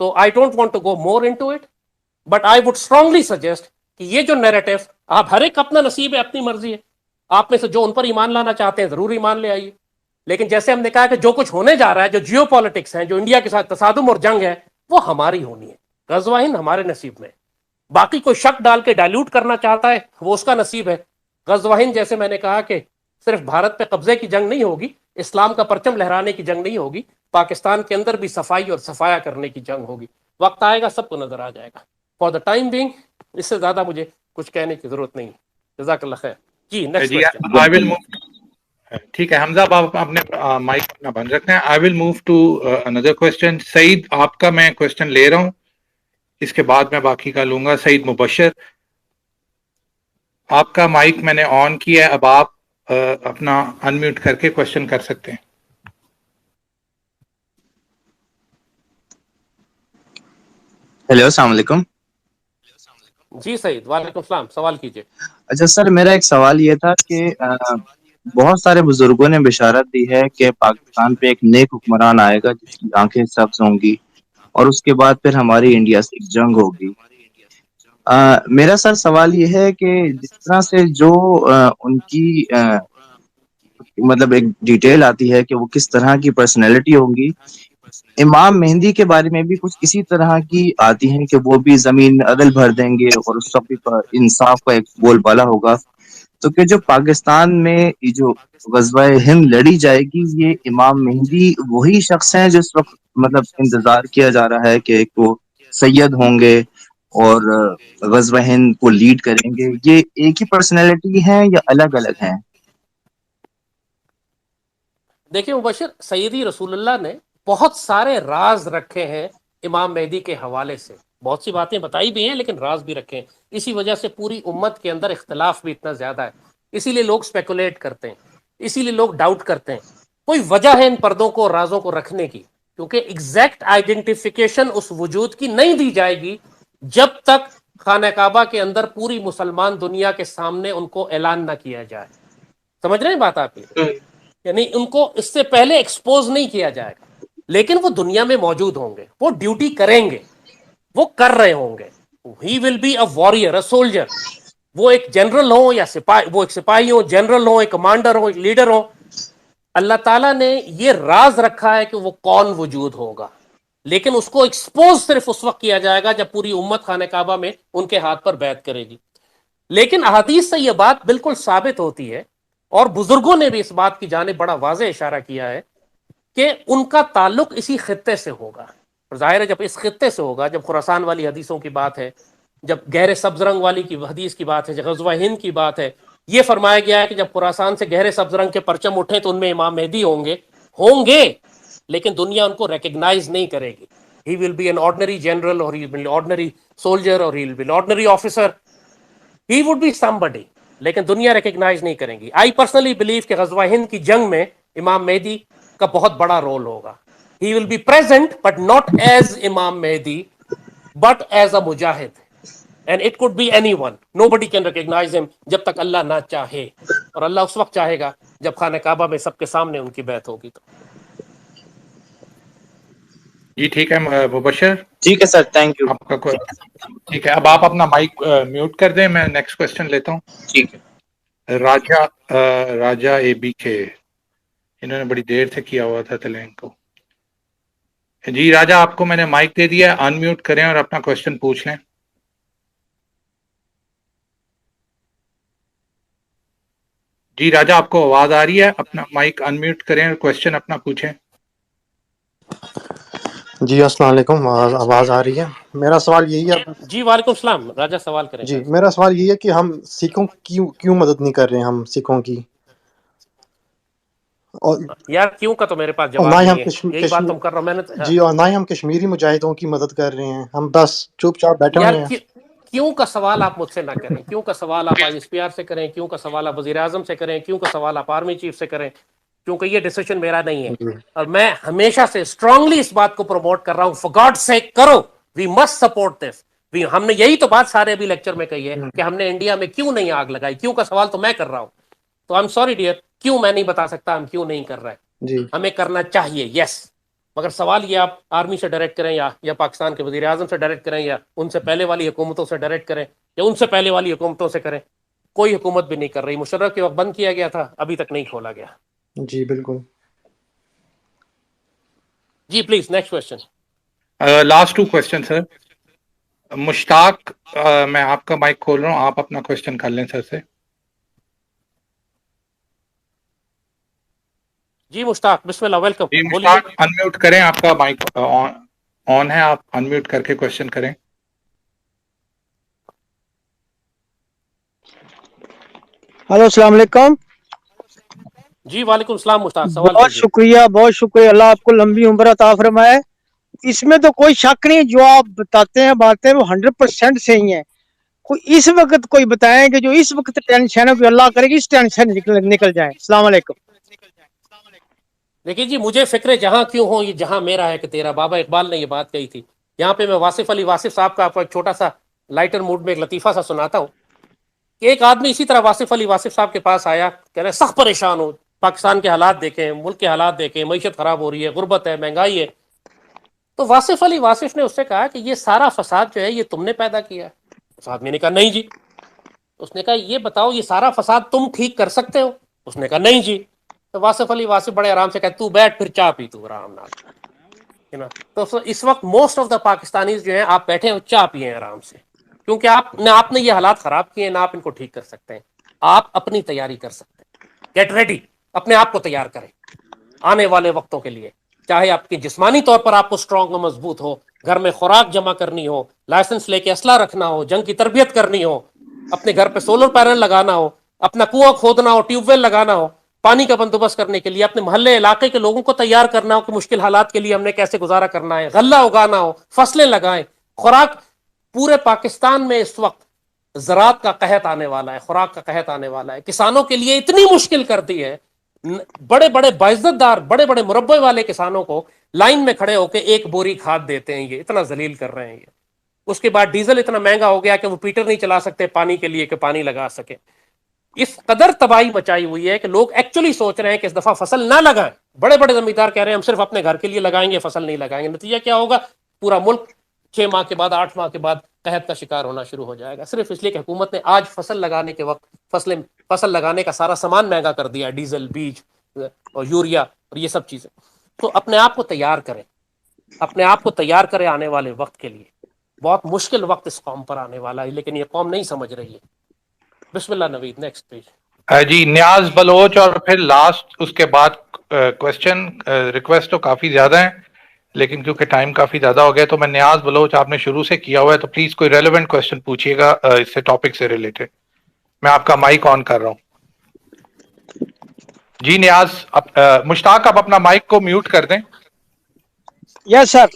تو I don't want to go more into it, but I would strongly suggest کہ یہ جو نیریٹو، آپ ہر ایک اپنا نصیب ہے، اپنی مرضی ہے، آپ میں سے جو ان پر ایمان لانا چاہتے ہیں ضرور ایمان لے آئیے. لیکن جیسے ہم نے کہا کہ جو کچھ ہونے جا رہا ہے، جو جیو پالیٹکس ہے، جو انڈیا کے ساتھ تصادم اور جنگ ہے، وہ ہماری ہونی ہے. غزوہ ہند ہمارے نصیب میں. باقی کوئی شک ڈال کے ڈائلیوٹ کرنا چاہتا ہے وہ اس کا نصیب ہے. غزوہ ہند جیسے میں نے کہا کہ صرف بھارت پہ قبضے کی جنگ نہیں ہوگی، اسلام کا پرچم لہرانے کی جنگ نہیں ہوگی، پاکستان کے اندر بھی صفائی اور صفایا کرنے کی جنگ ہوگی. وقت آئے گا سب کو نظر آ جائے گا. فار دا ٹائم بینگ اس سے زیادہ مجھے کچھ کہنے کی ضرورت نہیں. جزاک اللہ خیر. جی next question. I will move. ٹھیک ہے حمزہ، آپ اپنے مائک اپنا بند رکھتے ہیں. I will move to another question. Saeed آپ کا میں کوسچن لے رہا ہوں، اس کے بعد میں باقی کا لوں گا. سعید مبشر، آپ کا مائک میں نے آن کیا ہے، اب آپ اپنا ان میوٹ کر کے کوسچن کر سکتے ہیں. ہیلو، السلام علیکم. جی سعید، وعلیکم السلام، سوال کیجیے. اچھا سر، میرا ایک سوال یہ تھا کہ بہت سارے بزرگوں نے بشارت دی ہے کہ پاکستان پہ ایک نیک حکمران آئے گا جس کی آنکھیں سبز ہوں گی، اور اس کے بعد پھر ہماری انڈیا سے ایک جنگ ہوگی. میرا سر سوال یہ ہے کہ جس طرح سے جو ان کی مطلب ایک ڈیٹیل آتی ہے کہ وہ کس طرح کی پرسنالٹی ہوں گی، امام مہدی کے بارے میں بھی کچھ اسی طرح کی آتی ہیں کہ وہ بھی زمین میں عدل بھر دیں گے اور اس سب پر انصاف کا ایک بول بالا ہوگا. تو کہ جو پاکستان میں جو غزوہ ہند لڑی جائے گی، یہ امام مہدی وہی شخص ہیں جس وقت مطلب انتظار کیا جا رہا ہے کہ ایک وہ سید ہوں گے اور غزوہ ہند کو لیڈ کریں گے، یہ ایک ہی پرسنالٹی ہیں یا الگ الگ ہیں؟ دیکھیں مبشر، سیدی رسول اللہ نے بہت سارے راز رکھے ہیں امام مہدی کے حوالے سے. بہت سی باتیں بتائی بھی ہیں لیکن راز بھی رکھے ہیں. اسی وجہ سے پوری امت کے اندر اختلاف بھی اتنا زیادہ ہے. اسی لیے لوگ اسپیکولیٹ کرتے ہیں، اسی لیے لوگ ڈاؤٹ کرتے ہیں. کوئی وجہ ہے ان پردوں کو اور رازوں کو رکھنے کی، کیونکہ ایگزیکٹ آئیڈینٹیفیکیشن اس وجود کی نہیں دی جائے گی جب تک خانہ کعبہ کے اندر پوری مسلمان دنیا کے سامنے ان کو اعلان نہ کیا جائے. سمجھ رہے ہیں بات آپ کی؟ یعنی ان کو اس سے پہلے ایکسپوز نہیں کیا جائے گا، لیکن وہ دنیا میں موجود ہوں گے، وہ ڈیوٹی کریں گے، وہ کر رہے ہوں گے. He will be a warrior, a soldier. وہ ایک جنرل ہو یا سپاہی، وہ ایک سپاہی ہو، جنرل ہو، ایک کمانڈر ہو، ایک لیڈر ہو. اللہ تعالیٰ نے یہ راز رکھا ہے کہ وہ کون وجود ہوگا، لیکن اس کو ایکسپوز صرف اس وقت کیا جائے گا جب پوری امت خانہ کعبہ میں ان کے ہاتھ پر بیعت کرے گی. لیکن احادیث سے یہ بات بالکل ثابت ہوتی ہے، اور بزرگوں نے بھی اس بات کی جانب بڑا واضح اشارہ کیا ہے کہ ان کا تعلق اسی خطے سے ہوگا. اور ظاہر ہے جب اس خطے سے ہوگا، جب خراسان والی حدیثوں کی بات ہے، جب گہرے سبز رنگ والی کی حدیث کی بات ہے، جب غزوہ ہند کی بات ہے، یہ فرمایا گیا ہے کہ جب خراسان سے گہرے سبز رنگ کے پرچم اٹھے تو ان میں امام مہدی ہوں گے، لیکن دنیا ان کو ریکگنائز نہیں کرے گی. He will be an ordinary general, اور he will be ordinary soldier, اور he will be ordinary officer. He would be somebody، لیکن دنیا ریکگنائز نہیں کریں گی. آئی پرسنلی بلیو کہ غزوہ ہند کی جنگ میں امام مہدی کا بہت بڑا رول ہوگا. He will be present but not as امام مہدی but as a Mujahid. And it could be anyone. Nobody can recognize him جب تک اللہ نہ چاہے، اور اللہ اس وقت چاہے گا جب خانہ کعبہ میں سب کے سامنے ان کی بیعت ہوگی. تو جی ٹھیک ہے مبشر، ٹھیک ہے سر، تھینک یو. آپ کا ٹھیک ہے. اب آپ اپنا مائک میوٹ کر دیں، میں نیکسٹ کوشچن لیتا ہوں. ٹھیک ہے. راجا اے بی کے، انہوں نے بڑی دیر سے کیا ہوا تھا تلنگ کو. جی راجا، آپ کو میں نے مائک دے دیا، ان میوٹ کریں اور اپنا کوشچن پوچھ لیں. جی راجا، آپ کو آواز آ رہی ہے؟ اپنا مائک ان میوٹ کریں اور کوشچن اپنا پوچھیں. جی السلام علیکم، آواز آ رہی ہے؟ میرا سوال یہی ہے. جی وعلیکم السلام. راجہ سوال کریں. جی میرا سوال یہی ہے کہ ہم سکھوں کیوں مدد نہیں کر رہے ہیں، ہم سکھوں کی، اور یار کیوں کا تو میرے پاس نہ جواب ہی ہم نہیں ہے. یہی بات تم کر رہا ہوں میں نے. جی، اور نہ ہی ہم کشمیری مجاہدوں کی مدد کر رہے ہیں، ہم بس چپ چاپ بیٹھے یار ہوئے ہیں. کیوں کا سوال آپ مجھ سے نہ کریں. کیوں کا سوال آپ آئی ایس پی آر سے کریں، کیوں کا سوال آپ وزیر اعظم سے کریں، کیوں کا سوال آپ آرمی چیف سے کریں، کیونکہ یہ ڈیسیشن میرا نہیں ہے. جی اور میں ہمیشہ سے اسٹرانگلی اس بات کو پروموٹ کر رہا ہوں، فار گاڈ سیک کرو، وی مسٹ سپورٹ دس. ہم نے یہی تو بات سارے ابھی لیکچر میں کہی ہے کہ ہم نے انڈیا میں کیوں نہیں آگ لگائی. کیوں کا سوال تو میں کر رہا ہوں. تو آئی ایم سوری ڈیئر، کیوں میں نہیں بتا سکتا ہم کیوں نہیں کر رہے. جی ہمیں کرنا چاہیے، یس. مگر سوال یہ آپ آرمی سے ڈائریکٹ کریں یا پاکستان کے وزیر اعظم سے ڈائریکٹ کریں، یا ان سے پہلے والی حکومتوں سے ڈائریکٹ کریں، یا ان سے پہلے والی حکومتوں سے کریں. کوئی حکومت بھی نہیں کر رہی. مشرف کے وقت بند کیا گیا تھا، ابھی تک نہیں کھولا گیا. جی بالکل. جی please next question. Last 2 question sir. Mushtaq, میں آپ کا مائک کھول رہا ہوں، آپ اپنا کوشچن کر لیں سر سے. جی مشتاق، بسم اللہ، ویلکم. جی بولیے. مشتاق، ان میوٹ کریں، آپ کا مائک آن ہے، آپ ان میوٹ کر کے کوشچن کریں. ہلو، السلام علیکم. جی وعلیکم السلام مشتاق، سوال بہت کیجیے. شکریہ، بہت شکریہ. اللہ آپ کو لمبی عمر عطا فرمائے. اس میں تو کوئی شک نہیں، جو آپ بتاتے ہیں باتیں وہ 100% صحیح ہیں. کوئی اس وقت کوئی بتائیں کہ جو اس وقت ٹینشن ہے کہ اللہ کرے گی اس ٹینشن نکل جائے. السلام علیکم. دیکھیے جی، مجھے فکر جہاں کیوں ہو، یہ جہاں میرا ہے کہ تیرا. بابا اقبال نے یہ بات کہی تھی. یہاں پہ میں واصف علی واصف صاحب کا آپ کو ایک چھوٹا سا لائٹر موڈ میں ایک لطیفہ سا سناتا ہوں کہ ایک آدمی اسی طرح واصف علی واصف صاحب کے پاس آیا، کہہ رہے سخت پریشان ہو، پاکستان کے حالات دیکھیں، ملک کے حالات دیکھیں، معیشت خراب ہو رہی ہے، غربت ہے، مہنگائی ہے. تو واصف علی واصف نے اس سے کہا کہ یہ سارا فساد جو ہے یہ تم نے پیدا کیا ہے. اس آدمی نے کہا نہیں جی. اس نے کہا یہ بتاؤ یہ سارا فساد تم ٹھیک کر سکتے ہو؟ اس نے کہا نہیں جی. تو واصف علی واصف بڑے آرام سے کہا تو بیٹھ، پھر چائے پی تو آرام نال. تو اس وقت موسٹ آف دا پاکستانیز جو ہیں، آپ بیٹھے ہیں چائے پیے آرام سے، کیونکہ آپ نے یہ حالات خراب کیے ہیں، نہ آپ ان کو ٹھیک کر سکتے ہیں. آپ اپنی تیاری کر سکتے ہیں. گیٹ ریڈی، اپنے آپ کو تیار کریں آنے والے وقتوں کے لیے. چاہے آپ کی جسمانی طور پر آپ کو اسٹرانگ و مضبوط ہو، گھر میں خوراک جمع کرنی ہو، لائسنس لے کے اسلحہ رکھنا ہو، جنگ کی تربیت کرنی ہو، اپنے گھر پہ سولر پینل لگانا ہو، اپنا کنواں کھودنا ہو، ٹیوب ویل لگانا ہو، پانی کا بندوبست کرنے کے لیے اپنے محلے علاقے کے لوگوں کو تیار کرنا ہو کہ مشکل حالات کے لیے ہم نے کیسے گزارا کرنا ہے، غلہ اگانا ہو، فصلیں لگائیں، خوراک. پورے پاکستان میں اس وقت زراعت کا قحط آنے والا ہے، خوراک کا قحط آنے والا ہے. کسانوں کے لیے اتنی مشکل کر دی ہے، بڑے بڑے باعزت دار، بڑے بڑے مربے والے کسانوں کو لائن میں کھڑے ہو کے 1 بوری کھاد دیتے ہیں. یہ اتنا ذلیل کر رہے ہیں. یہ اس کے بعد ڈیزل اتنا مہنگا ہو گیا کہ وہ پیٹر نہیں چلا سکتے پانی کے لیے کہ پانی لگا سکے. اس قدر تباہی مچائی ہوئی ہے کہ لوگ ایکچولی سوچ رہے ہیں کہ اس دفعہ فصل نہ لگائیں. بڑے بڑے زمیندار کہہ رہے ہیں ہم صرف اپنے گھر کے لیے لگائیں گے، فصل نہیں لگائیں گے. نتیجہ کیا ہوگا؟ پورا ملک 6 ماہ کے بعد، 8 ماہ کے بعد قحط کا شکار ہونا شروع ہو جائے گا، صرف اس لیے کہ حکومت نے آج فصل لگانے کے وقت فصل لگانے کا سارا سامان مہنگا کر دیا، ڈیزل، بیج اور یوریا اور یہ سب چیزیں. تو اپنے آپ کو تیار کریں، اپنے آپ کو تیار کریں آنے والے وقت کے لیے. بہت مشکل وقت اس قوم پر آنے والا ہے، لیکن یہ قوم نہیں سمجھ رہی ہے. بسم اللہ نوید، نیکسٹ پیج. جی نیاز بلوچ اور پھر لاسٹ اس کے بعد کوشچن ریکویسٹ تو کافی زیادہ ہیں لیکن کیونکہ ٹائم کافی زیادہ ہو گیا تو میں نیاز بلوچ آپ نے شروع سے کیا ہوا ہے تو پلیز کوئی ریلیونٹ کوشچن پوچھیے گا اس سے ٹاپک سے ریلیٹڈ. میں آپ کا مائک آن کر رہا ہوں. جی نیاز مشتاق آپ اپنا مائک کو میوٹ کر دیں. یس سر.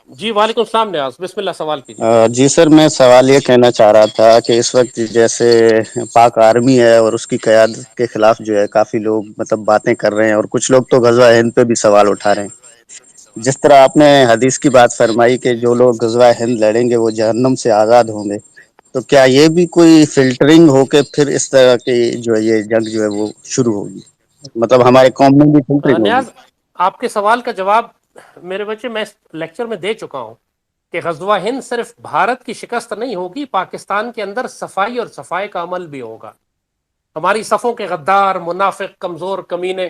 جی وعلیکم السلام نیاز، بسم اللہ سوال کیجیے. جی سر، میں سوال یہ کہنا چاہ رہا تھا کہ اس وقت جیسے پاک آرمی ہے اور اس کی قیادت کے خلاف جو ہے کافی لوگ مطلب باتیں کر رہے ہیں اور کچھ لوگ تو غزوہ ہند پہ بھی سوال اٹھا رہے ہیں. جس طرح آپ نے حدیث کی بات فرمائی کہ جو لوگ غزوہ ہند لڑیں گے وہ جہنم سے آزاد ہوں گے، تو کیا یہ بھی کوئی فلٹرنگ ہو کے پھر اس طرح کی جو ہے یہ جنگ جو ہے وہ شروع ہوگی؟ مطلب ہمارے قوم میں بھی فلٹرنگ ہوگی؟ نیاز آپ کے سوال کا جواب میرے بچے میں اس لیکچر میں دے چکا ہوں کہ غزوہ ہند صرف بھارت کی شکست نہیں ہوگی، پاکستان کے اندر صفائی اور صفائی کا عمل بھی ہوگا. ہماری صفوں کے غدار، منافق، کمزور، کمینے،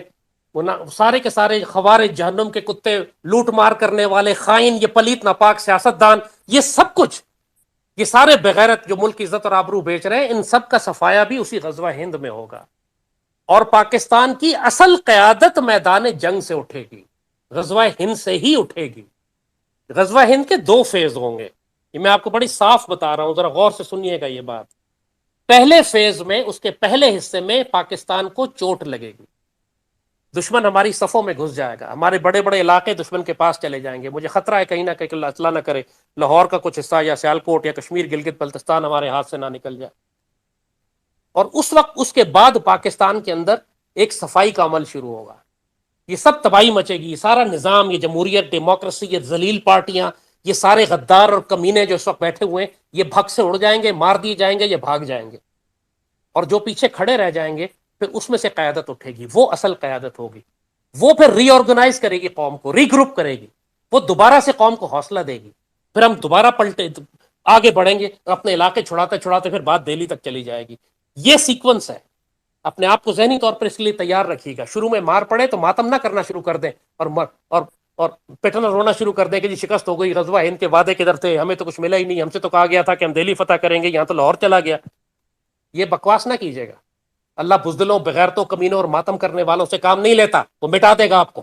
سارے کے سارے خوارج، جہنم کے کتے، لوٹ مار کرنے والے، خائن، یہ پلیت ناپاک سیاستدان، یہ سب کچھ، یہ سارے بغیرت جو ملک کی عزت اور آبرو بیچ رہے ہیں، ان سب کا صفایا بھی اسی غزوہ ہند میں ہوگا. اور پاکستان کی اصل قیادت میدان جنگ سے اٹھے گی، غزوہ ہند سے ہی اٹھے گی. غزوہ ہند کے 2 فیز ہوں گے، یہ میں آپ کو بڑی صاف بتا رہا ہوں، ذرا غور سے سنیے گا یہ بات. پہلے فیز میں، اس کے پہلے حصے میں پاکستان کو چوٹ لگے گی، دشمن ہماری صفوں میں گھس جائے گا، ہمارے بڑے بڑے علاقے دشمن کے پاس چلے جائیں گے. مجھے خطرہ ہے کہیں نہ کہیں اللہ نہ کرے لاہور کا کچھ حصہ یا سیالکوٹ یا کشمیر، گلگت بلتستان ہمارے ہاتھ سے نہ نکل جائے. اور اس وقت اس کے بعد پاکستان کے اندر ایک صفائی کا عمل شروع ہوگا. یہ سب تباہی مچے گی، یہ سارا نظام، یہ جمہوریت، ڈیموکریسی، یہ ذلیل پارٹیاں، یہ سارے غدار اور کمینے جو اس وقت بیٹھے ہوئے ہیں، یہ بھگ سے اڑ جائیں گے، مار دیے جائیں گے، یہ بھاگ جائیں گے. اور جو پیچھے کھڑے رہ جائیں گے پھر اس میں سے قیادت اٹھے گی، وہ اصل قیادت ہوگی. وہ پھر ری آرگنائز کرے گی قوم کو، ری گروپ کرے گی، وہ دوبارہ سے قوم کو حوصلہ دے گی. پھر ہم دوبارہ پلٹے آگے بڑھیں گے، اپنے علاقے چھڑاتے چھڑاتے پھر بات دہلی تک چلی جائے گی. یہ سیکوینس ہے. اپنے آپ کو ذہنی طور پر اس کے لیے تیار رکھیے گا. شروع میں مار پڑے تو ماتم نہ کرنا شروع کر دیں اور پیٹنا رونا شروع کر دیں کہ جی شکست ہو گئی، غزوہ ہند کے وعدے کدھر تھے، ہمیں تو کچھ ملا ہی نہیں، ہم سے تو کہا گیا تھا کہ ہم دہلی فتح کریں گے، یہاں تو لاہور چلا گیا. یہ بکواس نہ کیجیے گا. اللہ بزدلوں، بغیرتوں، کمینوں اور ماتم کرنے والوں سے کام نہیں لیتا. وہ مٹا دے گا آپ کو،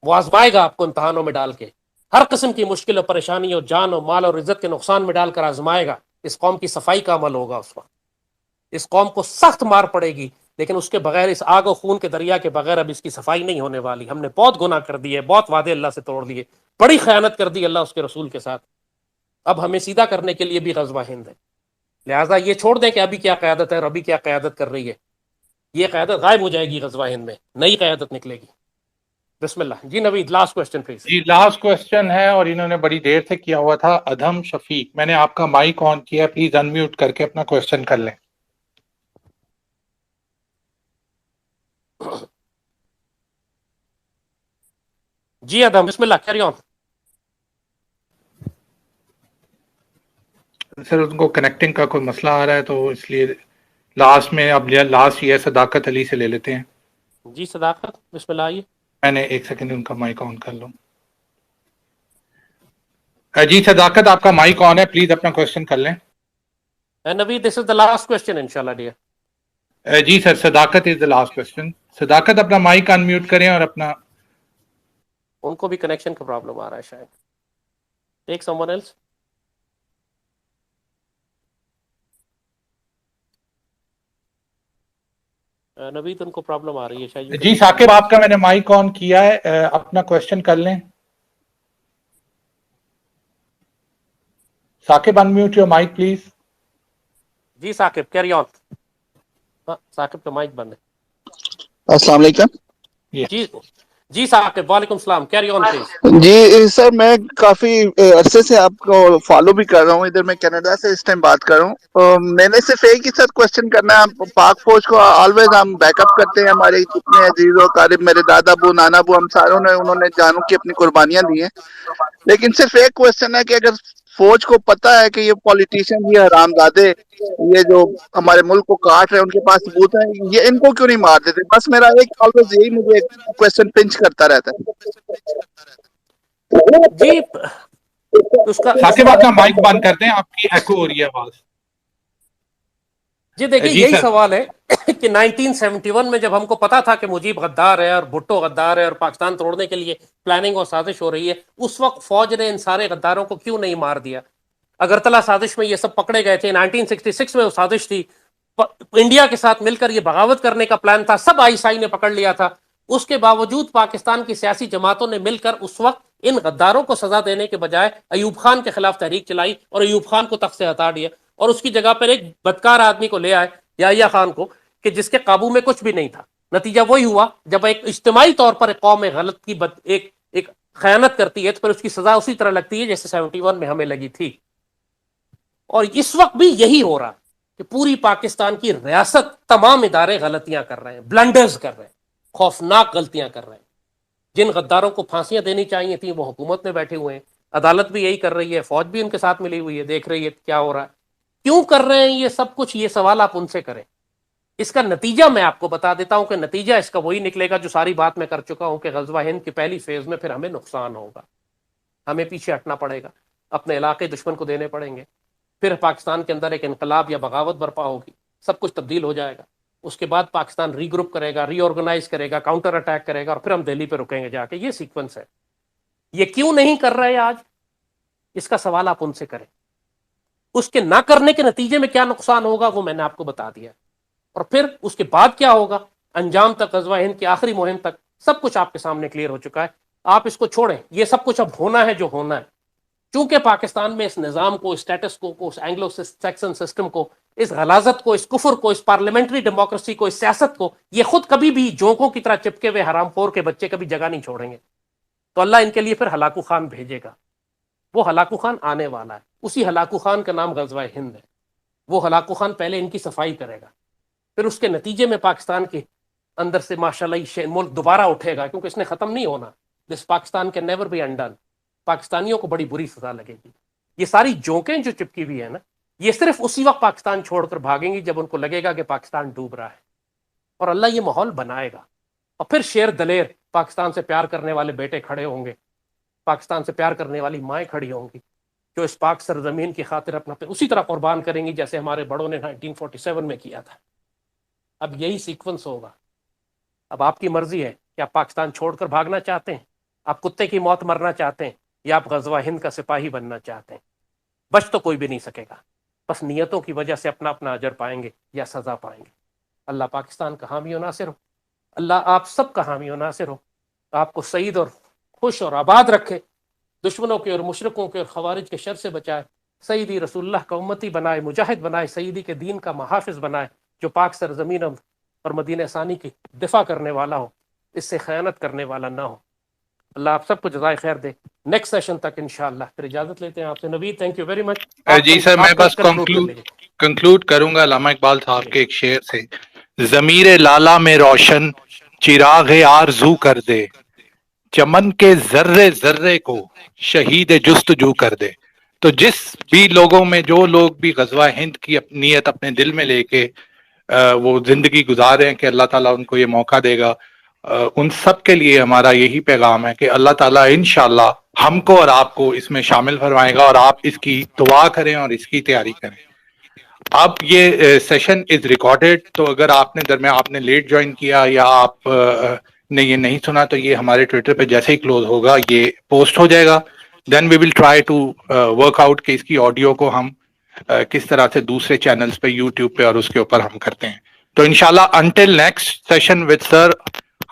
وہ آزمائے گا آپ کو امتحانوں میں ڈال کے، ہر قسم کی مشکل اور پریشانی اور جان اور مال اور عزت کے نقصان میں ڈال کر آزمائے گا. اس قوم کی صفائی کا عمل ہوگا. اس وقت اس قوم کو سخت مار پڑے گی، لیکن اس کے بغیر، اس آگ و خون کے دریا کے بغیر اب اس کی صفائی نہیں ہونے والی. ہم نے بہت گناہ کر دیے، بہت وعدے اللہ سے توڑ دیے، بڑی خیانت کر دی اللہ اس کے رسول کے ساتھ. اب ہمیں سیدھا کرنے کے لیے بھی غزوہ ہند ہے. لہٰذا یہ چھوڑ دیں کہ ابھی کیا قیادت ہے اور ابھی کیا قیادت کر رہی ہے. یہ قیادت غائب ہو جائے گی غزوہ ہند میں، نئی قیادت نکلے گی. بسم اللہ. جی نوید، لاسٹ کوسچن پلیز. جی لاسٹ کوشچن ہے اور انہوں نے بڑی دیر سے کیا ہوا تھا. ادھم شفیق، میں نے آپ کا مائک آن کیا ہے، پلیز انمیوٹ کر کے اپنا کوشچن کر لیں. جی ادم، بسم اللہ، کیری آن. سر ان کو کنیکٹنگ کا کوئی مسئلہ آ رہا ہے تو اس لیے لاسٹ میں، اب لاسٹ یہ صداقت علی سے لے لیتے ہیں. جی صداقت، بسم اللہ آئیے. میں نے ایک سیکنڈ ان کا مائک آن کر لوں. جی صداقت آپ کا مائک آن ہے، پلیز اپنا کوشچن کر لیں. نوید، دس از دا لاسٹ کوسچن انشاءاللہ ڈیئر. جی سر، صداقت از دا لاسٹ کوشچن. صداقت اپنا مائک ان میوٹ کریں اور اپنا. ان کو بھی کنیکشن کا پرابلم آ رہا ہے شاید. ٹیک سم ون ایلس. نوید، ان کو پرابلم آ رہی ہے شاید. جی ثاقب، آپ کا میں نے مائک آن کیا ہے، اپنا کوشچن کر لیں. Saqib unmute your mic please. جی ثاقب، کیری آن. ہاں ثاقب کا مائک بند ہے. السلام علیکم. جی جی ثاقب، وعلیکم السلام، کیری آن پلیز. جی سر، میں کافی عرصے سے آپ کو فالو بھی کر رہا ہوں. ادھر میں کینیڈا سے اس ٹائم بات کر رہا ہوں. میں نے صرف ایک ہی ساتھ کوشچن کرنا ہے. پاک فوج کو آلویز ہم بیک اپ کرتے ہیں، ہمارے جتنے عزیز و قارب، میرے دادا ابو، نانا ابو، ہم ساروں نے، انہوں نے جانوں کی اپنی قربانیاں دی ہیں. لیکن صرف ایک کوشچن ہے کہ اگر فوج کو پتہ ہے کہ یہ پولیٹیشین، یہ حرامزادے، یہ جو ہمارے ملک کو کاٹ رہے ہیں، ان کے پاس ثبوت ہے، یہ ان کو کیوں نہیں مار دیتے؟ بس میرا ایک آلویز یہی مجھے کوشچن پنچ کرتا رہتا ہے. جی اس کا ثاقب اپنا مائک بند کر دیں، آپ کی ایکو ہو رہی ہے آواز. جی دیکھیے جی یہی سر سوال ہے کہ 1971 میں جب ہم کو پتا تھا کہ مجیب غدار ہے اور بھٹو غدار ہے اور پاکستان توڑنے کے لیے پلاننگ اور سازش ہو رہی ہے، اس وقت فوج نے ان سارے غداروں کو کیوں نہیں مار دیا؟ اگرتلہ سازش میں یہ سب پکڑے گئے تھے، 1966 میں وہ سازش تھی، انڈیا کے ساتھ مل کر یہ بغاوت کرنے کا پلان تھا، سب ISI نے پکڑ لیا تھا، اس کے باوجود پاکستان کی سیاسی جماعتوں نے مل کر اس وقت ان غداروں کو سزا دینے کے بجائے ایوب خان کے خلاف تحریک چلائی اور ایوب خان کو تخت سے ہٹا دیا اور اس کی جگہ پر ایک بدکار آدمی کو لے آئے، یحییٰ خان کو، کہ جس کے قابو میں کچھ بھی نہیں تھا۔ نتیجہ وہی ہوا، جب ایک اجتماعی طور پر ایک قوم غلط کی ایک خیانت کرتی ہے تو پھر اس کی سزا اسی طرح لگتی ہے جیسے 71 میں ہمیں لگی تھی۔ اور اس وقت بھی یہی ہو رہا کہ پوری پاکستان کی ریاست، تمام ادارے غلطیاں کر رہے ہیں، بلنڈرز کر رہے ہیں، خوفناک غلطیاں کر رہے ہیں۔ جن غداروں کو پھانسیاں دینی چاہیے تھیں وہ حکومت میں بیٹھے ہوئے ہیں، عدالت بھی یہی کر رہی ہے، فوج بھی ان کے ساتھ ملی ہوئی ہے، دیکھ رہی ہے کیا ہو رہا ہے۔ کیوں کر رہے ہیں یہ سب کچھ؟ یہ سوال آپ ان سے کریں۔ اس کا نتیجہ میں آپ کو بتا دیتا ہوں کہ نتیجہ اس کا وہی نکلے گا جو ساری بات میں کر چکا ہوں کہ غزوہ ہند کی پہلی فیز میں پھر ہمیں نقصان ہوگا، ہمیں پیچھے ہٹنا پڑے گا، اپنے علاقے دشمن کو دینے پڑیں گے، پھر پاکستان کے اندر ایک انقلاب یا بغاوت برپا ہوگی، سب کچھ تبدیل ہو جائے گا، اس کے بعد پاکستان ری گروپ کرے گا، ری آرگنائز کرے گا، کاؤنٹر اٹیک کرے گا، اور پھر ہم دہلی پہ رکیں گے جا کے۔ یہ سیکوینس ہے۔ یہ کیوں نہیں کر رہے آج؟ اس کا سوال آپ ان سے کریں۔ اس کے نہ کرنے کے نتیجے میں کیا نقصان ہوگا وہ میں نے آپ کو بتا دیا، اور پھر اس کے بعد کیا ہوگا انجام تک، غزوہ ہند کی آخری مہم تک، سب کچھ آپ کے سامنے کلیئر ہو چکا ہے۔ آپ اس کو چھوڑیں، یہ سب کچھ اب ہونا ہے جو ہونا ہے۔ چونکہ پاکستان میں اس نظام کو، اسٹیٹس کو، اس اینگلو سیکسن سسٹم کو، اس غلاظت کو، اس کفر کو، اس پارلیمنٹری ڈیموکریسی کو، اس سیاست کو، یہ خود کبھی بھی جونکوں کی طرح چپکے ہوئے حرام خور کے بچے کبھی جگہ نہیں چھوڑیں گے۔ تو اللہ ان کے لیے پھر ہلاکو خان بھیجے گا۔ وہ ہلاکو خان آنے والا ہے، اسی ہلاکو خان کا نام غزوہ ہند ہے۔ وہ ہلاکو خان پہلے ان کی صفائی کرے گا، پھر اس کے نتیجے میں پاکستان کے اندر سے ماشاءاللہ یہ ملک دوبارہ اٹھے گا، کیونکہ اس نے ختم نہیں ہونا۔ دس پاکستان کین نیور بی انڈن۔ پاکستانیوں کو بڑی بری سزا لگے گی۔ یہ ساری جونکیں جو چپکی ہوئی ہیں نا، یہ صرف اسی وقت پاکستان چھوڑ کر بھاگیں گی جب ان کو لگے گا کہ پاکستان ڈوب رہا ہے، اور اللہ یہ ماحول بنائے گا، اور پھر شیر دلیر پاکستان سے پیار کرنے والے بیٹے کھڑے ہوں گے، پاکستان سے پیار کرنے والی مائیں کھڑی ہوں گی، جو اس پاک سرزمین کی خاطر اپنا اسی طرح قربان کریں گی جیسے ہمارے بڑوں نے 1947 میں کیا تھا۔ اب یہی سیکونس ہوگا۔ اب آپ کی مرضی ہے کہ آپ پاکستان چھوڑ کر بھاگنا چاہتے ہیں، آپ کتے کی موت مرنا چاہتے ہیں، یا آپ غزوہ ہند کا سپاہی بننا چاہتے ہیں۔ بچ تو کوئی بھی نہیں سکے گا، بس نیتوں کی وجہ سے اپنا اپنا اجر پائیں گے یا سزا پائیں گے۔ اللہ پاکستان کا حامی و ناصر ہو، اللہ آپ سب کا حامی و ناصر ہو، آپ کو سعید اور خوش اور آباد رکھے، دشمنوں کے اور مشرکوں کے اور خوارج کے شر سے بچائے، سیدی رسول اللہ کا امتی بنائے، مجاہد بنائے، سیدی کے دین کا محافظ بنائے، جو پاک سرزمین اور مدینہ ثانی کی دفاع کرنے والا ہو، اس سے خیانت کرنے والا نہ ہو۔ اللہ آپ سب کو جزائے خیر دے۔ نیکسٹ سیشن تک انشاءاللہ پھر اجازت لیتے ہیں آپ سے۔ نوید تھینک یو ویری مچ۔ جی سر، میں بس کنکلوڈ کروں گا علامہ اقبال صاحب کے ایک شعر سے۔ ضمیر لالا میں روشن چراغ آرزو کر دے، چمن کے ذرے ذرے کو شہید جستجو کر دے۔ تو جس بھی لوگوں میں، جو لوگ بھی غزوہ ہند کی نیت اپنے دل میں لے کے وہ زندگی گزار رہے ہیں کہ اللہ تعالیٰ ان کو یہ موقع دے گا، ان سب کے لیے ہمارا یہی پیغام ہے کہ اللہ تعالیٰ انشاءاللہ ہم کو اور آپ کو اس میں شامل فرمائے گا، اور آپ اس کی دعا کریں اور اس کی تیاری کریں۔ اب یہ سیشن از ریکارڈڈ، تو اگر آپ نے درمیان آپ نے لیٹ جوائن کیا یا آپ نے یہ نہیں سنا، تو یہ ہمارے ٹویٹر پہ جیسے ہی کلوز ہوگا یہ پوسٹ ہو جائے گا۔ Then we will try to work out کہ اس کی آڈیو کو ہم کس طرح سے دوسرے چینلز پہ، یوٹیوب پہ اور اس کے اوپر ہم کرتے ہیں۔ تو انشاءاللہ انٹل نیکسٹ سیشن وتھ سر،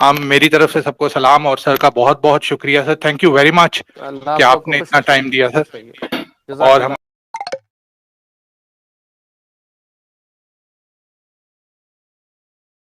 ہم میری طرف سے سب کو سلام، اور سر کا بہت بہت شکریہ سر، تھینک یو ویری مچ کہ آپ نے اتنا ٹائم دیا سر، اور ہم